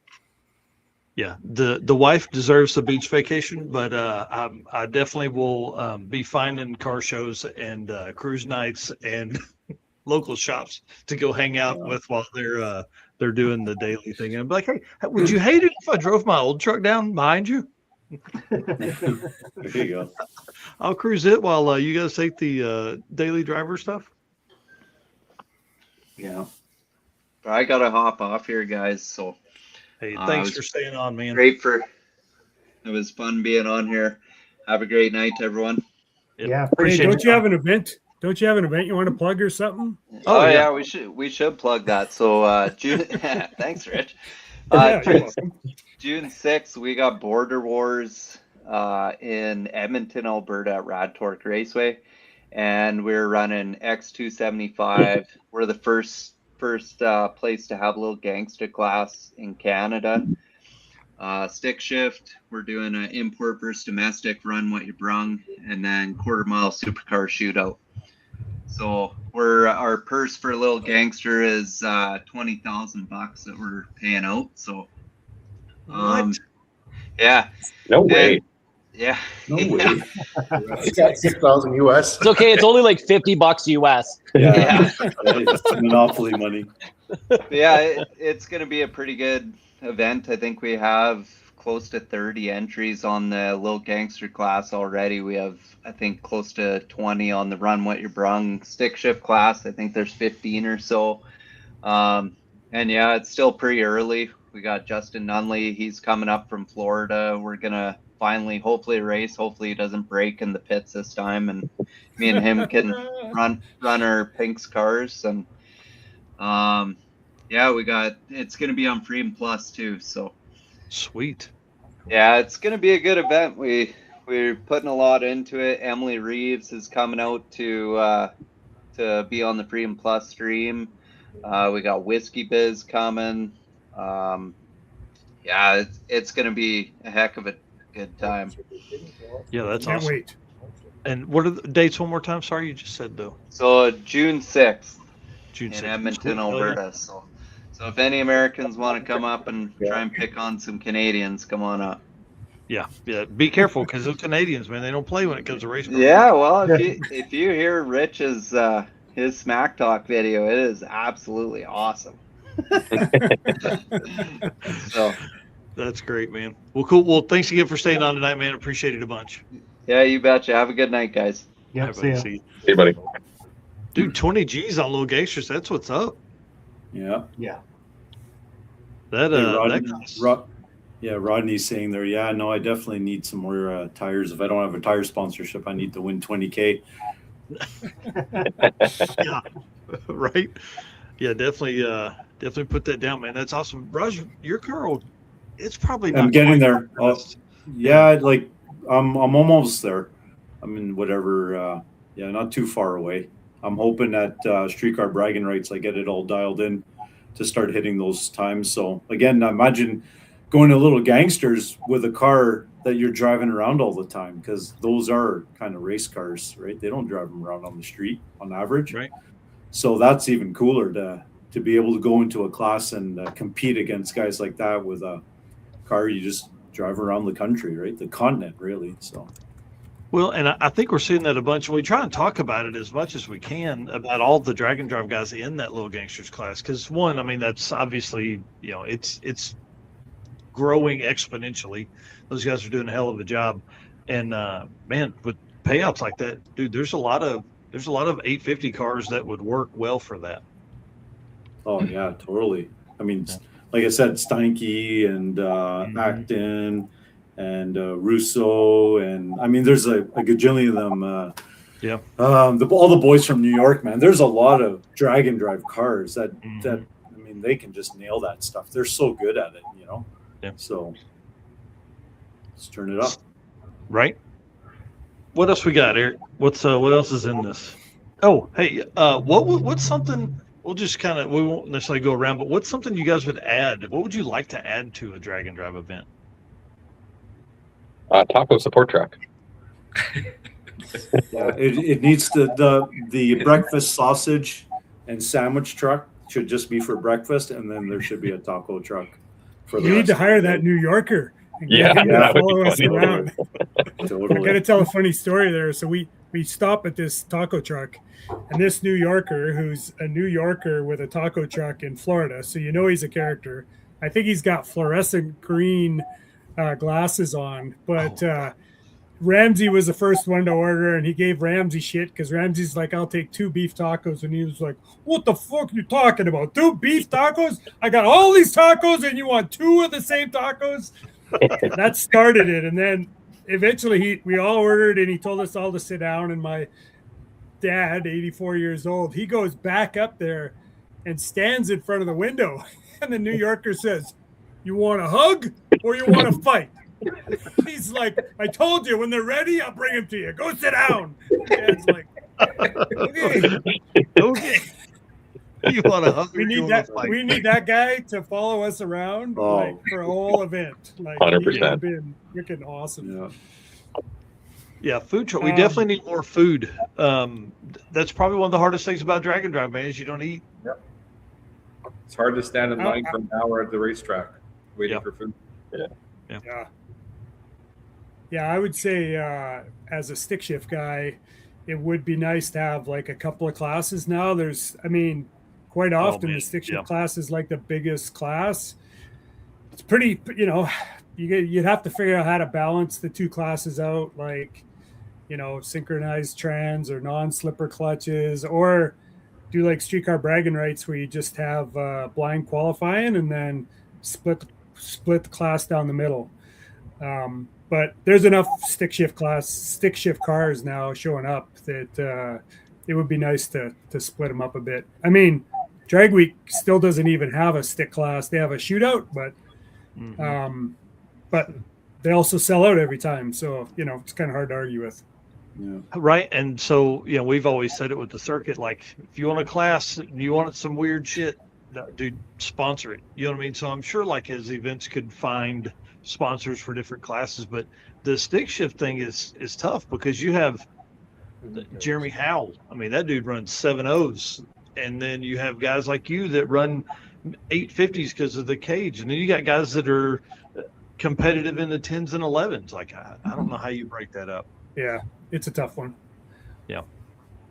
Yeah. The wife deserves the beach vacation, but I definitely will be finding car shows and cruise nights and local shops to go hang out with while they're doing the daily thing. And I'm like, hey, would you hate it if I drove my old truck down behind you? There you go. I'll cruise it while you guys take the daily driver stuff. Yeah. I gotta hop off here, guys. So hey, thanks for staying on, man. It was fun being on here. Have a great night, everyone. Yeah, appreciate it. Don't you have an event? Don't you have an event you want to plug or something? Oh yeah, we should plug that. So June thanks, Rich. June 6th, we got Border Wars in Edmonton, Alberta at Rad Torque Raceway, and we're running X275. We're the first place to have a little gangster class in Canada. Stick shift, we're doing an import versus domestic, run what you brung, and then quarter-mile supercar shootout. So our purse for a little gangster is $20,000 that we're paying out. So, yeah. No way. Yeah. No way. It's got 6,000 US. It's okay. It's only like $50 US. Yeah. It's monopoly money. Yeah, it's going to be a pretty good event. I think we have close to 30 entries on the little gangster class already. We have, I think, close to 20 on the run what you brung stick shift class. I think there's 15 or so. And yeah, it's still pretty early. We got Justin Nunley. He's coming up from Florida. We're going to finally, hopefully, race. Hopefully he doesn't break in the pits this time. And me and him can run our Pinks cars. And yeah, it's going to be on Freedom Plus too. So sweet. Yeah, it's going to be a good event. We're putting a lot into it. Emily Reeves is coming out to be on the Freedom Plus stream. We got Whiskey Biz coming. Yeah, it's going to be a heck of a good time. Yeah, that's Can't awesome. wait. And what are the dates one more time? Sorry, you just said though. So June 6th June 6th. in Edmonton, Alberta. So if any Americans want to come up and try and pick on some Canadians, come on up. Yeah. Be careful because those Canadians, man, they don't play when it comes to race cars. Yeah, well, if you hear Rich's his smack talk video, it is absolutely awesome. So that's great, man. Well, cool. Well, thanks again for staying on tonight, man. Appreciate it a bunch. Yeah, you betcha. Have a good night, guys. Yeah, see ya. Hey, buddy. Dude, 20 G's on Little Gangsters. That's what's up. Yeah. Yeah. Rodney's saying there, yeah, no, I definitely need some more tires. If I don't have a tire sponsorship, I need to win 20K. Yeah. Right. Yeah, definitely put that down, man. That's awesome. Raj, your car, it's probably not. I'm getting there. Yeah, like I'm almost there. I mean, whatever. Not too far away. I'm hoping at Streetcar Bragging Rights I get it all dialed in to start hitting those times. So again, imagine going to Little Gangsters with a car that you're driving around all the time, because those are kind of race cars, right? They don't drive them around on the street on average. Right. So that's even cooler to be able to go into a class and compete against guys like that with a car you just drive around the country, right? The continent, really. So. Well, and I think we're seeing that a bunch. We try and talk about it as much as we can about all the drag and drive guys in that little gangsters class. Because one, I mean, that's obviously, you know, it's growing exponentially. Those guys are doing a hell of a job. And man, with payouts like that, dude, there's a lot of 850 cars that would work well for that. Oh yeah, totally. I mean, like I said, Steinke and Acton and Russo, and I mean, there's a gajillion of them. Yeah. All the boys from New York, man. There's a lot of drag and drive cars that I mean, they can just nail that stuff. They're so good at it, you know. Yeah. So let's turn it up. Right. What else we got, Eric? What else is in this? Oh, hey, what's something? We'll just we won't necessarily go around, but what's something you guys would add? What would you like to add to a drag and drive event? Taco support truck. Yeah, it needs the breakfast sausage and sandwich truck should just be for breakfast, and then there should be a taco truck. For you need to hire that New Yorker. And get him to follow us around. Totally. I got to tell a funny story there. So we stop at this taco truck, and this New Yorker, who's a New Yorker with a taco truck in Florida, so you know he's a character. I think he's got fluorescent green glasses on, but Ramsey was the first one to order, and he gave Ramsey shit because Ramsey's like, I'll take 2 beef tacos, and he was like, what the fuck are you talking about? 2 beef tacos? I got all these tacos and you want 2 of the same tacos? That started it, and then eventually we all ordered, and he told us all to sit down, and my dad, 84 years old, he goes back up there and stands in front of the window, and the New Yorker says, you want a hug or you want to fight? He's like, I told you, when they're ready, I'll bring them to you. Go sit down. Dad's like, okay. You want to hug? We need that guy to follow us around like for a whole event. Like 100%. Been freaking awesome. Yeah, food truck. We definitely need more food. That's probably one of the hardest things about drag and drive, man, is you don't eat. Yep. It's hard to stand in line for an hour at the racetrack waiting for food. Yeah, I would say as a stick shift guy, it would be nice to have like a couple of classes now. Quite often the stick shift class is like the biggest class. It's pretty, you'd have to figure out how to balance the 2 classes out, like, synchronized trans or non-slipper clutches, or do like streetcar bragging rights where you just have blind qualifying and then split the class down the middle. But there's enough stick shift cars now showing up that it would be nice to split them up a bit. I mean, Drag Week still doesn't even have a stick class. They have a shootout, but they also sell out every time. So, it's kind of hard to argue with. Yeah. Right. And so, we've always said it with the circuit, like, if you want a class and you want some weird shit, dude, sponsor it. You know what I mean? So I'm sure like as events could find sponsors for different classes, but the stick shift thing is tough because you have Jeremy Howell. I mean, that dude runs 7.0s, and then you have guys like you that run 850s because of the cage, and then you got guys that are competitive in the 10s and 11s. Like, I don't know how you break that up. Yeah, it's a tough one. Yeah,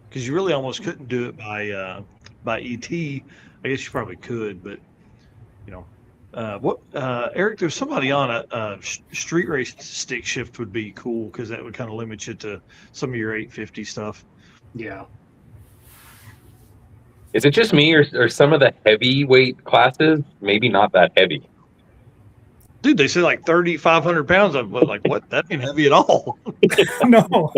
because you really almost couldn't do it by ET. I guess you probably could, but Eric, there's somebody on a street race stick shift would be cool because that would kind of limit you to some of your 850 stuff. Yeah. Is it just me or some of the heavyweight classes maybe not that heavy? Dude, they say like 3,500 pounds. I'm like, what? That ain't heavy at all. No.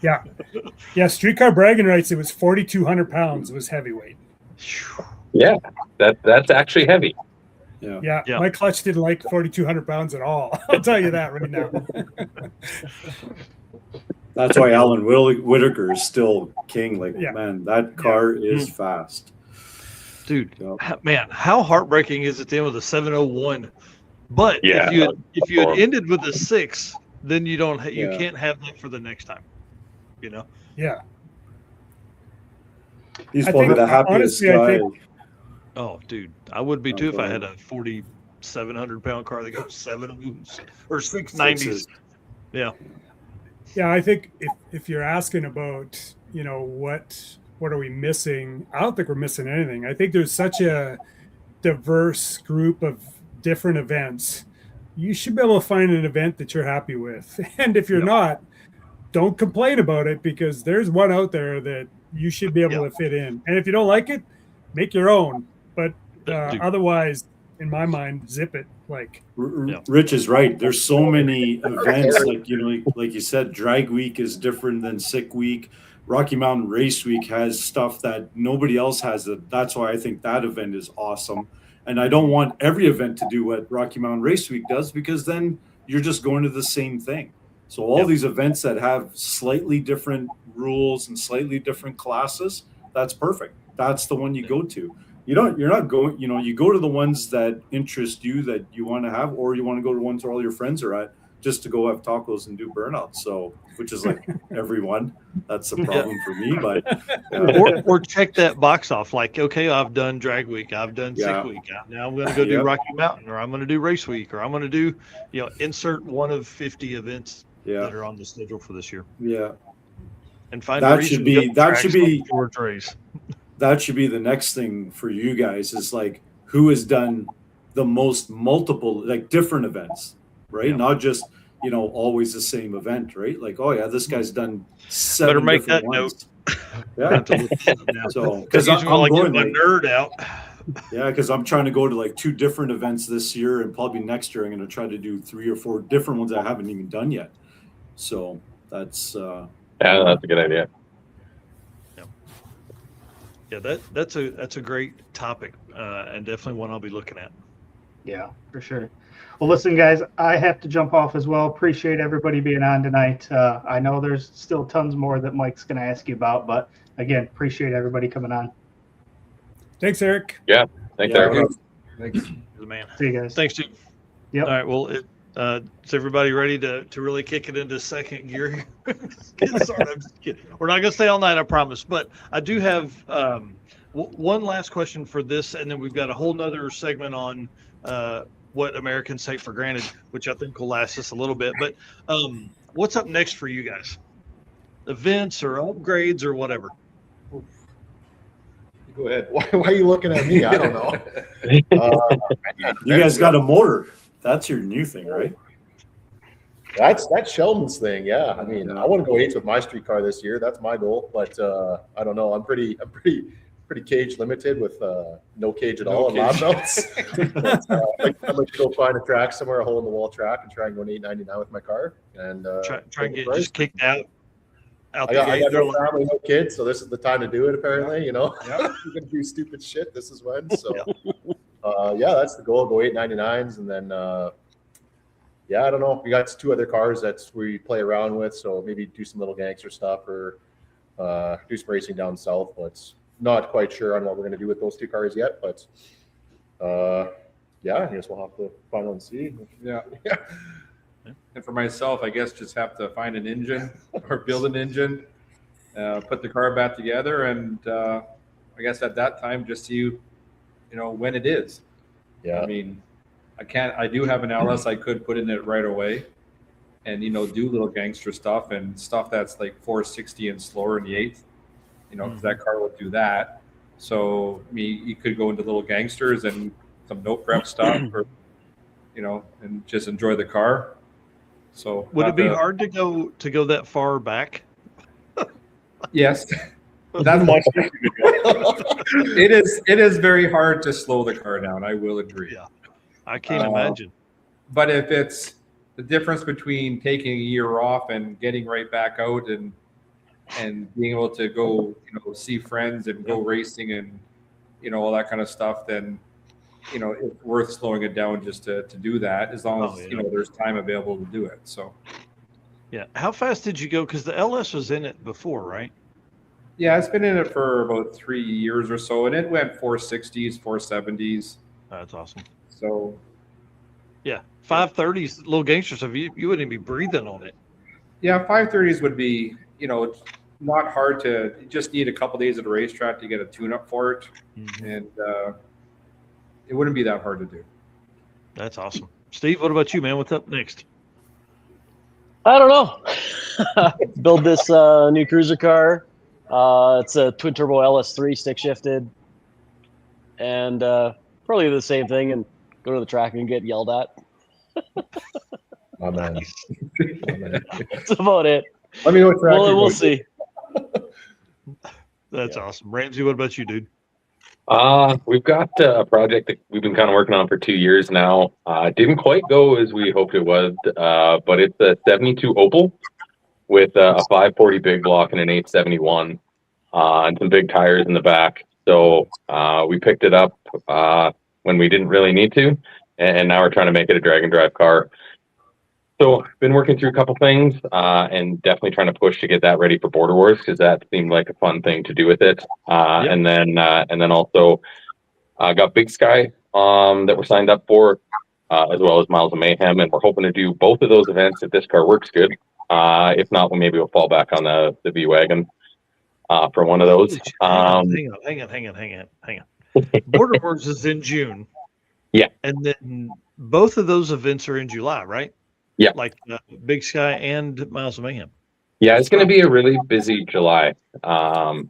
Yeah. Streetcar bragging rights, it was 4,200 pounds. It was heavyweight. Yeah, that's actually heavy. Yeah. My clutch didn't like 4,200 pounds at all. I'll tell you that right now. That's why Alan Whitaker is still king. Like, man, that car is fast. Dude, man, how heartbreaking is it then with a 701? But if you had ended with a 6, then you can't have that for the next time. Yeah. He's probably the happiest guy. Oh, dude, I would be too if I had a 40 700-pound car that goes 7 of them or 690s. Yeah. Yeah, I think if you're asking about, what are we missing? I don't think we're missing anything. I think there's such a diverse group of different events. You should be able to find an event that you're happy with. And if you're not, don't complain about it, because there's one out there that you should be able to fit in. And if you don't like it, make your own. But otherwise, in my mind, zip it. Rich is right. There's so many events, like you said, Drag Week is different than Sick Week. Rocky Mountain Race Week has stuff that nobody else has. That's why I think that event is awesome. And I don't want every event to do what Rocky Mountain Race Week does, because then you're just going to the same thing. So all these events that have slightly different rules and slightly different classes, that's perfect. That's the one you go to. You're not going, you go to the ones that interest you, that you want to have, or you want to go to ones where all your friends are at, just to go have tacos and do burnouts. So, which is like everyone. That's the problem for me. But or check that box off. Like, okay, I've done Drag Week, I've done Sick Week. Now I'm going to go do Rocky Mountain, or I'm going to do Race Week, or I'm going to do, insert one of 50 events that are on the schedule for this year. Yeah. And find that should be race. That should be the next thing for you guys, is like, who has done the most multiple, like different events, right? Yeah. Not just, always the same event, right? Like, oh yeah, this guy's done 7 Better make different that ones. Note. Yeah. So, because I'm going my nerd out. Yeah, because I'm trying to go to like 2 different events this year, and probably next year I'm going to try to do 3 or 4 different ones I haven't even done yet. So that's that's a good idea. Yeah, that's a great topic, and definitely one I'll be looking at. Yeah, for sure. Well, listen, guys, I have to jump off as well. Appreciate everybody being on tonight. I know there's still tons more that Mike's going to ask you about, but again, appreciate everybody coming on. Thanks, Eric. Yeah, thanks, Eric. Thanks, the man. See you guys. Thanks, dude. Yep. All right. Well, is everybody ready to really kick it into second gear? We're not going to stay all night, I promise. But I do have one last question for this, and then we've got a whole nother segment on what Americans take for granted, which I think will last us a little bit. But what's up next for you guys? Events or upgrades or whatever? Go ahead. Why are you looking at me? I don't know. You guys got a motor. That's your new thing, right? That's Sheldon's thing. Yeah. I mean, I want to go 8s with my street car this year. That's my goal. But I don't know. I'm pretty cage limited with no cage at all. Loud belts. I'd like to go find a track somewhere, a hole in the wall track, and try and go an 899 with my ar, and try and get just kicked out. I got no family, no kids, so this is the time to do it. Apparently, You're gonna do stupid shit. This is when. So, that's the goal. Go 899s, and then, I don't know. We got 2 other cars that we play around with, so maybe do some little gangster stuff or do some racing down south. But not quite sure on what we're gonna do with those 2 cars yet. But I guess we'll have to find out and see. Yeah. And for myself, I guess just have to find an engine or build an engine, put the car back together, and I guess at that time just see, when it is. Yeah. I mean, I do have an LS I could put in it right away, and do little gangster stuff and stuff that's like 460 and slower in the 8th. Because that car will do that. So you could go into little gangsters and some no prep stuff, or and just enjoy the car. So would it be hard to go that far back? Yes, that's much. It is very hard to slow the car down. I will agree. Yeah, I can't imagine. But if it's the difference between taking a year off and getting right back out and being able to go, see friends and go racing and all that kind of stuff, then it's worth slowing it down just to do that, as long as there's time available to do it. So yeah. How fast did you go? Because the LS was in it before, right? Yeah, it's been in it for about 3 years or so, and it went 460s, 470s. That's awesome. So yeah, 530s, little gangster stuff. You wouldn't even be breathing on it. Yeah, 530s would be, not hard to. You just need a couple days at a racetrack to get a tune-up for it, and it wouldn't be that hard to do. That's awesome. Steve, what about you, man? What's up next? I don't know. Build this new cruiser car. It's a twin turbo LS3 stick shifted, and probably the same thing. And go to the track and get yelled at. Oh, man. That's about it. Let me know what track you're We'll going. see. That's awesome. Ramsey, what about you, dude? We've got a project that we've been kind of working on for 2 years now. It didn't quite go as we hoped it would, but it's a 72 Opel with a 540 big block and an 871 and some big tires in the back. So we picked it up when we didn't really need to, and now we're trying to make it a drag and drive car. So been working through a couple things and definitely trying to push to get that ready for Border Wars because that seemed like a fun thing to do with it. And then also got Big Sky that we're signed up for, as well as Miles of Mayhem, and we're hoping to do both of those events if this car works good. If not, maybe we'll fall back on the V wagon for one of those. Hang on. Border Wars is in June. Yeah, and then both of those events are in July, right? Yeah, like Big Sky and Miles of Mayhem. Yeah, it's going to be a really busy July. So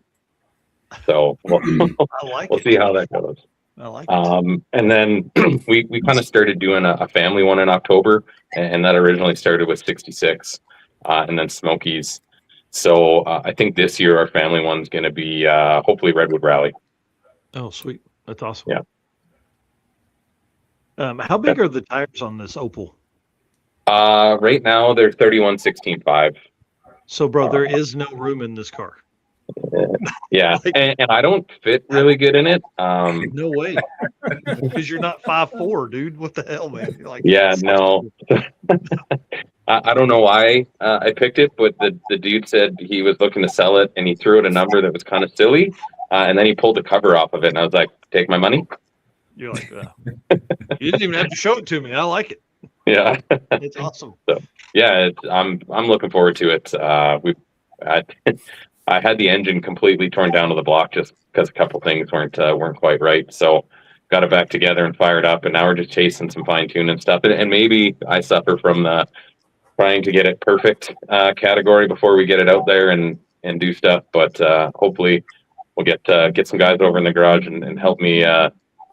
we'll see how that goes. I like it. And then we kind of started doing a family one in October, and that originally started with 66 and then Smokies. So I think this year our family one's going to be hopefully Redwood Rally. Oh, sweet. That's awesome. Yeah. How big are the tires on this Opel? Right now they're 31/16.5. So, bro, there is no room in this car. Yeah, and I don't fit really good in it. No way, because you're not 5'4", dude. What the hell, man? You're like, yeah, no. I don't know why I picked it, but the dude said he was looking to sell it, and he threw it a number that was kind of silly, and then he pulled the cover off of it, and I was like, "Take my money." You're like, you didn't even have to show it to me. I like it. Yeah, it's awesome. So yeah, I'm looking forward to it. I had the engine completely torn down to the block just because a couple things weren't quite right. So got it back together and fired up, and now we're just chasing some fine tuning stuff. And maybe I suffer from the trying to get it perfect category before we get it out there and do stuff. But hopefully we'll get some guys over in the garage and help me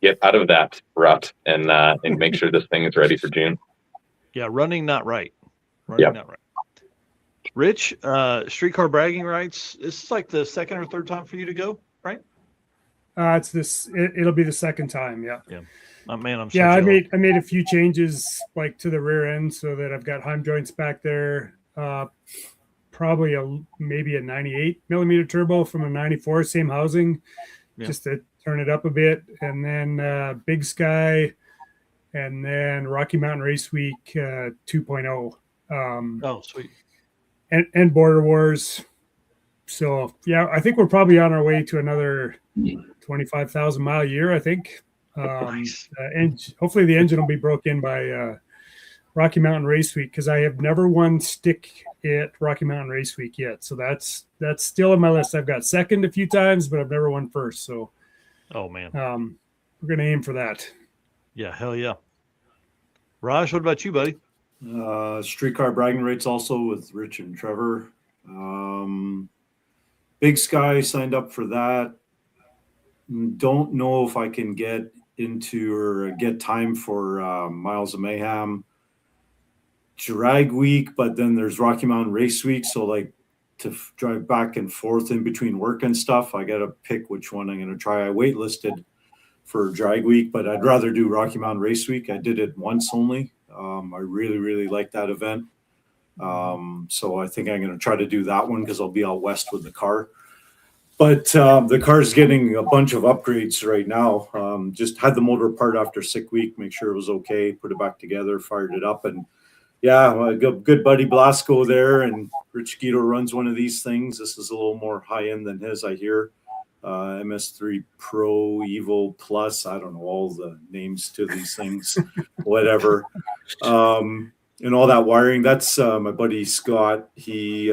get out of that rut and make sure this thing is ready for June. Yeah, running not right. Not right. Rich, streetcar bragging rights. This is like the second or third time for you to go, right? It's this. It'll be the second time. Yeah. Yeah. Man, I'm. I made a few changes like to the rear end so that I've got Hein joints back there. Probably maybe a 98 millimeter turbo from a 94, same housing, just to turn it up a bit, and then Big Sky, and then Rocky Mountain Race Week 2.0. Oh, sweet. And Border Wars. So yeah, I think we're probably on our way to another 25,000 mile year. I think, and hopefully the engine will be broken by Rocky Mountain Race Week, because I have never won stick at Rocky Mountain Race Week yet. So that's still on my list. I've got second a few times, but I've never won first. So, oh man, we're gonna aim for that. Yeah, hell yeah. Raj, what about you, buddy? Streetcar bragging rights also with Rich and Trevor. Big Sky signed up for that. Don't know if I can get into or get time for Miles of Mayhem drag week, but then there's Rocky Mountain Race Week. So like to drive back and forth in between work and stuff, I got to pick which one I'm going to try. I waitlisted for drag week, but I'd rather do Rocky Mountain Race Week. I did it once only. I really, really like that event. So I think I'm going to try to do that one because I'll be out west with the car. But the car's getting a bunch of upgrades right now. Just had the motor apart after sick week, make sure it was okay, put it back together, fired it up. And yeah, my good buddy Blasco there, and Rich Guido runs one of these things. This is a little more high end than his, I hear. MS3 Pro, Evo Plus, I don't know all the names to these things, whatever. And all that wiring, that's my buddy Scott. He's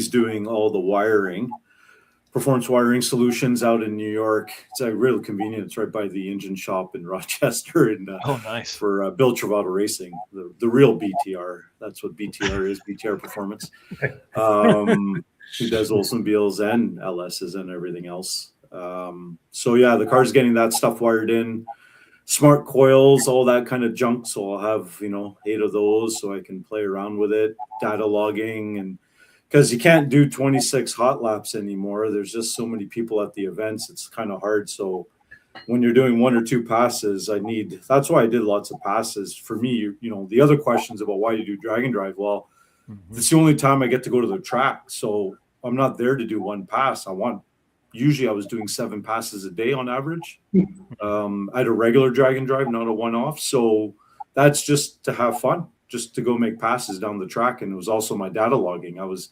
doing all the wiring. Performance Wiring Solutions out in New York. It's real convenient. It's right by the engine shop in Rochester, and nice for Bill Travato Racing, the real BTR. That's what BTR is, BTR Performance. Who does Oldsmobiles and LSs and everything else. So yeah, the car's getting that stuff wired in, smart coils, all that kind of junk. So I'll have 8 of those, so I can play around with it, data logging, and because you can't do 26 hot laps anymore. There's just so many people at the events. It's kind of hard. So when you're doing 1 or 2 passes, that's why I did lots of passes. For me, the other questions about why you do drag and drive. Well, it's the only time I get to go to the track. So I'm not there to do 1 pass. Usually I was doing 7 passes a day on average. I had a regular drag and drive, not a one-off. So that's just to have fun, just to go make passes down the track. And it was also my data logging. I was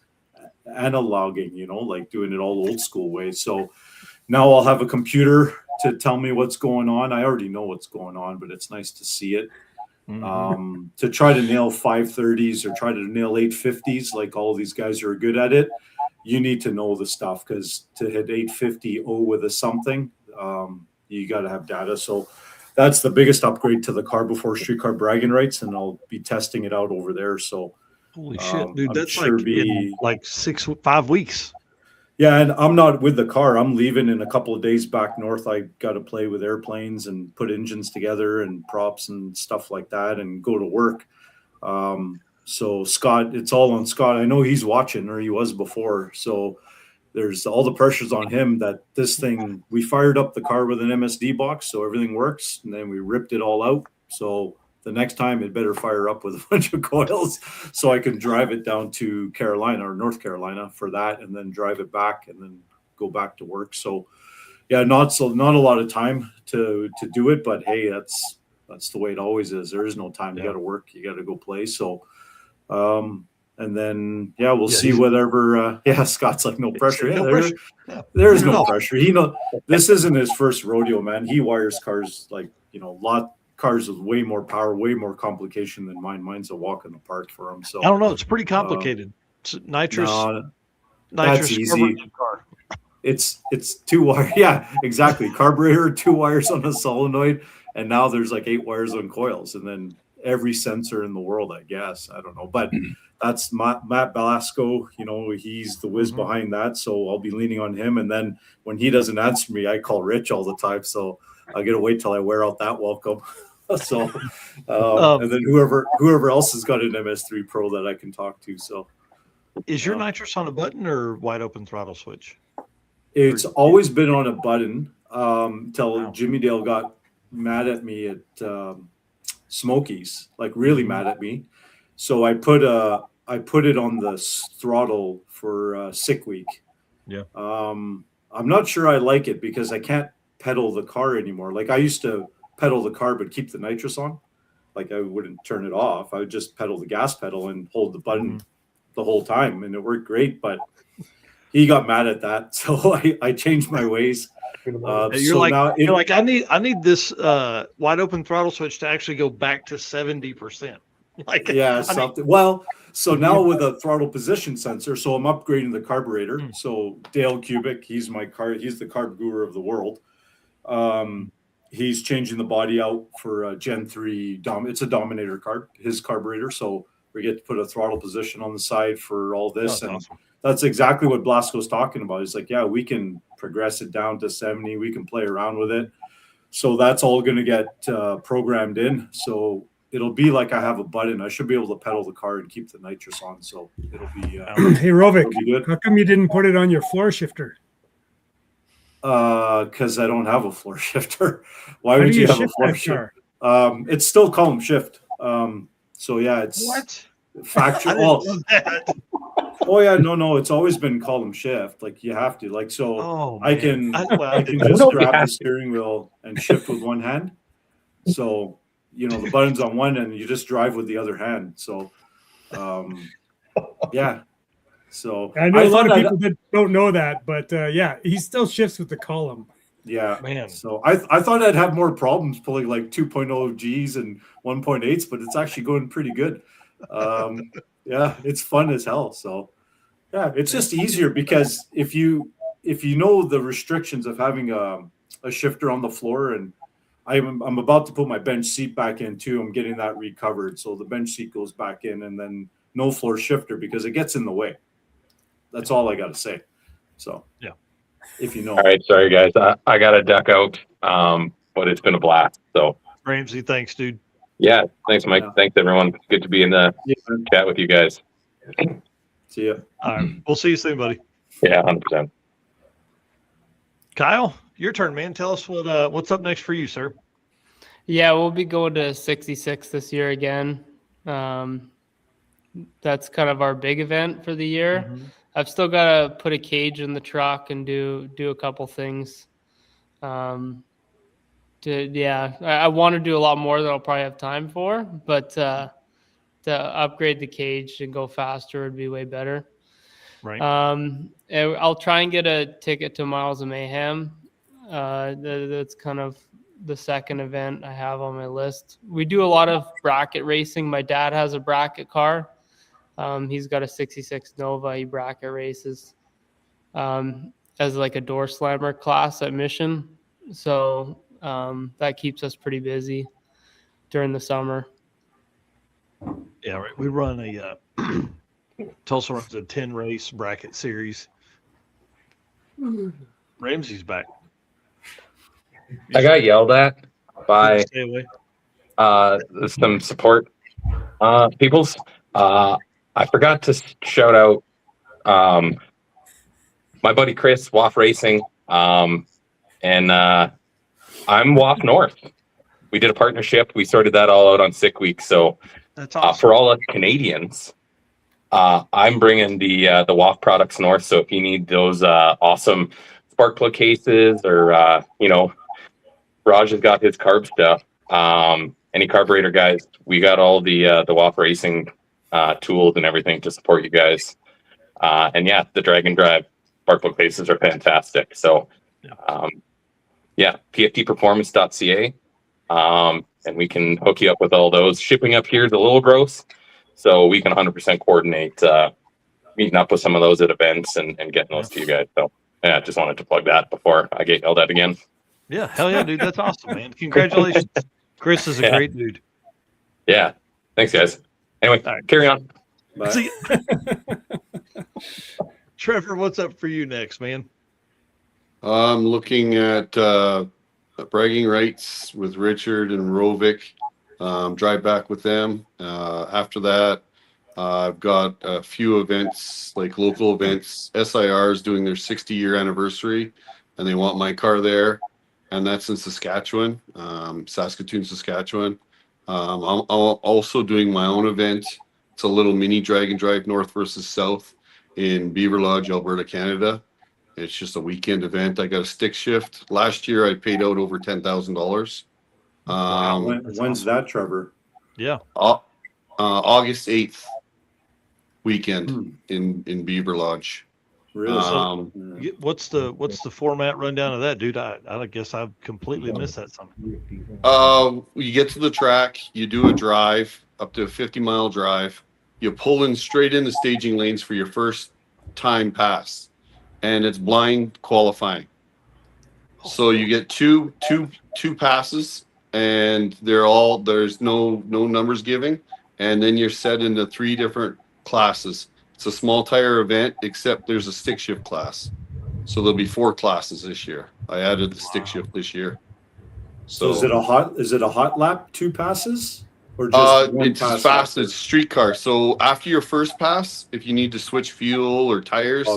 analogging, like doing it all old school way. So now I'll have a computer to tell me what's going on. I already know what's going on, but it's nice to see it. To try to nail 530s or try to nail 850s, like all these guys who are good at it, you need to know the stuff, because to hit 850 with a something, you got to have data. So that's the biggest upgrade to the car before streetcar bragging rights, and I'll be testing it out over there. So holy shit, dude, that's sure like 5 weeks. Yeah, and I'm not with the car. I'm leaving in a couple of days back north. I got to play with airplanes and put engines together and props and stuff like that and go to work. So Scott, it's all on Scott. I know he's watching, or he was before. So there's all the pressures on him that this thing, we fired up the car with an MSD box, so everything works. And then we ripped it all out. So the next time it better fire up with a bunch of coils so I can drive it down to Carolina or North Carolina for that, and then drive it back and then go back to work. So yeah, not a lot of time to do it, but hey, that's the way it always is. There is no time. You got to work, you got to go play. So and then we'll see whatever Scott's like, no pressure. There's no pressure. This isn't his first rodeo, man. He wires cars like cars with way more power, way more complication than mine. Mine's a walk in the park for him. So I don't know. It's pretty complicated. Nitrous. That's easy. Car. It's 2 wire. Yeah, exactly. Carburetor, 2 wires on a solenoid, and now there's like 8 wires on coils, and then every sensor in the world, I guess. I don't know, but that's Matt Belasco. He's the whiz behind that, so I'll be leaning on him. And then when he doesn't answer me, I call Rich all the time. So I got to wait till I wear out that welcome. So, and then whoever else has got an MS3 Pro that I can talk to. So, is your nitrous on a button or wide open throttle switch? It's always been on a button till Jimmy Dale got mad at me at Smokies, like really mad at me. So I put it on the throttle for Sick Week. Yeah. I'm not sure I like it because I can't pedal the car anymore. Like I used to pedal the car but keep the nitrous on. Like I wouldn't turn it off. I would just pedal the gas pedal and hold the button the whole time, and it worked great. But he got mad at that, so I changed my ways. You're like I need this wide open throttle switch to actually go back to 70%. Like something. Well, so now with a throttle position sensor, so I'm upgrading the carburetor. So Dale Kubik, he's the carb guru of the world. He's changing the body out for Gen 3 it's a Dominator carb, his carburetor. So we get to put a throttle position on the side for all this. Awesome. That's exactly what Blasco's talking about. He's like, yeah, we can progress it down to 70. We can play around with it. So that's all going to get programmed in. So it'll be like I have a button. I should be able to pedal the car and keep the nitrous on. So it'll be. Hey, Rovic, how come you didn't put it on your floor shifter? Because I don't have a floor shifter. Why would you have a floor shifter? It's still column shift. So yeah, it's factual. Oh yeah, no, it's always been column shift. Like you have to, like so. I can just grab the steering wheel and shift with one hand. So the button's on one end, and you just drive with the other hand. So, yeah. So I know a lot of people that don't know that, but he still shifts with the column. Yeah, man. So I thought I'd have more problems pulling like 2.0 Gs and 1.8s, but it's actually going pretty good. Yeah, it's fun as hell. So yeah, it's just easier because if you if you know the restrictions of having a shifter on the floor, and I'm about to put my bench seat back in too. I'm getting that recovered, so the bench seat goes back in, and then no floor shifter because it gets in the way. That's all I got to say. So yeah, if you know. All right, sorry guys, I got to duck out, but it's been a blast. So Ramsey, thanks, dude. Yeah, thanks, Mike. Yeah. Thanks, everyone. Good to be in the chat with you guys. See ya. All right, we'll see you soon, buddy. Yeah, 100%. Kyle, your turn, man. Tell us what's up next for you, sir. Yeah, we'll be going to 66 this year again. That's kind of our big event for the year. Mm-hmm. I've still got to put a cage in the truck and do a couple things. I want to do a lot more than I'll probably have time for, but to upgrade the cage and go faster would be way better. Right. And I'll try and get a ticket to Miles of Mayhem. That's kind of the second event I have on my list. We do a lot of bracket racing. My dad has a bracket car. He's got a 66 Nova. He bracket races as like a door slammer class at Mission. So that keeps us pretty busy during the summer. Yeah, right. We run a Tulsa runs a 10 race bracket series. Ramsey's back. I got yelled at by Stay away. some support peoples. I forgot to shout out my buddy Chris, WAF Racing, and I'm WAF North. We did a partnership. We sorted that all out on Sick Week. So that's awesome. For all us Canadians, I'm bringing the WAF products north. So if you need those awesome spark plug cases, or Raj has got his carb stuff. Any carburetor guys, we got all the WAF Racing tools and everything to support you guys. And yeah, the Drag and Drive spark plug cases are fantastic. So pftperformance.ca. And we can hook you up with all those. Shipping up here is a little gross, so we can 100% coordinate meeting up with some of those at events and getting those to you guys. So yeah, just wanted to plug that before I get yelled at again. Yeah, hell yeah, dude. That's awesome, man. Congratulations. Chris is a great dude. Yeah. Thanks, guys. Anyway, carry on. Bye. See Trevor, what's up for you next, man? I'm looking at bragging rights with Richard and Rovic. Drive back with them. After that, I've got a few events, like local events. SIR is doing their 60-year anniversary, and they want my car there. And that's in Saskatchewan, Saskatoon, Saskatchewan. I'm also doing my own event. It's a little mini drag and drive north versus south in Beaver Lodge, Alberta, Canada. It's just a weekend event. I got a stick shift. Last year, I paid out over $10,000. When's that, Trevor? Yeah. August 8th weekend in Beaver Lodge. Really? What's the format rundown of that, dude? I guess I've completely missed that something. You get to the track, you do a drive up to a 50-mile drive. You pull in straight in the staging lanes for your first time pass, and it's blind qualifying. So you get two passes, and there's no numbers giving, and then you're set into 3 different classes. It's a small tire event, except there's a stick shift class. So there'll be 4 classes this year. I added the stick shift this year. So is it a hot lap 2 passes? Or just one it's pass fast. It's streetcar. So after your first pass, if you need to switch fuel or tires,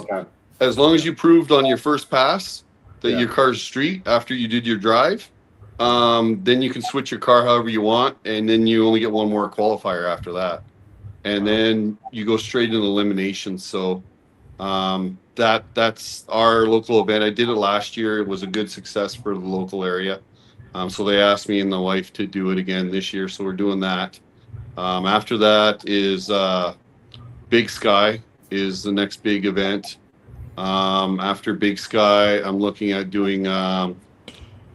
as long as you proved on your first pass that your car's street after you did your drive, then you can switch your car however you want, and then you only get 1 more qualifier after that. And then you go straight into elimination. So that's our local event. I did it last year. It was a good success for the local area. So they asked me and the wife to do it again this year. So we're doing that. After that is Big Sky is the next big event. After Big Sky, I'm looking at doing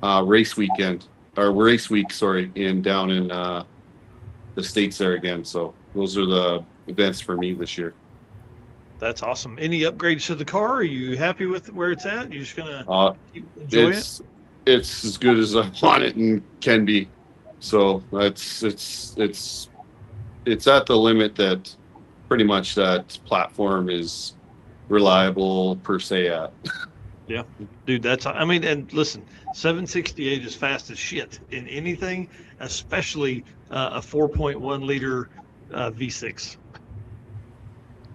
race week, sorry, down in the States there again. So those are the events for me this year. That's awesome. Any upgrades to the car? Are you happy with where it's at? You're just gonna enjoy it? It's as good as I want it and can be. So it's at the limit that pretty much that platform is reliable per se at. Yeah, dude, and listen, 768 is fast as shit in anything, especially a 4.1 liter V6.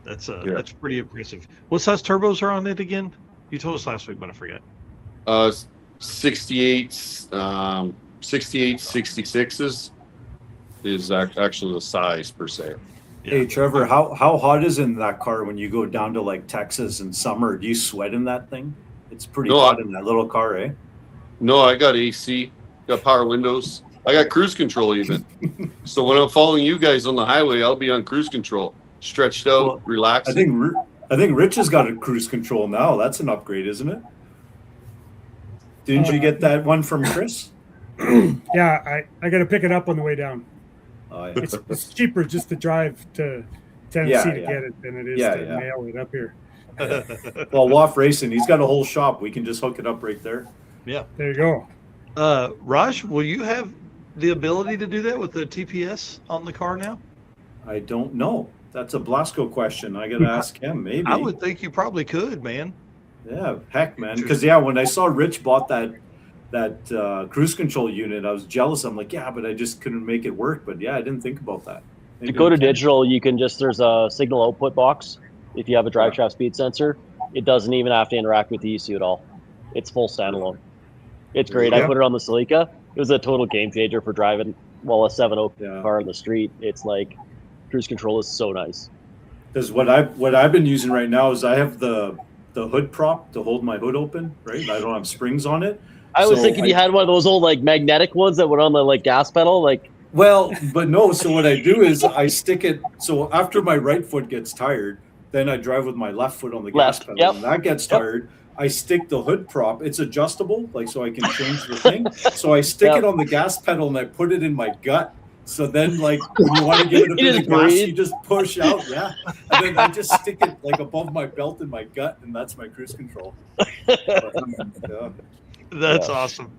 That's pretty impressive. What size turbos are on it again? You told us last week, but I forget. 68, 66s is actually the size per se. Yeah. Hey Trevor, how hot is it in that car when you go down to like Texas in summer? Do you sweat in that thing? It's pretty hot in that little car, eh? No, I got AC, got power windows. I got cruise control even. So when I'm following you guys on the highway, I'll be on cruise control, stretched out, relaxed. I think Rich has got a cruise control now. That's an upgrade, isn't it? Didn't you get that one from Chris? Yeah, I got to pick it up on the way down. Yeah. It's cheaper just to drive to Tennessee to get it than it is to mail it up here. Well, Loft Racing, he's got a whole shop. We can just hook it up right there. Yeah. There you go. Raj, will you have the ability to do that with the TPS on the car now? I don't know. That's a Blasco question. I got to ask him. Maybe. I would think you probably could, man. Yeah, heck, man. Because when I saw Rich bought that cruise control unit, I was jealous. I'm like, yeah, but I just couldn't make it work. But yeah, I didn't think about that. To go to digital, you can there's a signal output box. If you have a drive shaft speed sensor, it doesn't even have to interact with the ECU at all. It's full standalone. It's great. I put it on the Celica. It was a total game changer for driving a 7.0 car on the street. It's like cruise control is so nice. Because what I've been using right now is I have the hood prop to hold my hood open, right? I don't have springs on it. I was thinking you had one of those old magnetic ones that went on the gas pedal, Well, but no. So what I do is I stick it. So after my right foot gets tired, then I drive with my left foot on the gas pedal. Yep. When that gets tired, I stick the hood prop. It's adjustable, so I can change the thing. So I stick it on the gas pedal and I put it in my gut. So then, when you want to give it a bit of gas, you just push out, and then I just stick it above my belt in my gut, and that's my cruise control. That's awesome.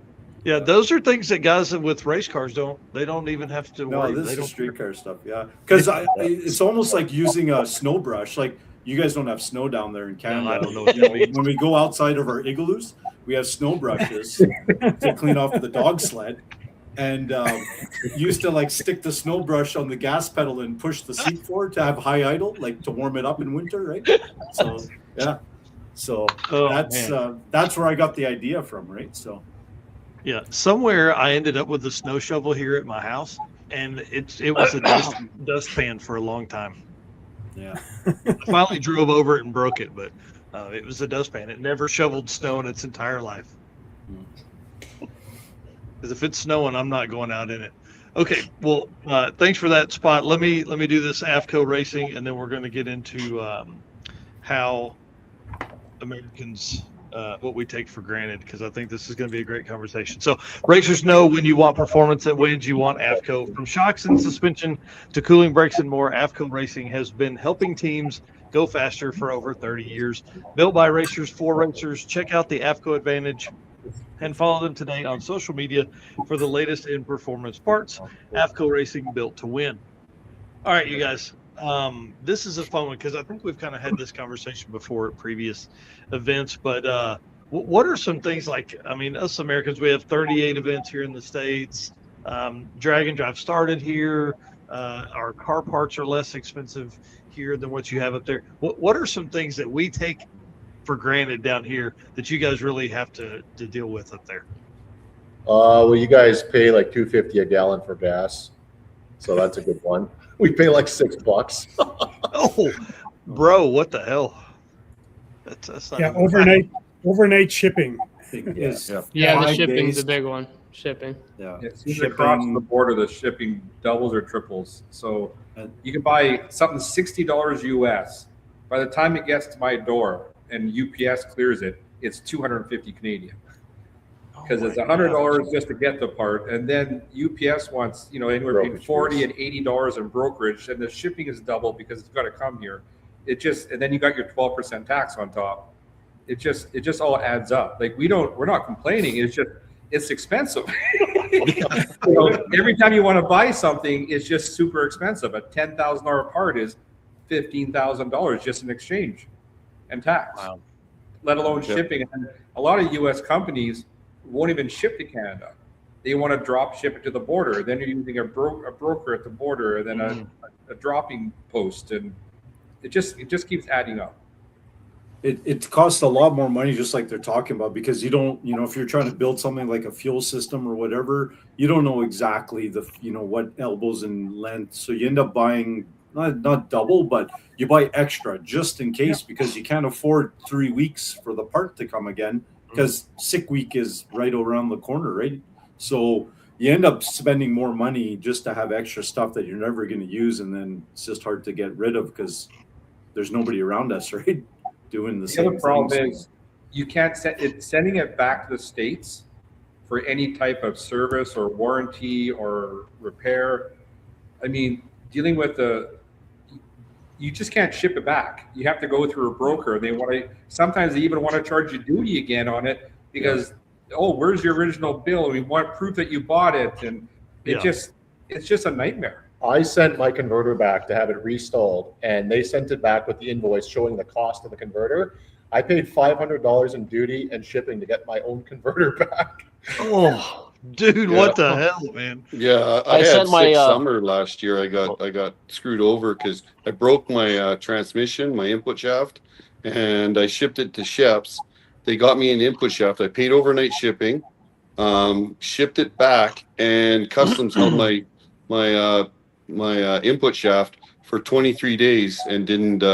Yeah, those are things that guys with race cars they don't even have to worry. No, this is street car stuff, because it's almost like using a snow brush. Like, you guys don't have snow down there in Canada. No, I don't know what that means. When we go outside of our igloos, we have snow brushes to clean off the dog sled. And used to stick the snow brush on the gas pedal and push the seat forward to have high idle, to warm it up in winter, right? So that's where I got the idea from, right? So somewhere I ended up with a snow shovel here at my house, and it was a dustpan for a long time. Yeah, I finally drove over it and broke it, but it was a dustpan. It never shoveled snow in its entire life. Because if it's snowing, I'm not going out in it. Okay, well, thanks for that spot. Let me do this AFCO racing, and then we're going to get into how Americans what we take for granted, because I think this is going to be a great conversation. So racers know when you want performance that wins, you want AFCO. From shocks and suspension to cooling brakes and more, AFCO Racing has been helping teams go faster for over 30 years. Built by racers for racers. Check out the AFCO Advantage and follow them today on social media for the latest in performance parts. AFCO Racing, built to win. All right, you guys. This is a fun one because I think we've kind of had this conversation before at previous events. But what are some things us Americans, we have 38 events here in the States. Drag and Drive started here. Our car parts are less expensive here than what you have up there. What are some things that we take for granted down here that you guys really have to deal with up there? Well, you guys pay $2.50 a gallon for gas, so that's a good one. We pay $6. Oh, bro, what the hell? That's not overnight shipping. The shipping's a big one. Shipping. Yeah, it's across the border. The shipping doubles or triples. So you can buy something $60 US. By the time it gets to my door and UPS clears it, it's 250 Canadian. Because it's $100 just to get the part, and then UPS wants anywhere between $40 and $80 in brokerage, and the shipping is double because it's got to come here. and then you got your 12% tax on top. It just all adds up. Like we're not complaining. It's expensive. Every time you want to buy something, it's just super expensive. A $10,000 part is $15,000 just in exchange and tax. Wow. Let alone shipping. And a lot of U.S. companies won't even ship to Canada. They want to drop ship it to the border. Then you're using a broker at the border, and then a dropping post, and it just keeps adding up. It costs a lot more money, just like they're talking about, because you don't, if you're trying to build something like a fuel system or whatever, you don't know exactly what elbows and length. So you end up buying not double, but you buy extra just in case, because you can't afford 3 weeks for the part to come again, because sick week is right around the corner, right? So you end up spending more money just to have extra stuff that you're never going to use, and then it's just hard to get rid of because there's nobody around us, right? Doing the same other problem things. is you can't sending it back to the States for any type of service or warranty or repair. I mean, dealing with you just can't ship it back. You have to go through a broker. Sometimes they even want to charge you duty again on it because, where's your original bill? We want proof that you bought it. And it's just a nightmare. I sent my converter back to have it restalled, and they sent it back with the invoice showing the cost of the converter. I paid $500 in duty and shipping to get my own converter back. Oh, dude, what the hell, man? Yeah, I had sick summer last year. I got screwed over because I broke my transmission, my input shaft, and I shipped it to Sheps. They got me an input shaft. I paid overnight shipping, shipped it back, and customs held my input shaft for 23 days and didn't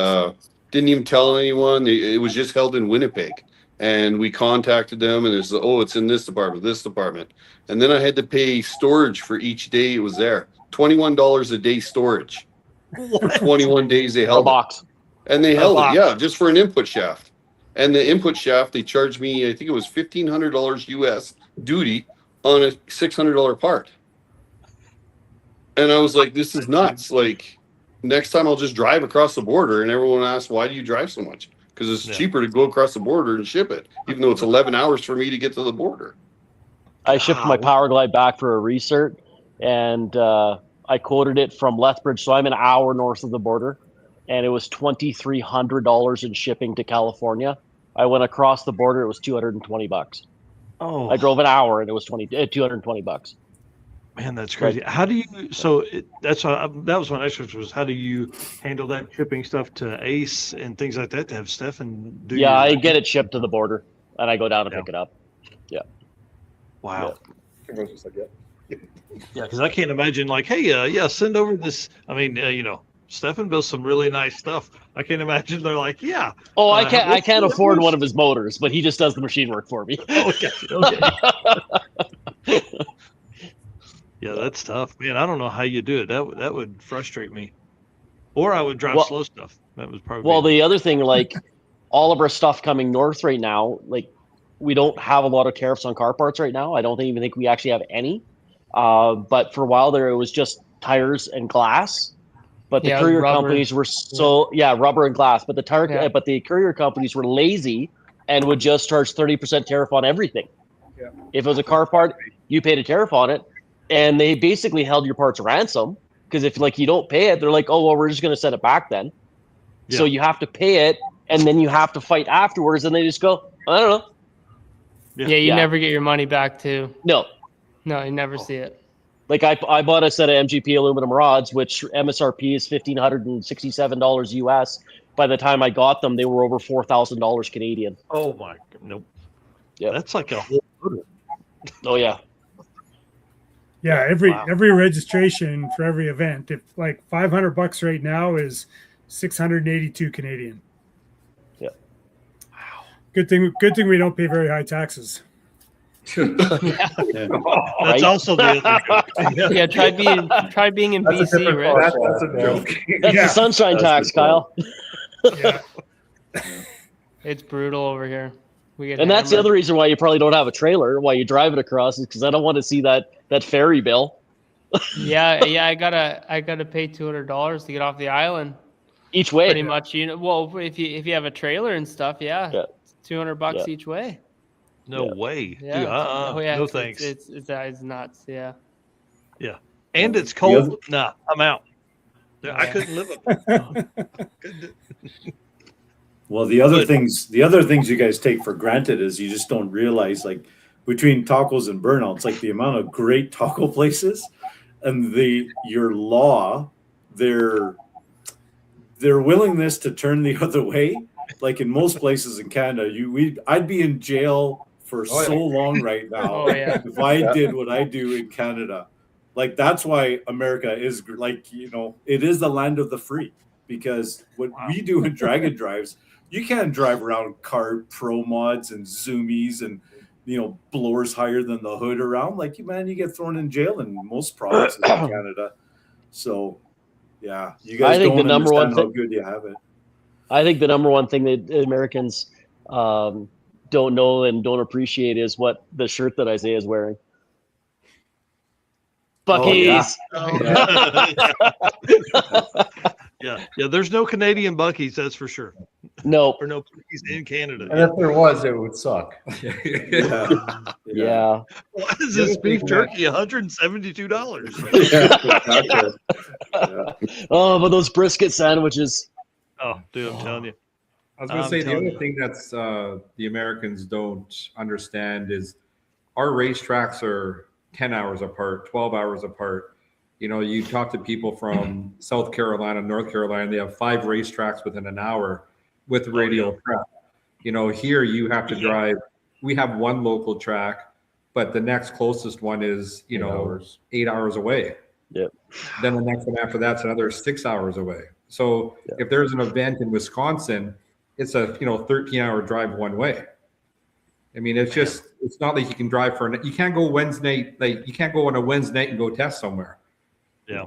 even tell anyone. It was just held in Winnipeg, and we contacted them, and it's in this department, and then I had to pay storage for each day it was there. $21 a day storage. For 21 days they held a box, and they held it, just for an input shaft. And the input shaft, they charged me, I think it was $1,500 US duty on a $600 part. And I was like, this is nuts. Like, next time I'll just drive across the border. And everyone asks, why do you drive so much? Because it's cheaper to go across the border and ship it, even though it's 11 hours for me to get to the border. I shipped my Power Glide back for a recert, and I quoted it from Lethbridge. So I'm an hour north of the border, and it was $2,300 in shipping to California. I went across the border. It was $220. Oh, I drove an hour, and it was $220. Man, that's crazy. How do you? So that was my next question: was how do you handle that shipping stuff to Ace and things like that to have Stefan do? Yeah, I get it shipped to the border, and I go down and pick it up. Yeah. Wow. Yeah, because I can't imagine like, hey, send over this. I mean, Stefan builds some really nice stuff. I can't imagine they're like, yeah. Oh, I can't afford one of his motors, but he just does the machine work for me. Okay. Yeah, that's tough, man. I don't know how you do it. That would frustrate me, or I would drive slow stuff. That was probably the other thing. Like all of our stuff coming north right now, like we don't have a lot of tariffs on car parts right now. I don't even think we actually have any. But for a while there, it was just tires and glass. But the courier companies were rubber and glass. But the courier companies were lazy and would just charge 30% tariff on everything. Yeah. If it was a car part, you paid a tariff on it. And they basically held your parts ransom because if you don't pay it, they're like, oh, well, we're just going to send it back then. Yeah. So you have to pay it and then you have to fight afterwards. And they just go, I don't know. Yeah, you never get your money back too. No, you never see it. Like I bought a set of MGP aluminum rods, which MSRP is $1,567 US. By the time I got them, they were over $4,000 Canadian. Oh my, nope. Yeah, that's like a whole motor. Oh yeah. Yeah, every registration for every event, if like $500 right now is 682 Canadian. Yeah. Wow. Good thing we don't pay very high taxes. That's also the other joke. Yeah, try being in BC, right? That's a joke. That's the sunshine tax, Kyle. Yeah. It's brutal over here. And that's the other reason why you probably don't have a trailer, why you drive it across, is because I don't want to see that ferry bill. yeah, I gotta pay $200 to get off the island. Each way. Pretty much, well, if you have a trailer and stuff, yeah. It's $200 each way. No way. Yeah. Dude, no it's, thanks. It's nuts. Yeah. Yeah. And it's cold. Nah, I'm out. I couldn't live up there. Well, the other things you guys take for granted is you just don't realize, like, between tacos and burnouts, like the amount of great taco places and your law, their willingness to turn the other way. Like in most places in Canada, I'd be in jail for so long right now if I did what I do in Canada. Like, that's why America is, like, it is the land of the free, because what we do in Dragon Drives, you can't drive around Cart Pro Mods and Zoomies and, blowers higher than the hood around. Like, man, you get thrown in jail in most provinces in Canada. So, yeah, you guys don't understand how good you have it. I think the number one thing that Americans don't know and don't appreciate is what the shirt that Isiah is wearing. Buc-ee's. Yeah. There's no Canadian Buc-ee's, that's for sure. No. Or no Buc-ee's in Canada. And if there was, it would suck. Yeah. Why is this beef jerky $172? Oh, but those brisket sandwiches. Oh, dude, I'm telling you. I was going to say the other thing that's the Americans don't understand is our racetracks are 10 hours apart, 12 hours apart. You talk to people from South Carolina, North Carolina, they have 5 racetracks within an hour with radial prep. Here you have to drive. We have one local track, but the next closest one is, 8 hours away. Yep. Then the next one after that's another 6 hours away. So if there's an event in Wisconsin, it's a 13-hour drive one way. I mean, it's not like you can drive you can't go Wednesday, like you can't go on a Wednesday night and go test somewhere. Yeah.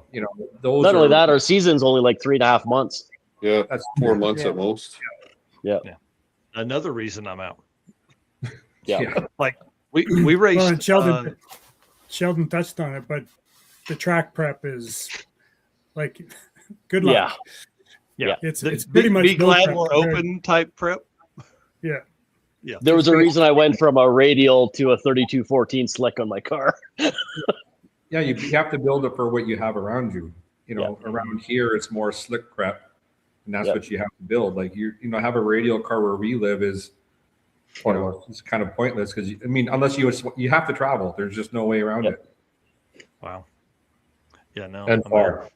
Those not only that, our season's only like 3.5 months. Yeah, that's 4 months at most. Yeah. Another reason I'm out. Yeah. Like we raced. Well, Sheldon touched on it, but the track prep is like good luck. Yeah. It's pretty much be glad we're open type prep. Yeah. Yeah. There was a reason I went from a radial to a 3214 slick on my car. Yeah, you have to build it for what you have around you. Around here it's more slick prep, and that's what you have to build. Like have a radial car where we live is, it's kind of pointless because unless you have to travel, there's just no way around it. Wow. Yeah, no. And far.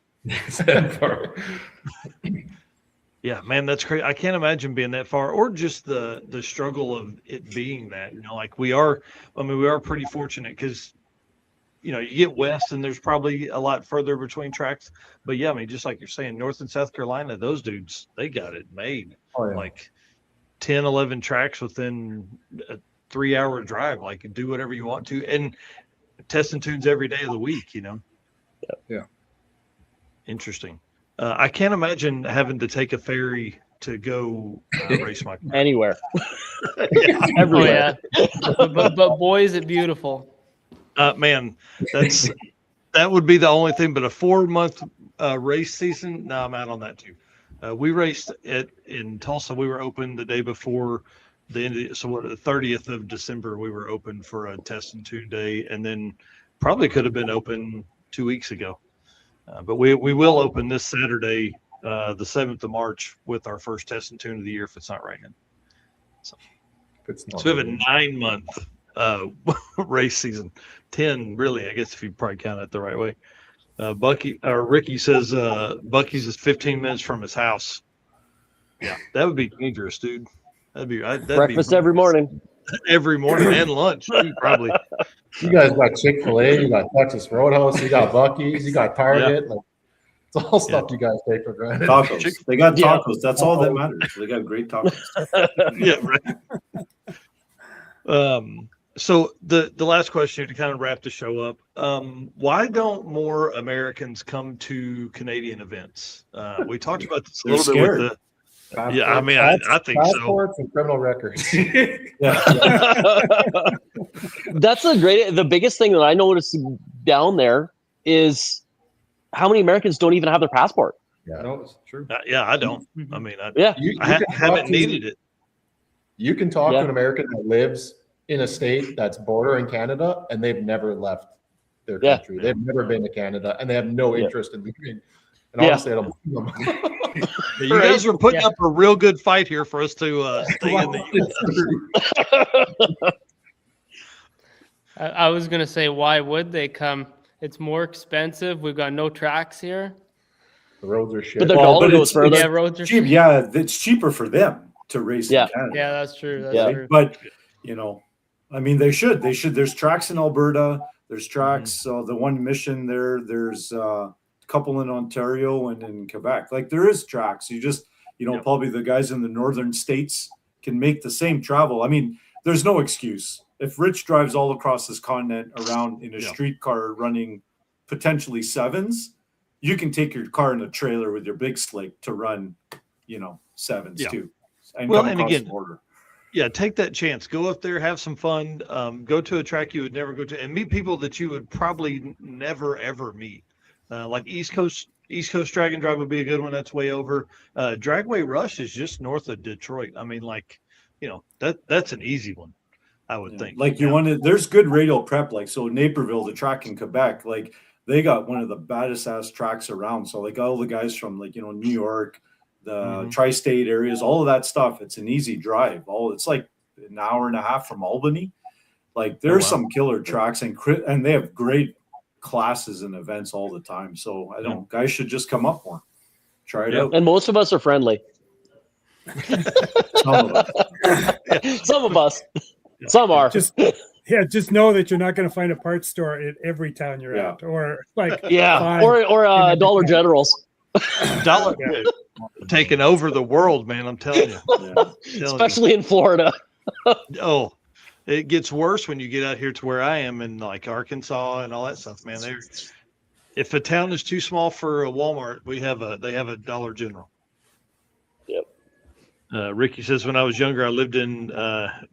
Yeah, man, that's crazy. I can't imagine being that far, or just the struggle of it being that. Like we are pretty fortunate because, you get west and there's probably a lot further between tracks. But yeah, just like you're saying, North and South Carolina, those dudes, they got it made. Like 10, 11 tracks within a 3-hour drive. Like, do whatever you want to, and testing tunes every day of the week. Yeah. Interesting. I can't imagine having to take a ferry to go race my car. Anywhere. Everywhere. But boy, is it beautiful. Man, that would be the only thing. But a 4-month race season, no, I'm out on that too. We raced in Tulsa. We were open the day before the end. The 30th of December, we were open for a test and tune day, and then probably could have been open 2 weeks ago. But we will open this Saturday, the 7th of March, with our first test and tune of the year if it's not raining. So we have a 9-month race season. 10 really, I guess, if you probably count it the right way. Ricky says Buc-ee's is 15 minutes from his house. Yeah, that would be dangerous, dude. That'd breakfast every morning. Every morning and lunch, probably. You guys got Chick-fil-A, you got Texas Roadhouse, you got Buc-ee's, you got Target. Like, it's all stuff you guys take for granted. Tacos. They got tacos. That's all that matters. They got great tacos. Yeah, right. So the last question to kind of wrap the show up, why don't more Americans come to Canadian events? We talked about this a little bit with the Passports, I think so. Passports and criminal records. That's the biggest thing that I noticed down there is how many Americans don't even have their passport. No, it's true. Yeah, I don't. I mean, I can haven't talk to- needed it. You can talk to an American that lives in a state that's bordering Canada, and they've never left their country. They've never been to Canada, and they have no interest in leaving. And honestly, I don't blame them. You guys are putting up a real good fight here for us to stay in the U.S. I was gonna say, why would they come? It's more expensive. We've got no tracks here. The roads are shit. But their dollar goes further. Yeah, roads are cheap. Yeah, it's cheaper for them to race in Canada. Yeah, that's true. That's true. But I mean, they should. There's tracks in Alberta. There's tracks. So the one mission there. There's a couple in Ontario and in Quebec. Like there is tracks. You just probably the guys in the northern states can make the same travel. I mean, there's no excuse. If Rich drives all across this continent around in a streetcar running potentially sevens, you can take your car in a trailer with your big slick to run, sevens too. And come across the border. Yeah, take that chance. Go up there, have some fun. Go to a track you would never go to, and meet people that you would probably never ever meet. Like East Coast Drag and Drive would be a good one. That's way over. Dragway Rush is just north of Detroit. I mean, that's an easy one, I would think. Like there's good radial prep. Like so, Naperville, the track in Quebec, like they got one of the baddest ass tracks around. So like all the guys from New York, the tri-state areas, all of that stuff. It's an easy drive. It's like an hour and a half from Albany. Like there's some killer tracks and they have great classes and events all the time. So guys should just come up more, try it out. And most of us are friendly. Some of us. Some of us. Some are. Just know that you're not going to find a parts store in every town you're at, or or Dollar Generals. Dollar taking over the world, man. I'm telling you. Especially in Florida. It gets worse when you get out here to where I am in like Arkansas and all that stuff, man. If a town is too small for a Walmart, they have a Dollar General. Yep. Ricky says, when I was younger, I lived in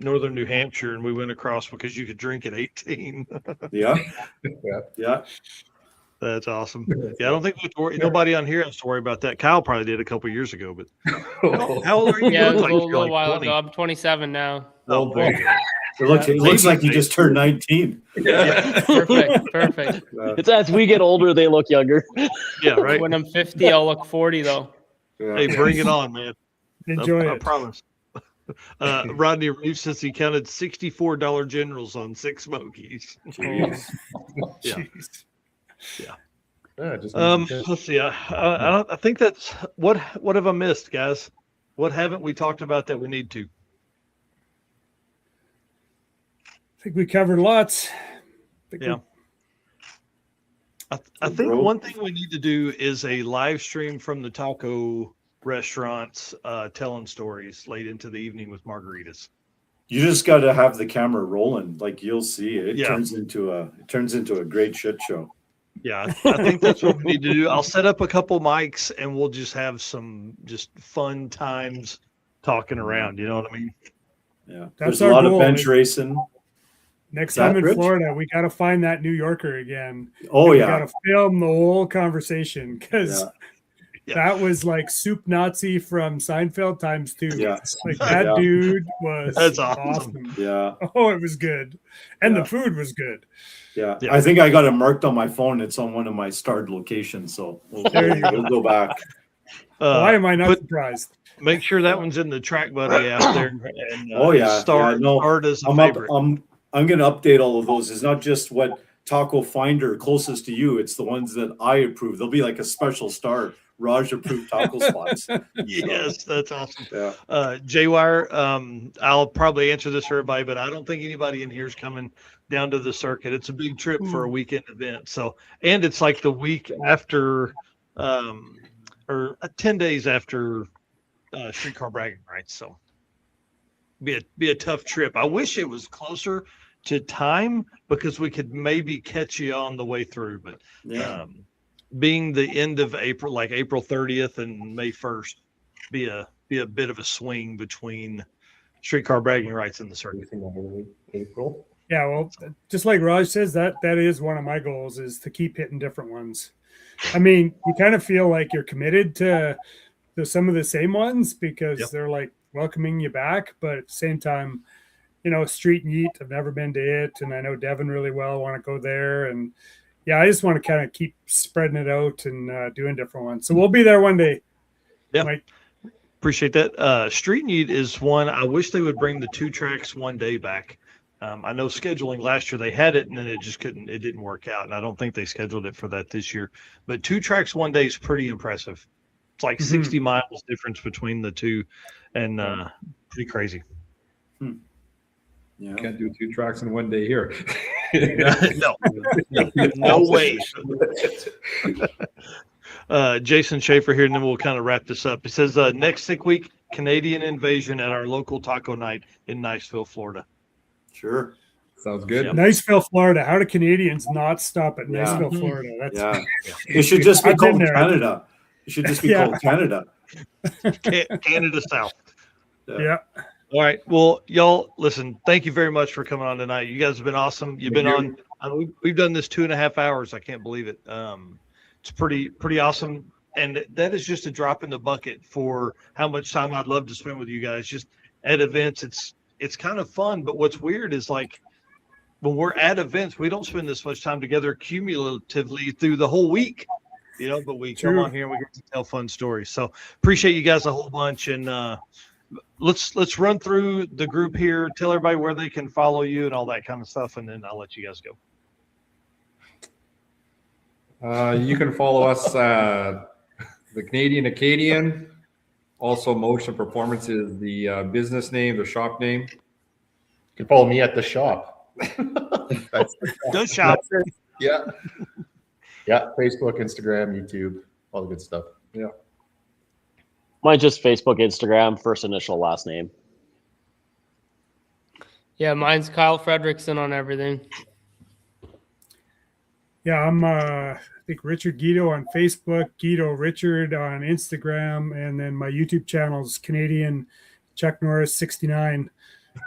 northern New Hampshire, and we went across because you could drink at 18. Yeah. That's awesome. Yeah, I don't think we have to worry. Nobody on here has to worry about that. Kyle probably did a couple of years ago, but how old are you? Yeah, it was a little while ago. I'm 27 now. Oh, it looks like you just turned 19. Yeah. Perfect. It's as we get older, they look younger. Yeah, right. When I'm 50, I'll look 40 though. Hey, bring it on, man. Enjoy it. I promise. Rodney Reeves says he counted $64 Generals on 6 Smokies. Jeez. Yeah. Let's see. I think that's what have I missed, guys? What haven't we talked about that we need to? I think we covered lots. I think one thing we need to do is a live stream from the taco restaurants, telling stories late into the evening with margaritas. You just got to have the camera rolling. Like you'll see it turns into a great shit show. Yeah, I think that's what we need to do. I'll set up a couple mics and we'll just have some just fun times talking around. You know what I mean? Yeah, that's there's a lot of bench racing. Next time in Florida, we got to find that New Yorker again. Oh, we got to film the whole conversation because Yeah. That was like Soup Nazi from Seinfeld times 2. Yeah. Like that dude was awesome. Yeah. Oh, it was good. And the food was good. Yeah. I think I got it marked on my phone. It's on one of my starred locations. So we'll go back. Why am I not surprised? Make sure that one's in the Track Buddy app there. And, starred as a I'm favorite. I'm going to update all of those. It's not just what Taco Finder closest to you. It's the ones that I approve. There'll be like a special star. Raj approved taco spots. Yes, that's awesome. Yeah. J-Wire, I'll probably answer this for everybody, but I don't think anybody in here is coming down to the circuit. It's a big trip for a weekend event. So, and it's like the week after, or 10 days after Streetcar Bragging Rights. So, be a tough trip. I wish it was closer to time because we could maybe catch you on the way through, but being the end of April, like April 30th and May 1st, be a bit of a swing between Streetcar Bragging Rights and the circuit. April. Yeah, well, just like Raj says, that is one of my goals, is to keep hitting different ones. I mean, you kind of feel like you're committed to some of the same ones because they're like welcoming you back, but at the same time, you know, Street and Yeet, I've never been to it, and I know Devin really well, want to go there, and yeah, I just want to kind of keep spreading it out and doing different ones. So we'll be there one day. Yeah. Appreciate that. Street and Yeet is one. I wish they would bring the 2 tracks one day back. I know scheduling last year they had it, and then it didn't work out. And I don't think they scheduled it for that this year. But 2 tracks one day is pretty impressive. It's like 60 miles difference between the two, and pretty crazy. Yeah. Can't do 2 tracks in one day here. No way. Jason Schaefer here, and then we'll kind of wrap this up. It says next sick week, Canadian Invasion at our local taco night in Niceville, Florida. Sure. Sounds good. Yep. Niceville, Florida. How do Canadians not stop at Niceville, Florida? That's It should just be called Canada. It should just be called Canada. Canada South. Yeah. All right. Well, y'all, listen, thank you very much for coming on tonight. You guys have been awesome. You've been on. We've done this 2.5 hours. I can't believe it. It's pretty awesome. And that is just a drop in the bucket for how much time I'd love to spend with you guys. Just at events, it's kind of fun. But what's weird is, like, when we're at events, we don't spend this much time together cumulatively through the whole week, you know, but we come on here and we get to tell fun stories. So appreciate you guys a whole bunch. And let's run through the group here. Tell everybody where they can follow you and all that kind of stuff. And then I'll let you guys go. You can follow us, the Canadian Acadian. Also, Motion Performance is the business name, the shop name. You can follow me at the shop. The shop. Yeah. Yeah. Facebook, Instagram, YouTube, all the good stuff. Yeah. Mine's just Facebook, Instagram, first initial, last name. Yeah, mine's Kyle Fredrickson on everything. Yeah, I'm I think Richard Guido on Facebook, Guido Richard on Instagram, and then my YouTube channel is Canadian Chuck Norris 69.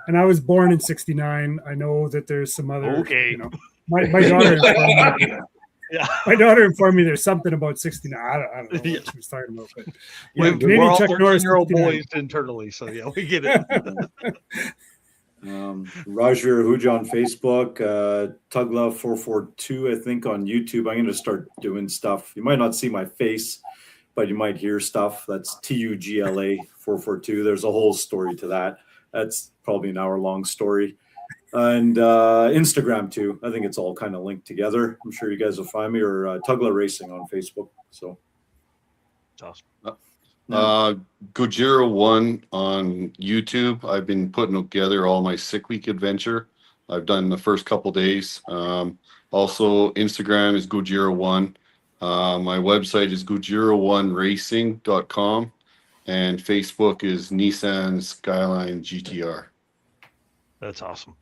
And I was born in 69. I know that there's some other you know, my daughter informed me, my daughter informed me there's something about 69. I don't know what she was talking about, but we're all 13-year-old boys internally, so yeah, we get it. Roger Huja on Facebook, Tuglove 442, I think, on YouTube. I'm going to start doing stuff. You might not see my face, but you might hear stuff. That's TUGLA 442. There's a whole story to that. That's probably an hour-long story. And Instagram, too. I think it's all kind of linked together. I'm sure you guys will find me, or Tugla Racing on Facebook. So, that's awesome. Gojira 1 on YouTube. I've been putting together all my sick week adventure. I've done the first couple days. Also, Instagram is Gojira 1. My website is gojira1racing.com. And Facebook is Nissan Skyline GTR. That's awesome.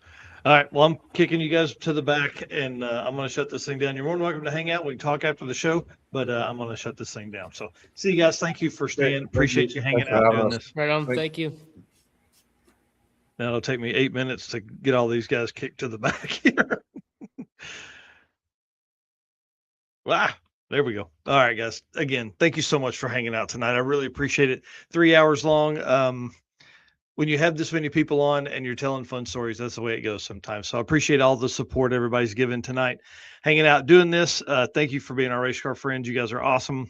All right. Well, I'm kicking you guys to the back, and I'm going to shut this thing down. You're more than welcome to hang out. We can talk after the show, but I'm going to shut this thing down. So see you guys. Thank you for staying. Appreciate you hanging out doing this. Right on. Thank you. Now it'll take me 8 minutes to get all these guys kicked to the back here. Wow. There we go. All right, guys. Again, thank you so much for hanging out tonight. I really appreciate it. 3 hours long. When you have this many people on and you're telling fun stories, that's the way it goes sometimes. So I appreciate all the support everybody's given tonight, hanging out, doing this. Thank you for being our race car friends. You guys are awesome.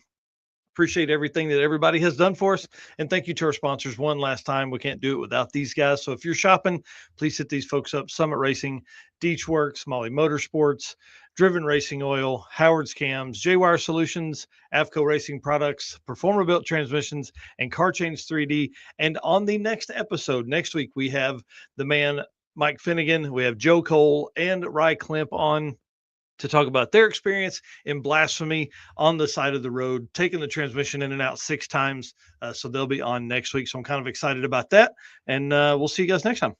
Appreciate everything that everybody has done for us. And thank you to our sponsors one last time. We can't do it without these guys. So if you're shopping, please hit these folks up. Summit Racing, Deech Works, Molly Motorsports, Driven Racing Oil, Howard's Cams, J-Wire Solutions, Avco Racing Products, Performer Built Transmissions, and Car Change 3D. And on the next episode, next week, we have the man, Mike Finnegan. We have Joe Cole and Rye Klemp on to talk about their experience in blasphemy on the side of the road, taking the transmission in and out 6 times. So they'll be on next week. So I'm kind of excited about that. And we'll see you guys next time.